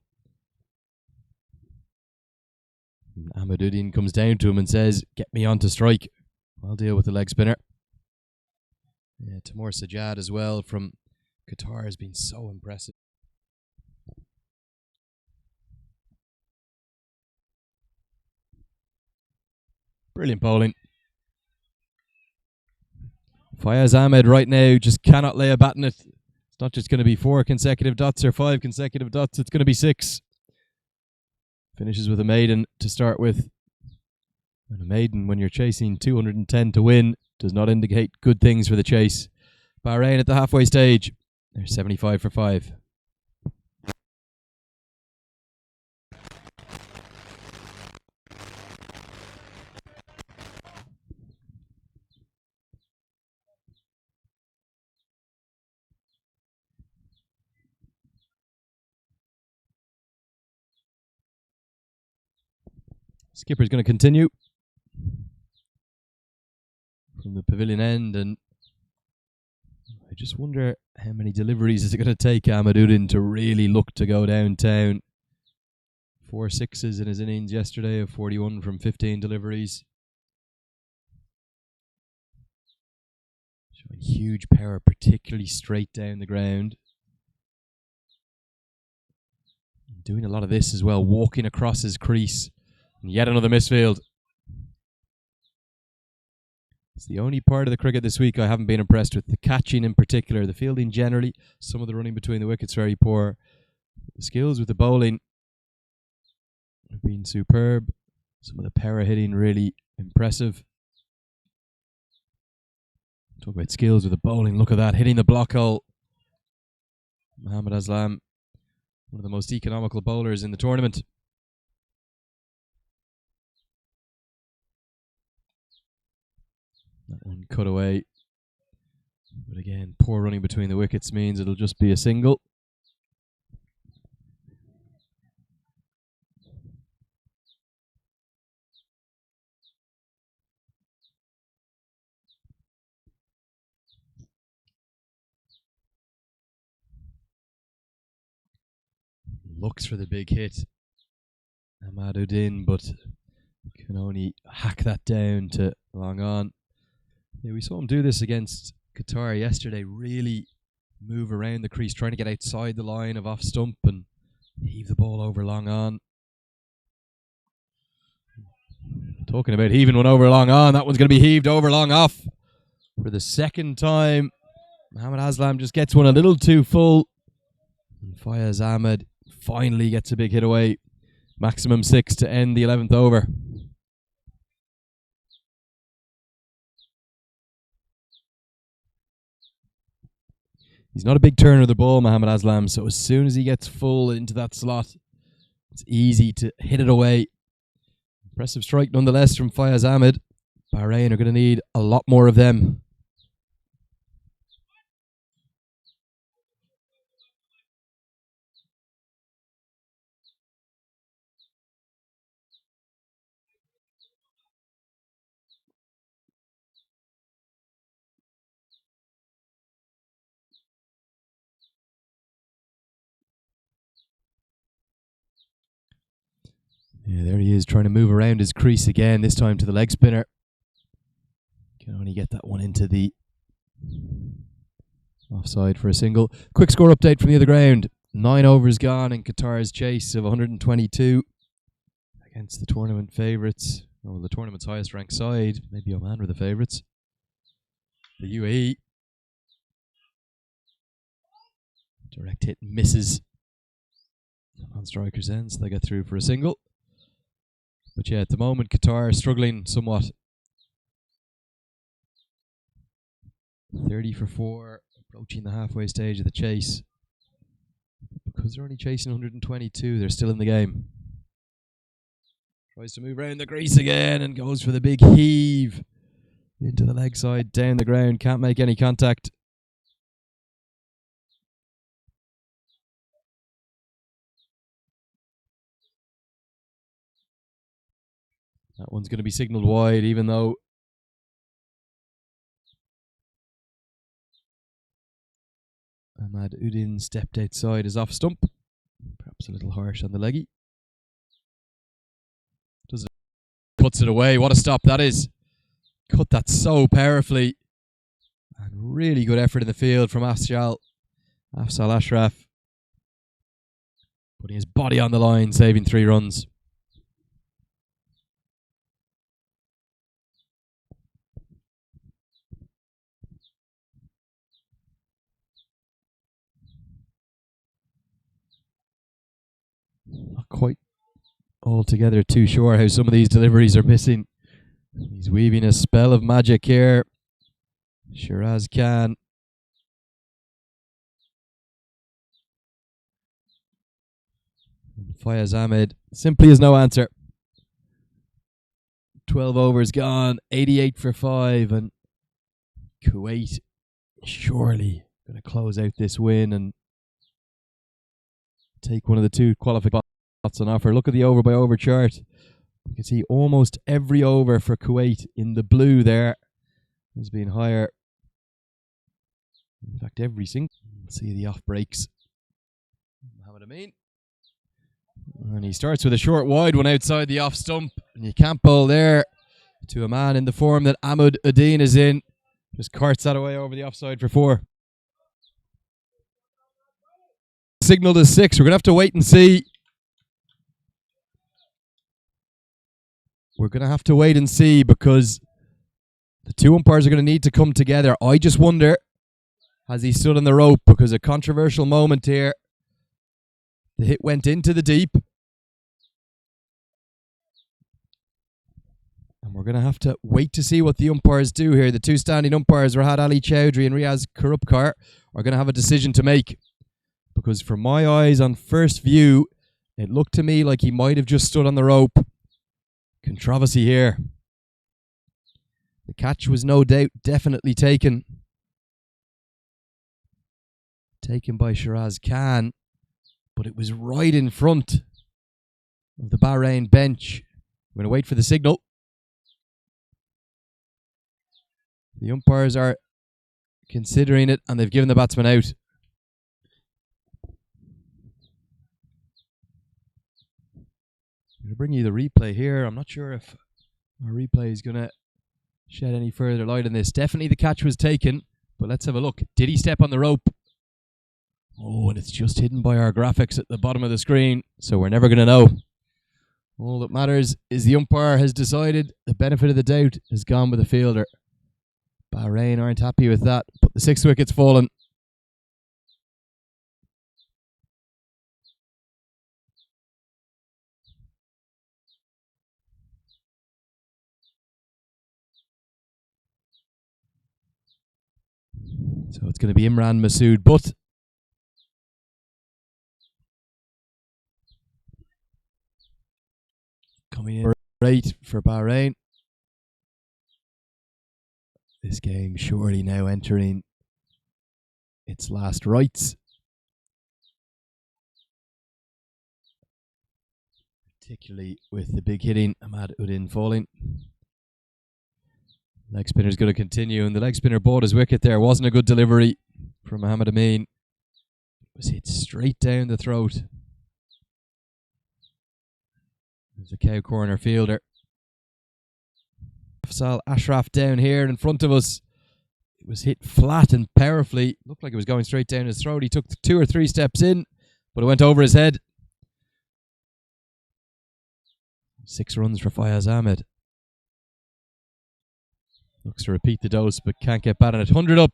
Speaker 1: And Ahmaduddin comes down to him and says, "Get me on to strike. I'll deal with the leg spinner." Yeah, Timur Sajjad as well from Qatar has been so impressive. Brilliant bowling. Fayaz Ahmed right now just cannot lay a bat in it. It's not just going to be 4 consecutive dots or 5 consecutive dots. It's going to be 6. Finishes with a maiden to start with. And a maiden, when you're chasing 210 to win, does not indicate good things for the chase. Bahrain at the halfway stage. They're 75 for 5. Skipper's going to continue from the pavilion end, and I just wonder how many deliveries is it going to take Ahmaduddin to really look to go downtown. 4 sixes in his innings yesterday of 41 from 15 deliveries. Showing huge power, particularly straight down the ground. Doing a lot of this as well, walking across his crease. And yet another misfield. It's the only part of the cricket this week I haven't been impressed with. The catching in particular, the fielding generally, some of the running between the wickets very poor. The skills with the bowling have been superb. Some of the power hitting really impressive. Talk about skills with the bowling. Look at that, hitting the block hole. Mohammad Aslam, one of the most economical bowlers in the tournament. That one cut away. But again, poor running between the wickets means it'll just be a single. Looks for the big hit, Ahmaduddin, but can only hack that down to long on. Yeah, we saw him do this against Qatar yesterday, really move around the crease, trying to get outside the line of off stump and heave the ball over long on. Talking about heaving one over long on, that one's going to be heaved over long off for the second time. Mohammad Aslam just gets one a little too full. And Fayaz Ahmed finally gets a big hit away. Maximum 6 to end the 11th over. He's not a big turner of the ball, Mohammad Aslam, so as soon as he gets full into that slot, it's easy to hit it away. Impressive strike nonetheless from Fayaz Ahmed. Bahrain are going to need a lot more of them. Yeah, there he is, trying to move around his crease again, this time to the leg spinner. Can only get that one into the offside for a single. Quick score update from the other ground. 9 overs gone in Qatar's chase of 122 against the tournament favourites. Well, the tournament's highest ranked side. Maybe Oman were the favourites. The UAE. Direct hit misses on striker's end, so they get through for a single. But yeah, at the moment, Qatar struggling somewhat. 30 for 4, approaching the halfway stage of the chase. Because they're only chasing 122, they're still in the game. Tries to move around the crease again and goes for the big heave into the leg side, down the ground, can't make any contact. That one's going to be signalled wide, even though Ahmad Udin stepped outside his off stump. Perhaps a little harsh on the leggy. Does it? Puts it away. What a stop that is. Cut that so powerfully. And really good effort in the field from Afsal Ashraf. Putting his body on the line, saving 3 runs. Not quite altogether too sure how some of these deliveries are missing. He's weaving a spell of magic here. Shiraz Khan. Fayez Ahmed simply has no answer. 12 overs gone, 88 for 5, and Kuwait surely going to close out this win and take one of the 2 qualification spots on offer. Look at the over by over chart. You can see almost every over for Kuwait in the blue there has been higher. In fact, every single. See the off breaks. Mohamed Amin. And he starts with a short wide one outside the off stump. And you can't bowl there to a man in the form that Ahmad Udin is in. Just carts that away over the offside for 4. Signalled as 6. We're going to have to wait and see. We're going to have to wait and see because the 2 umpires are going to need to come together. I just wonder, has he stood on the rope? Because a controversial moment here. The hit went into the deep. And we're going to have to wait to see what the umpires do here. The 2 standing umpires, Rahad Ali Chowdhury and Riaz Karupkar, are going to have a decision to make. Because from my eyes, on first view, it looked to me like he might have just stood on the rope. Controversy here. The catch was no doubt definitely taken. Taken by Shiraz Khan. But it was right in front of the Bahrain bench. We're going to wait for the signal. The umpires are considering it and they've given the batsman out. I'm going to bring you the replay here. I'm not sure if our replay is going to shed any further light on this. Definitely the catch was taken, but let's have a look. Did he step on the rope? Oh, and it's just hidden by our graphics at the bottom of the screen, so we're never going to know. All that matters is the umpire has decided the benefit of the doubt has gone with the fielder. Bahrain aren't happy with that, but the 6th wicket's fallen. So it's going to be Imran Masood Butt. Coming in great for Bahrain. This game surely now entering its last rites. Particularly with the big hitting, Ahmad Udin falling. Leg spinner's going to continue, and the leg spinner bought his wicket there. Wasn't a good delivery from Mohamed Amin. It was hit straight down the throat. There's a cow corner fielder. Ashraf down here in front of us. It was hit flat and powerfully. Looked like it was going straight down his throat. He took 2 or 3 steps in, but it went over his head. 6 runs for Fayez Ahmed. Looks to repeat the dose, but can't get bad on it. 100 up.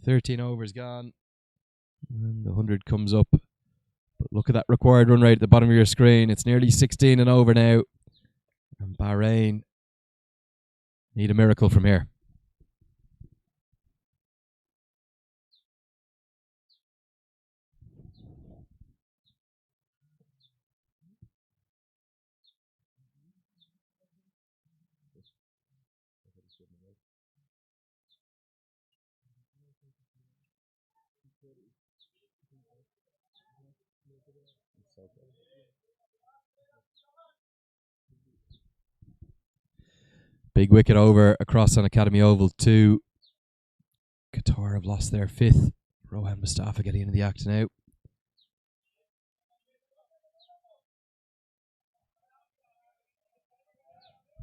Speaker 1: 13 overs gone. And the 100 comes up. But look at that required run rate at the bottom of your screen. It's nearly 16 and over now. And Bahrain need a miracle from here. Big wicket over across on Academy Oval 2. Qatar have lost their 5th. Rohan Mustafa getting into the act now.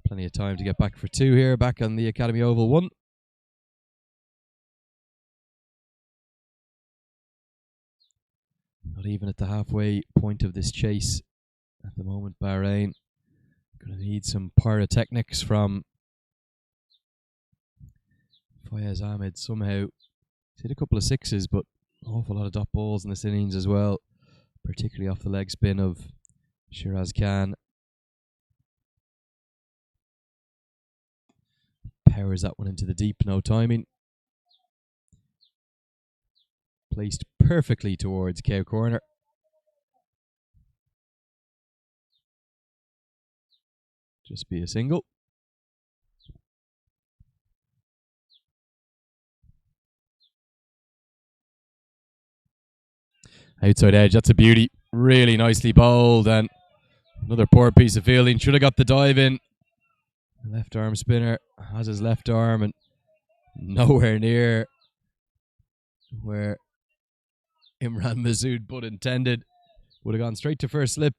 Speaker 1: Plenty of time to get back for 2 here, back on the Academy Oval 1. Not even at the halfway point of this chase at the moment, Bahrain. Going to need some pyrotechnics from Fayez Ahmed somehow. He's hit a couple of 6s, but an awful lot of dot balls in this innings as well, particularly off the leg spin of Shiraz Khan. Powers that one into the deep, no timing. Placed perfectly towards cow corner. Just be a single. Outside edge, that's a beauty. Really nicely bowled, and another poor piece of fielding. Should have got the dive in. Left arm spinner has his left arm and nowhere near where Imran Masood Butt intended. Would have gone straight to first slip,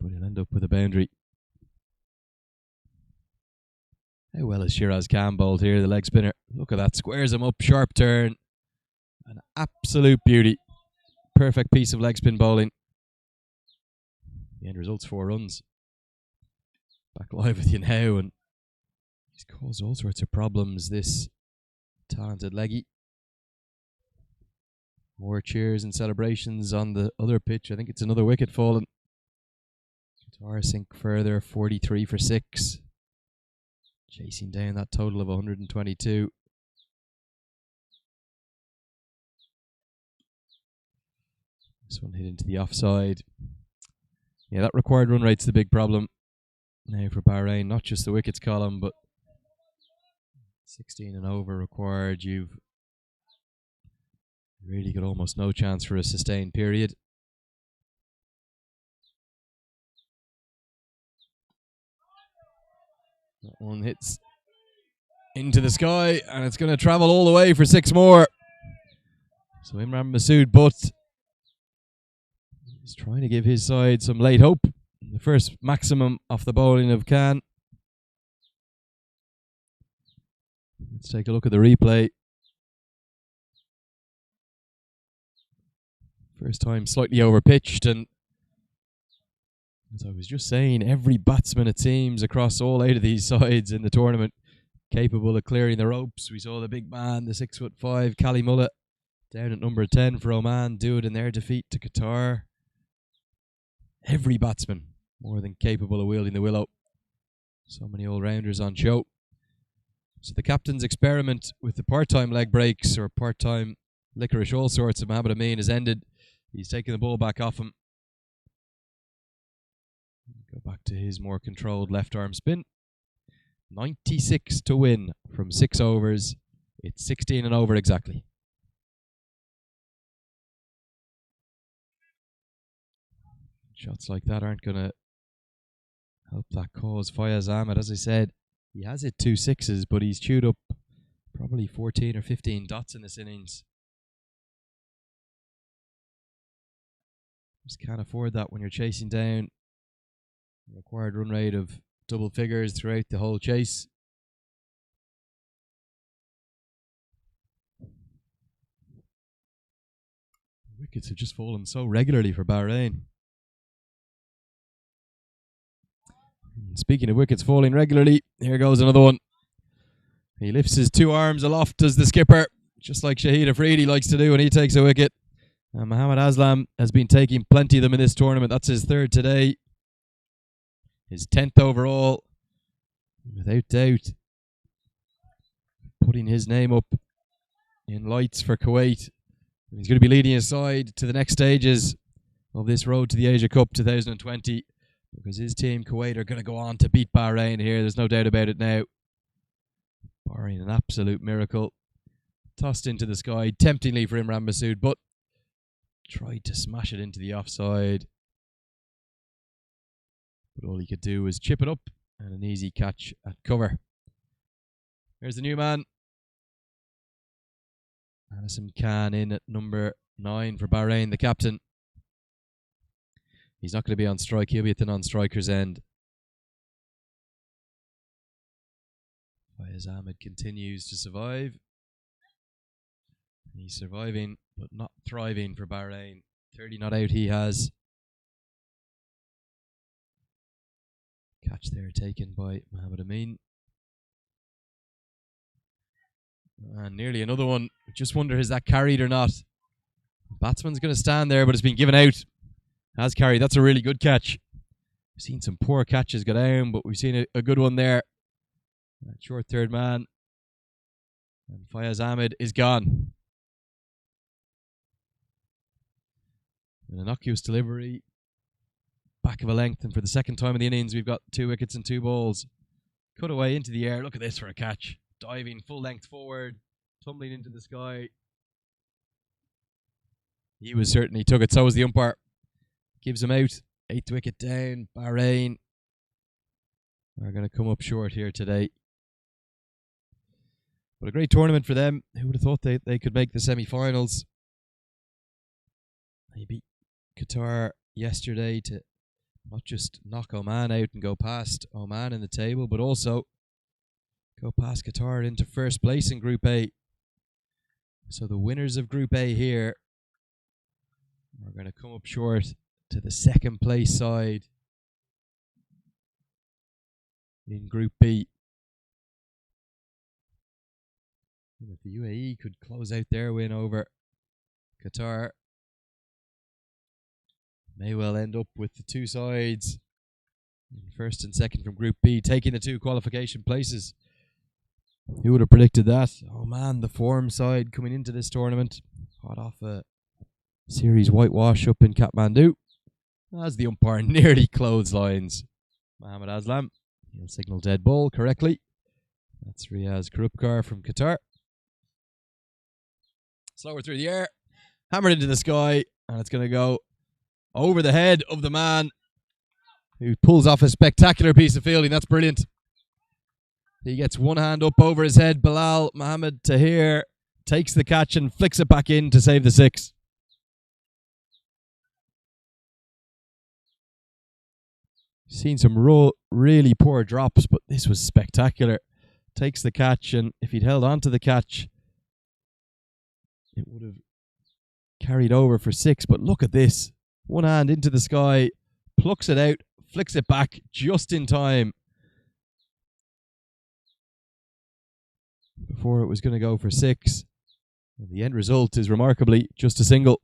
Speaker 1: but he'll end up with a boundary. How well is Shiraz Khan bowled here, the leg spinner? Look at that, squares him up, sharp turn. An absolute beauty. Perfect piece of leg spin bowling. The end result's 4 runs. Back live with you now, and he's caused all sorts of problems, this talented leggy. More cheers and celebrations on the other pitch. I think it's another wicket fallen. Qatar sink further, 43 for 6. Chasing down that total of 122. This one hit into the offside. Yeah, that required run rate's the big problem now for Bahrain. Not just the wickets column, but 16 and over required. You've really got almost no chance for a sustained period. That one hits into the sky, and it's going to travel all the way for 6 more. So Imran Masood Butt is trying to give his side some late hope. The first maximum off the bowling of Khan. Let's take a look at the replay. First time slightly over pitched, and as I was just saying, every batsman it seems across all 8 of these sides in the tournament capable of clearing the ropes. We saw the big man, the 6'5" Kali Mullah, down at number 10 for Oman, do it in their defeat to Qatar. Every batsman more than capable of wielding the willow. So many all-rounders on show. So the captain's experiment with the part-time leg breaks or part-time licorice all sorts of Mohamed Amin has ended. He's taking the ball back off him. Go back to his more controlled left arm spin. 96 to win from 6 overs. It's 16 and over exactly. Shots like that aren't going to help that cause. Fayez Ahmed, as I said, he has hit 2 6s, but he's chewed up probably 14 or 15 dots in this innings. Just can't afford that when you're chasing down Required run rate of double figures throughout the whole chase. Wickets have just fallen so regularly for Bahrain. Speaking of wickets falling regularly, here goes another one. He lifts his two arms aloft, does the skipper, just like Shahid Afridi likes to do when he takes a wicket. And Mohammad Aslam has been taking plenty of them in this tournament. That's his third today. His 10th overall. Without doubt, putting his name up in lights for Kuwait. He's going to be leading his side to the next stages of this road to the Asia Cup 2020, because his team, Kuwait, are going to go on to beat Bahrain here. There's no doubt about it now. Bahrain, an absolute miracle. Tossed into the sky temptingly for Imran Masood, but tried to smash it into the offside. But all he could do was chip it up, and an easy catch at cover. Here's the new man. Anisam Khan in at number 9 for Bahrain, the captain. He's not going to be on strike. He'll be at the non-striker's end. Fayez Ahmed continues to survive. He's surviving, but not thriving for Bahrain. 30 not out he has. Catch there taken by Mohammed Amin. And nearly another one. Just wonder, is that carried or not? Batsman's going to stand there, but it's been given out. Has carried. That's a really good catch. We've seen some poor catches go down, but we've seen a good one there. Short third man. And Fayez Ahmed is gone. An innocuous delivery. Back of a length, and for the second time in the innings, we've got 2 wickets and 2 balls. Cut away into the air. Look at this for a catch. Diving full length forward, tumbling into the sky. He took it, so was the umpire. Gives him out. 8th wicket down. Bahrain are going to come up short here today. But a great tournament for them. Who would have thought they could make the semi-finals? They beat Qatar yesterday to not just knock Oman out and go past Oman in the table, but also go past Qatar into first place in Group A. So the winners of Group A here are going to come up short to the second place side in Group B. And if the UAE could close out their win over Qatar, may well end up with the 2 sides in first and second from Group B taking the 2 qualification places. Who would have predicted that? Oh man, the form side coming into this tournament, hot off a series whitewash up in Kathmandu, as the umpire nearly clotheslines Mohammad Aslam. He'll signal dead ball correctly. That's Riaz Karupkar from Qatar. Slower through the air, hammered into the sky, and it's going to go over the head of the man who pulls off a spectacular piece of fielding. That's brilliant. He gets one hand up over his head. Bilal Mohammed Tahir takes the catch and flicks it back in to save the 6. Seen some really poor drops, but this was spectacular. Takes the catch, and if he'd held on to the catch, it would have carried over for 6. But look at this. One hand into the sky, plucks it out, flicks it back just in time before it was going to go for 6. And the end result is remarkably just a single.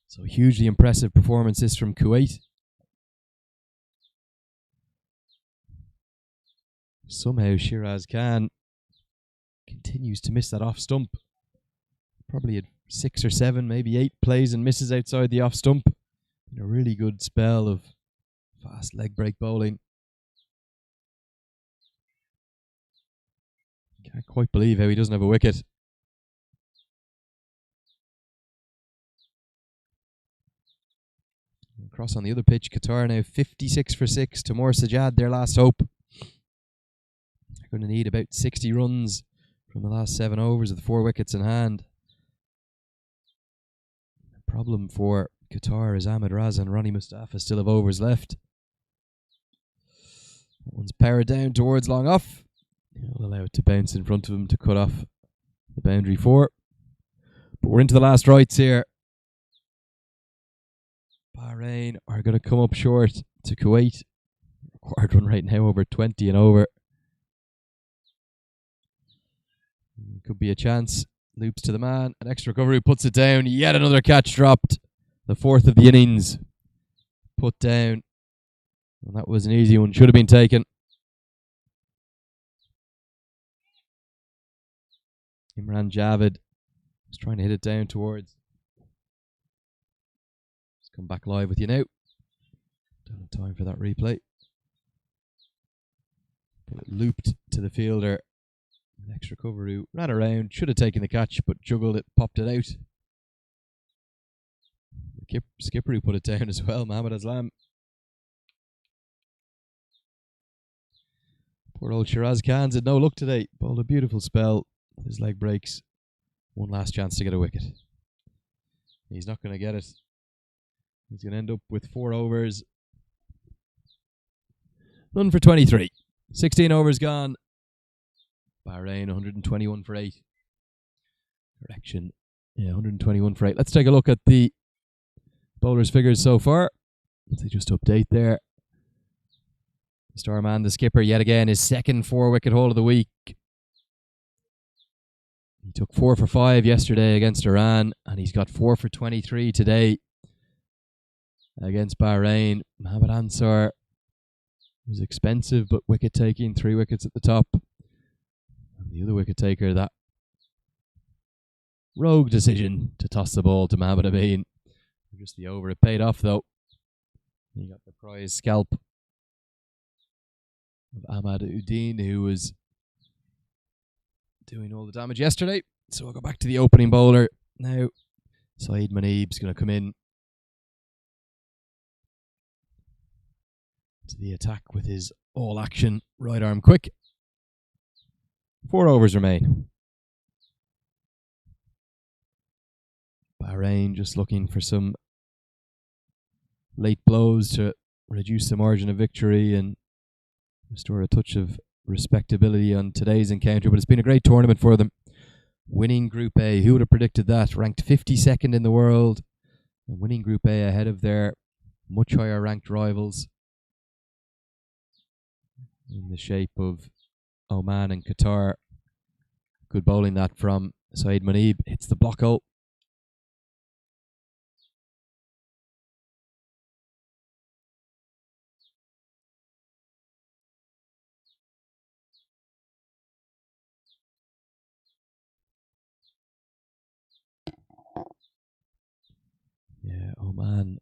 Speaker 1: So hugely impressive performances from Kuwait. Somehow Shiraz Khan continues to miss that off stump. Probably had 6 or 7, maybe 8 plays and misses outside the off stump. A really good spell of fast leg break bowling. Can't quite believe how he doesn't have a wicket. Across on the other pitch, Qatar now 56 for 6. Tamur Sajjad, their last hope. They're going to need about 60 runs from the last 7 overs of the 4 wickets in hand. The problem for Qatar is Ahmed Raza and Ronnie Mustafa still have overs left. That one's powered down towards long off. He'll allow it to bounce in front of him to cut off the boundary 4. But we're into the last rights here. Bahrain are going to come up short to Kuwait. Required run right now over 20 and over. Could be a chance. Loops to the man. An extra recovery puts it down. Yet another catch dropped. The 4th of the innings. Put down. And that was an easy one. Should have been taken. Imran Javid was trying to hit it down towards. Let's come back live with you now. Don't have time for that replay. But it looped to the fielder. An extra cover who ran around, should have taken the catch, but juggled it, popped it out. The skipper who put it down as well, Mohammad Aslam. Poor old Shiraz Khan's had no luck today. Bowled a beautiful spell. His leg breaks. One last chance to get a wicket. He's not going to get it. He's going to end up with 4 overs. None for 23. 16 overs gone. Bahrain 121 for 8. Correction. Yeah, 121 for 8. Let's take a look at the bowlers' figures so far. They just update there. Star man, the skipper, yet again, his second 4-wicket haul of the week. He took 4 for 5 yesterday against Iran, and he's got 4 for 23 today against Bahrain. Mohammad Ansar was expensive, but wicket taking, 3 wickets at the top. And the other wicket taker, that rogue decision to toss the ball to Mohammad Amin. Just the over, it paid off though. He got the prize scalp of Ahmad Uddin, who was doing all the damage yesterday. So we'll go back to the opening bowler now. Saeed Muneeb's going to come in to the attack with his all-action right arm quick. 4 overs remain. Bahrain just looking for some late blows to reduce the margin of victory and restore a touch of respectability on today's encounter. But it's been a great tournament for them. Winning Group A, who would have predicted that? Ranked 52nd in the world. And winning Group A ahead of their much higher ranked rivals in the shape of Oman and Qatar. Good bowling that from Saeed Muneeb. Hits the block hole. Yeah, Oman.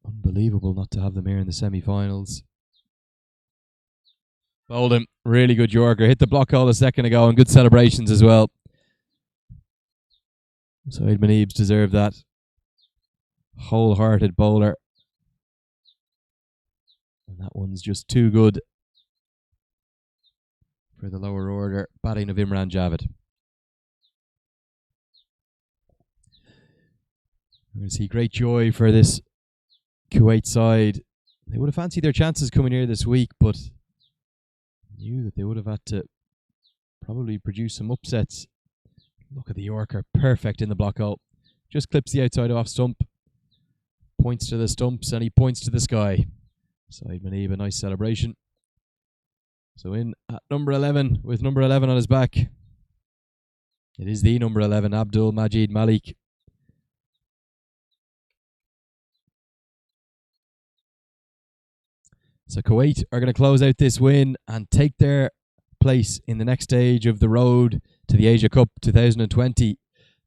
Speaker 1: Unbelievable not to have them here in the semi-finals. Bowled him. Really good Yorker. Hit the block hole a second ago and good celebrations as well. Saeed Muneeb's deserved that. Wholehearted bowler. And that one's just too good for the lower order batting of Imran Javid. We're going to see great joy for this Kuwait side. They would have fancied their chances coming here this week, but knew that they would have had to probably produce some upsets. Look at the Yorker, perfect in the block hole. Just clips the outside off stump, points to the stumps, and he points to the sky. Saeed Muneeb, a nice celebration. So in at number 11, with number 11 on his back. It is the number 11, Abdul Majid Malik. So Kuwait are going to close out this win and take their place in the next stage of the road to the Asia Cup 2020.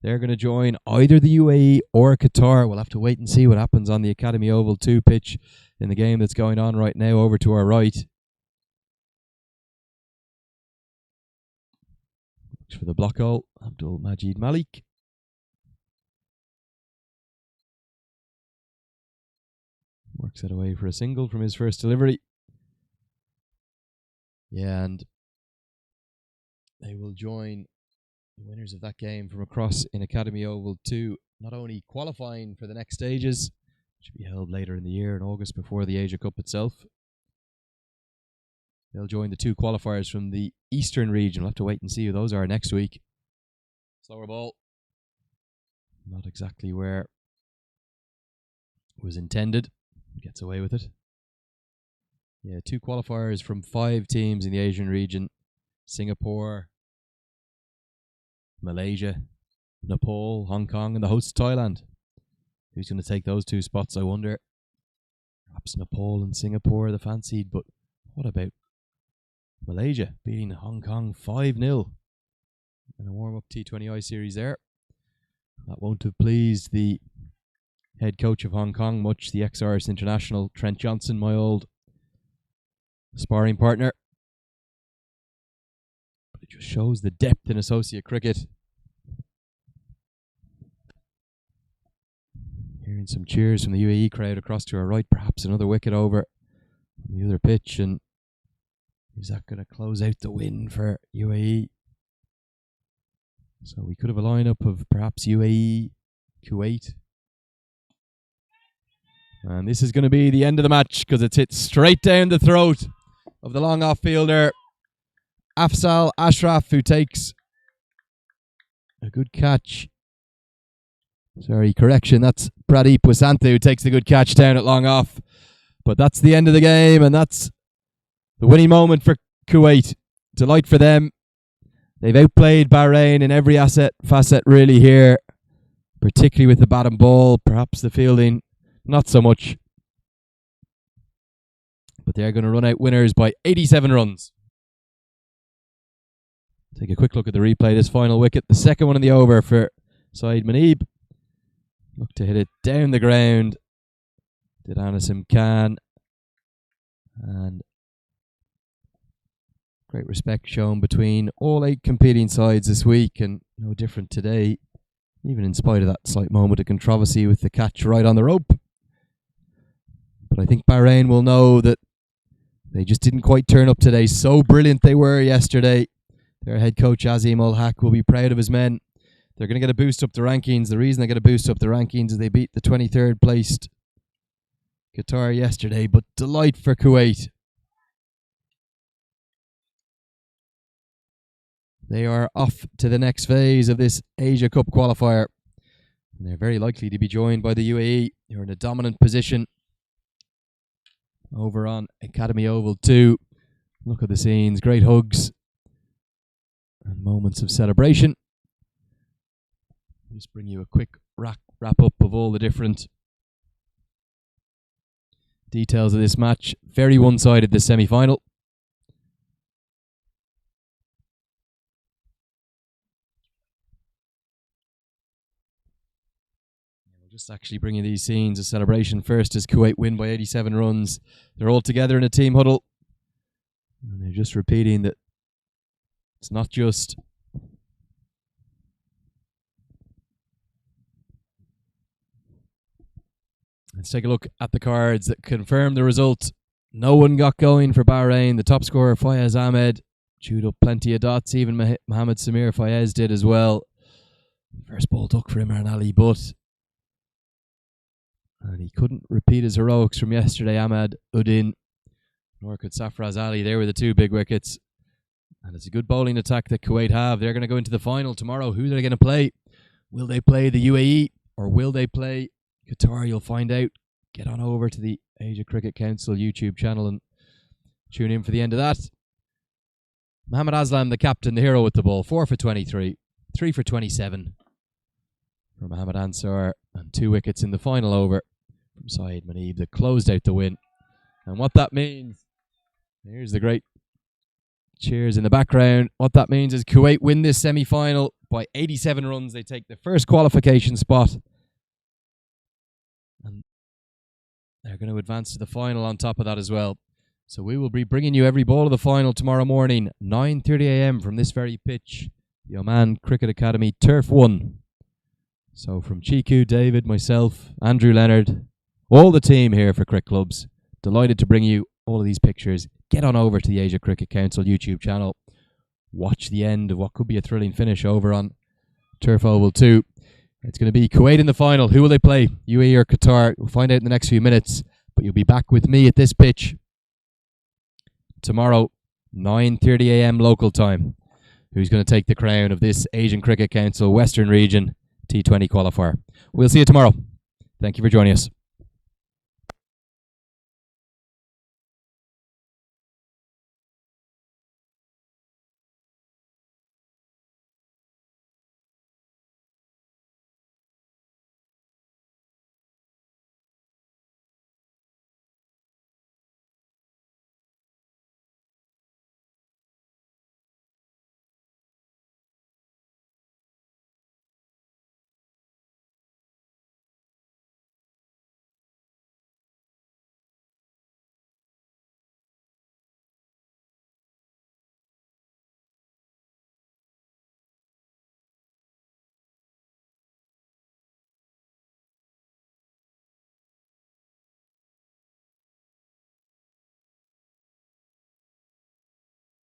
Speaker 1: They're going to join either the UAE or Qatar. We'll have to wait and see what happens on the Academy Oval 2 pitch in the game that's going on right now over to our right. Looks for the block hole, Abdul Majid Malik. Works it away for a single from his first delivery. Yeah, and they will join the winners of that game from across in Academy Oval 2, not only qualifying for the next stages, which will be held later in the year in August before the Asia Cup itself. They'll join the 2 qualifiers from the Eastern region. We'll have to wait and see who those are next week. Slower ball. Not exactly where it was intended. Gets away with it. Yeah, 2 qualifiers from 5 teams in the Asian region. Singapore, Malaysia, Nepal, Hong Kong, and the host Thailand. Who's going to take those 2 spots, I wonder? Perhaps Nepal and Singapore, the fancied, but what about Malaysia beating Hong Kong 5-0 in a warm-up T20 I series there? That won't have pleased the head coach of Hong Kong much, the ex-Irish international Trent Johnson, my old sparring partner. But it just shows the depth in associate cricket. Hearing some cheers from the UAE crowd across to our right, perhaps another wicket over on the other pitch, and is that going to close out the win for UAE? So we could have a lineup of perhaps UAE, Kuwait. And this is going to be the end of the match because it's hit straight down the throat of the long off fielder, Afzal Ashraf, who takes a good catch. Sorry, correction, that's Pradeep Wasantha who takes the good catch down at long off. But that's the end of the game, and that's the winning moment for Kuwait. Delight for them. They've outplayed Bahrain in every facet really here, particularly with the bat and ball, perhaps the fielding, not so much. But they're going to run out winners by 87 runs. Take a quick look at the replay. This final wicket, the second one in the over for Saeed Muneeb. Look to hit it down the ground. Did Anasim Khan. And great respect shown between all 8 competing sides this week, and no different today, even in spite of that slight moment of controversy with the catch right on the rope. But I think Bahrain will know that they just didn't quite turn up today. So brilliant they were yesterday. Their head coach Azim Ul Haq will be proud of his men. They're going to get a boost up the rankings. The reason they get a boost up the rankings is they beat the 23rd placed Qatar yesterday, but delight for Kuwait. They are off to the next phase of this Asia Cup qualifier. And they're very likely to be joined by the UAE, who are in a dominant position over on Academy Oval 2. Look at the scenes, great hugs and moments of celebration. I'll just bring you a quick wrap up of all the different details of this match. Very one-sided, this semi-final. Just actually bringing these scenes of celebration first as Kuwait win by 87 runs. They're all together in a team huddle. And they're just repeating that it's not just Let's take a look at the cards that confirm the result. No one got going for Bahrain. The top scorer, Fayez Ahmed, chewed up plenty of dots. Even Mohammed Samir Fayez did as well. First ball took for Imran Ali, but and he couldn't repeat his heroics from yesterday. Ahmad Uddin, nor could Safraz Ali. They were the 2 big wickets. And it's a good bowling attack that Kuwait have. They're going to go into the final tomorrow. Who are they going to play? Will they play the UAE or will they play Qatar? You'll find out. Get on over to the Asia Cricket Council YouTube channel and tune in for the end of that. Mohammad Aslam, the captain, the hero with the ball. 4 for 23. 3 for 27 for Mohammad Ansar. And 2 wickets in the final over from Saeed Muneeb that closed out the win. And what that means, here's the great cheers in the background. What that means is Kuwait win this semi-final by 87 runs. They take the first qualification spot. And they're going to advance to the final on top of that as well. So we will be bringing you every ball of the final tomorrow morning, 9:30 a.m. from this very pitch, the Oman Cricket Academy Turf 1. So from Chiku, David, myself, Andrew Leonard, all the team here for Cricket Clubs, delighted to bring you all of these pictures. Get on over to the Asia Cricket Council YouTube channel. watch the end of what could be a thrilling finish over on Turf Oval 2. It's going to be Kuwait in the final. Who will they play? UAE or Qatar? We'll find out in the next few minutes. But you'll be back with me at this pitch tomorrow, 9:30 a.m. local time. Who's going to take the crown of this Asian Cricket Council Western Region T20 qualifier? We'll see you tomorrow. Thank you for joining us.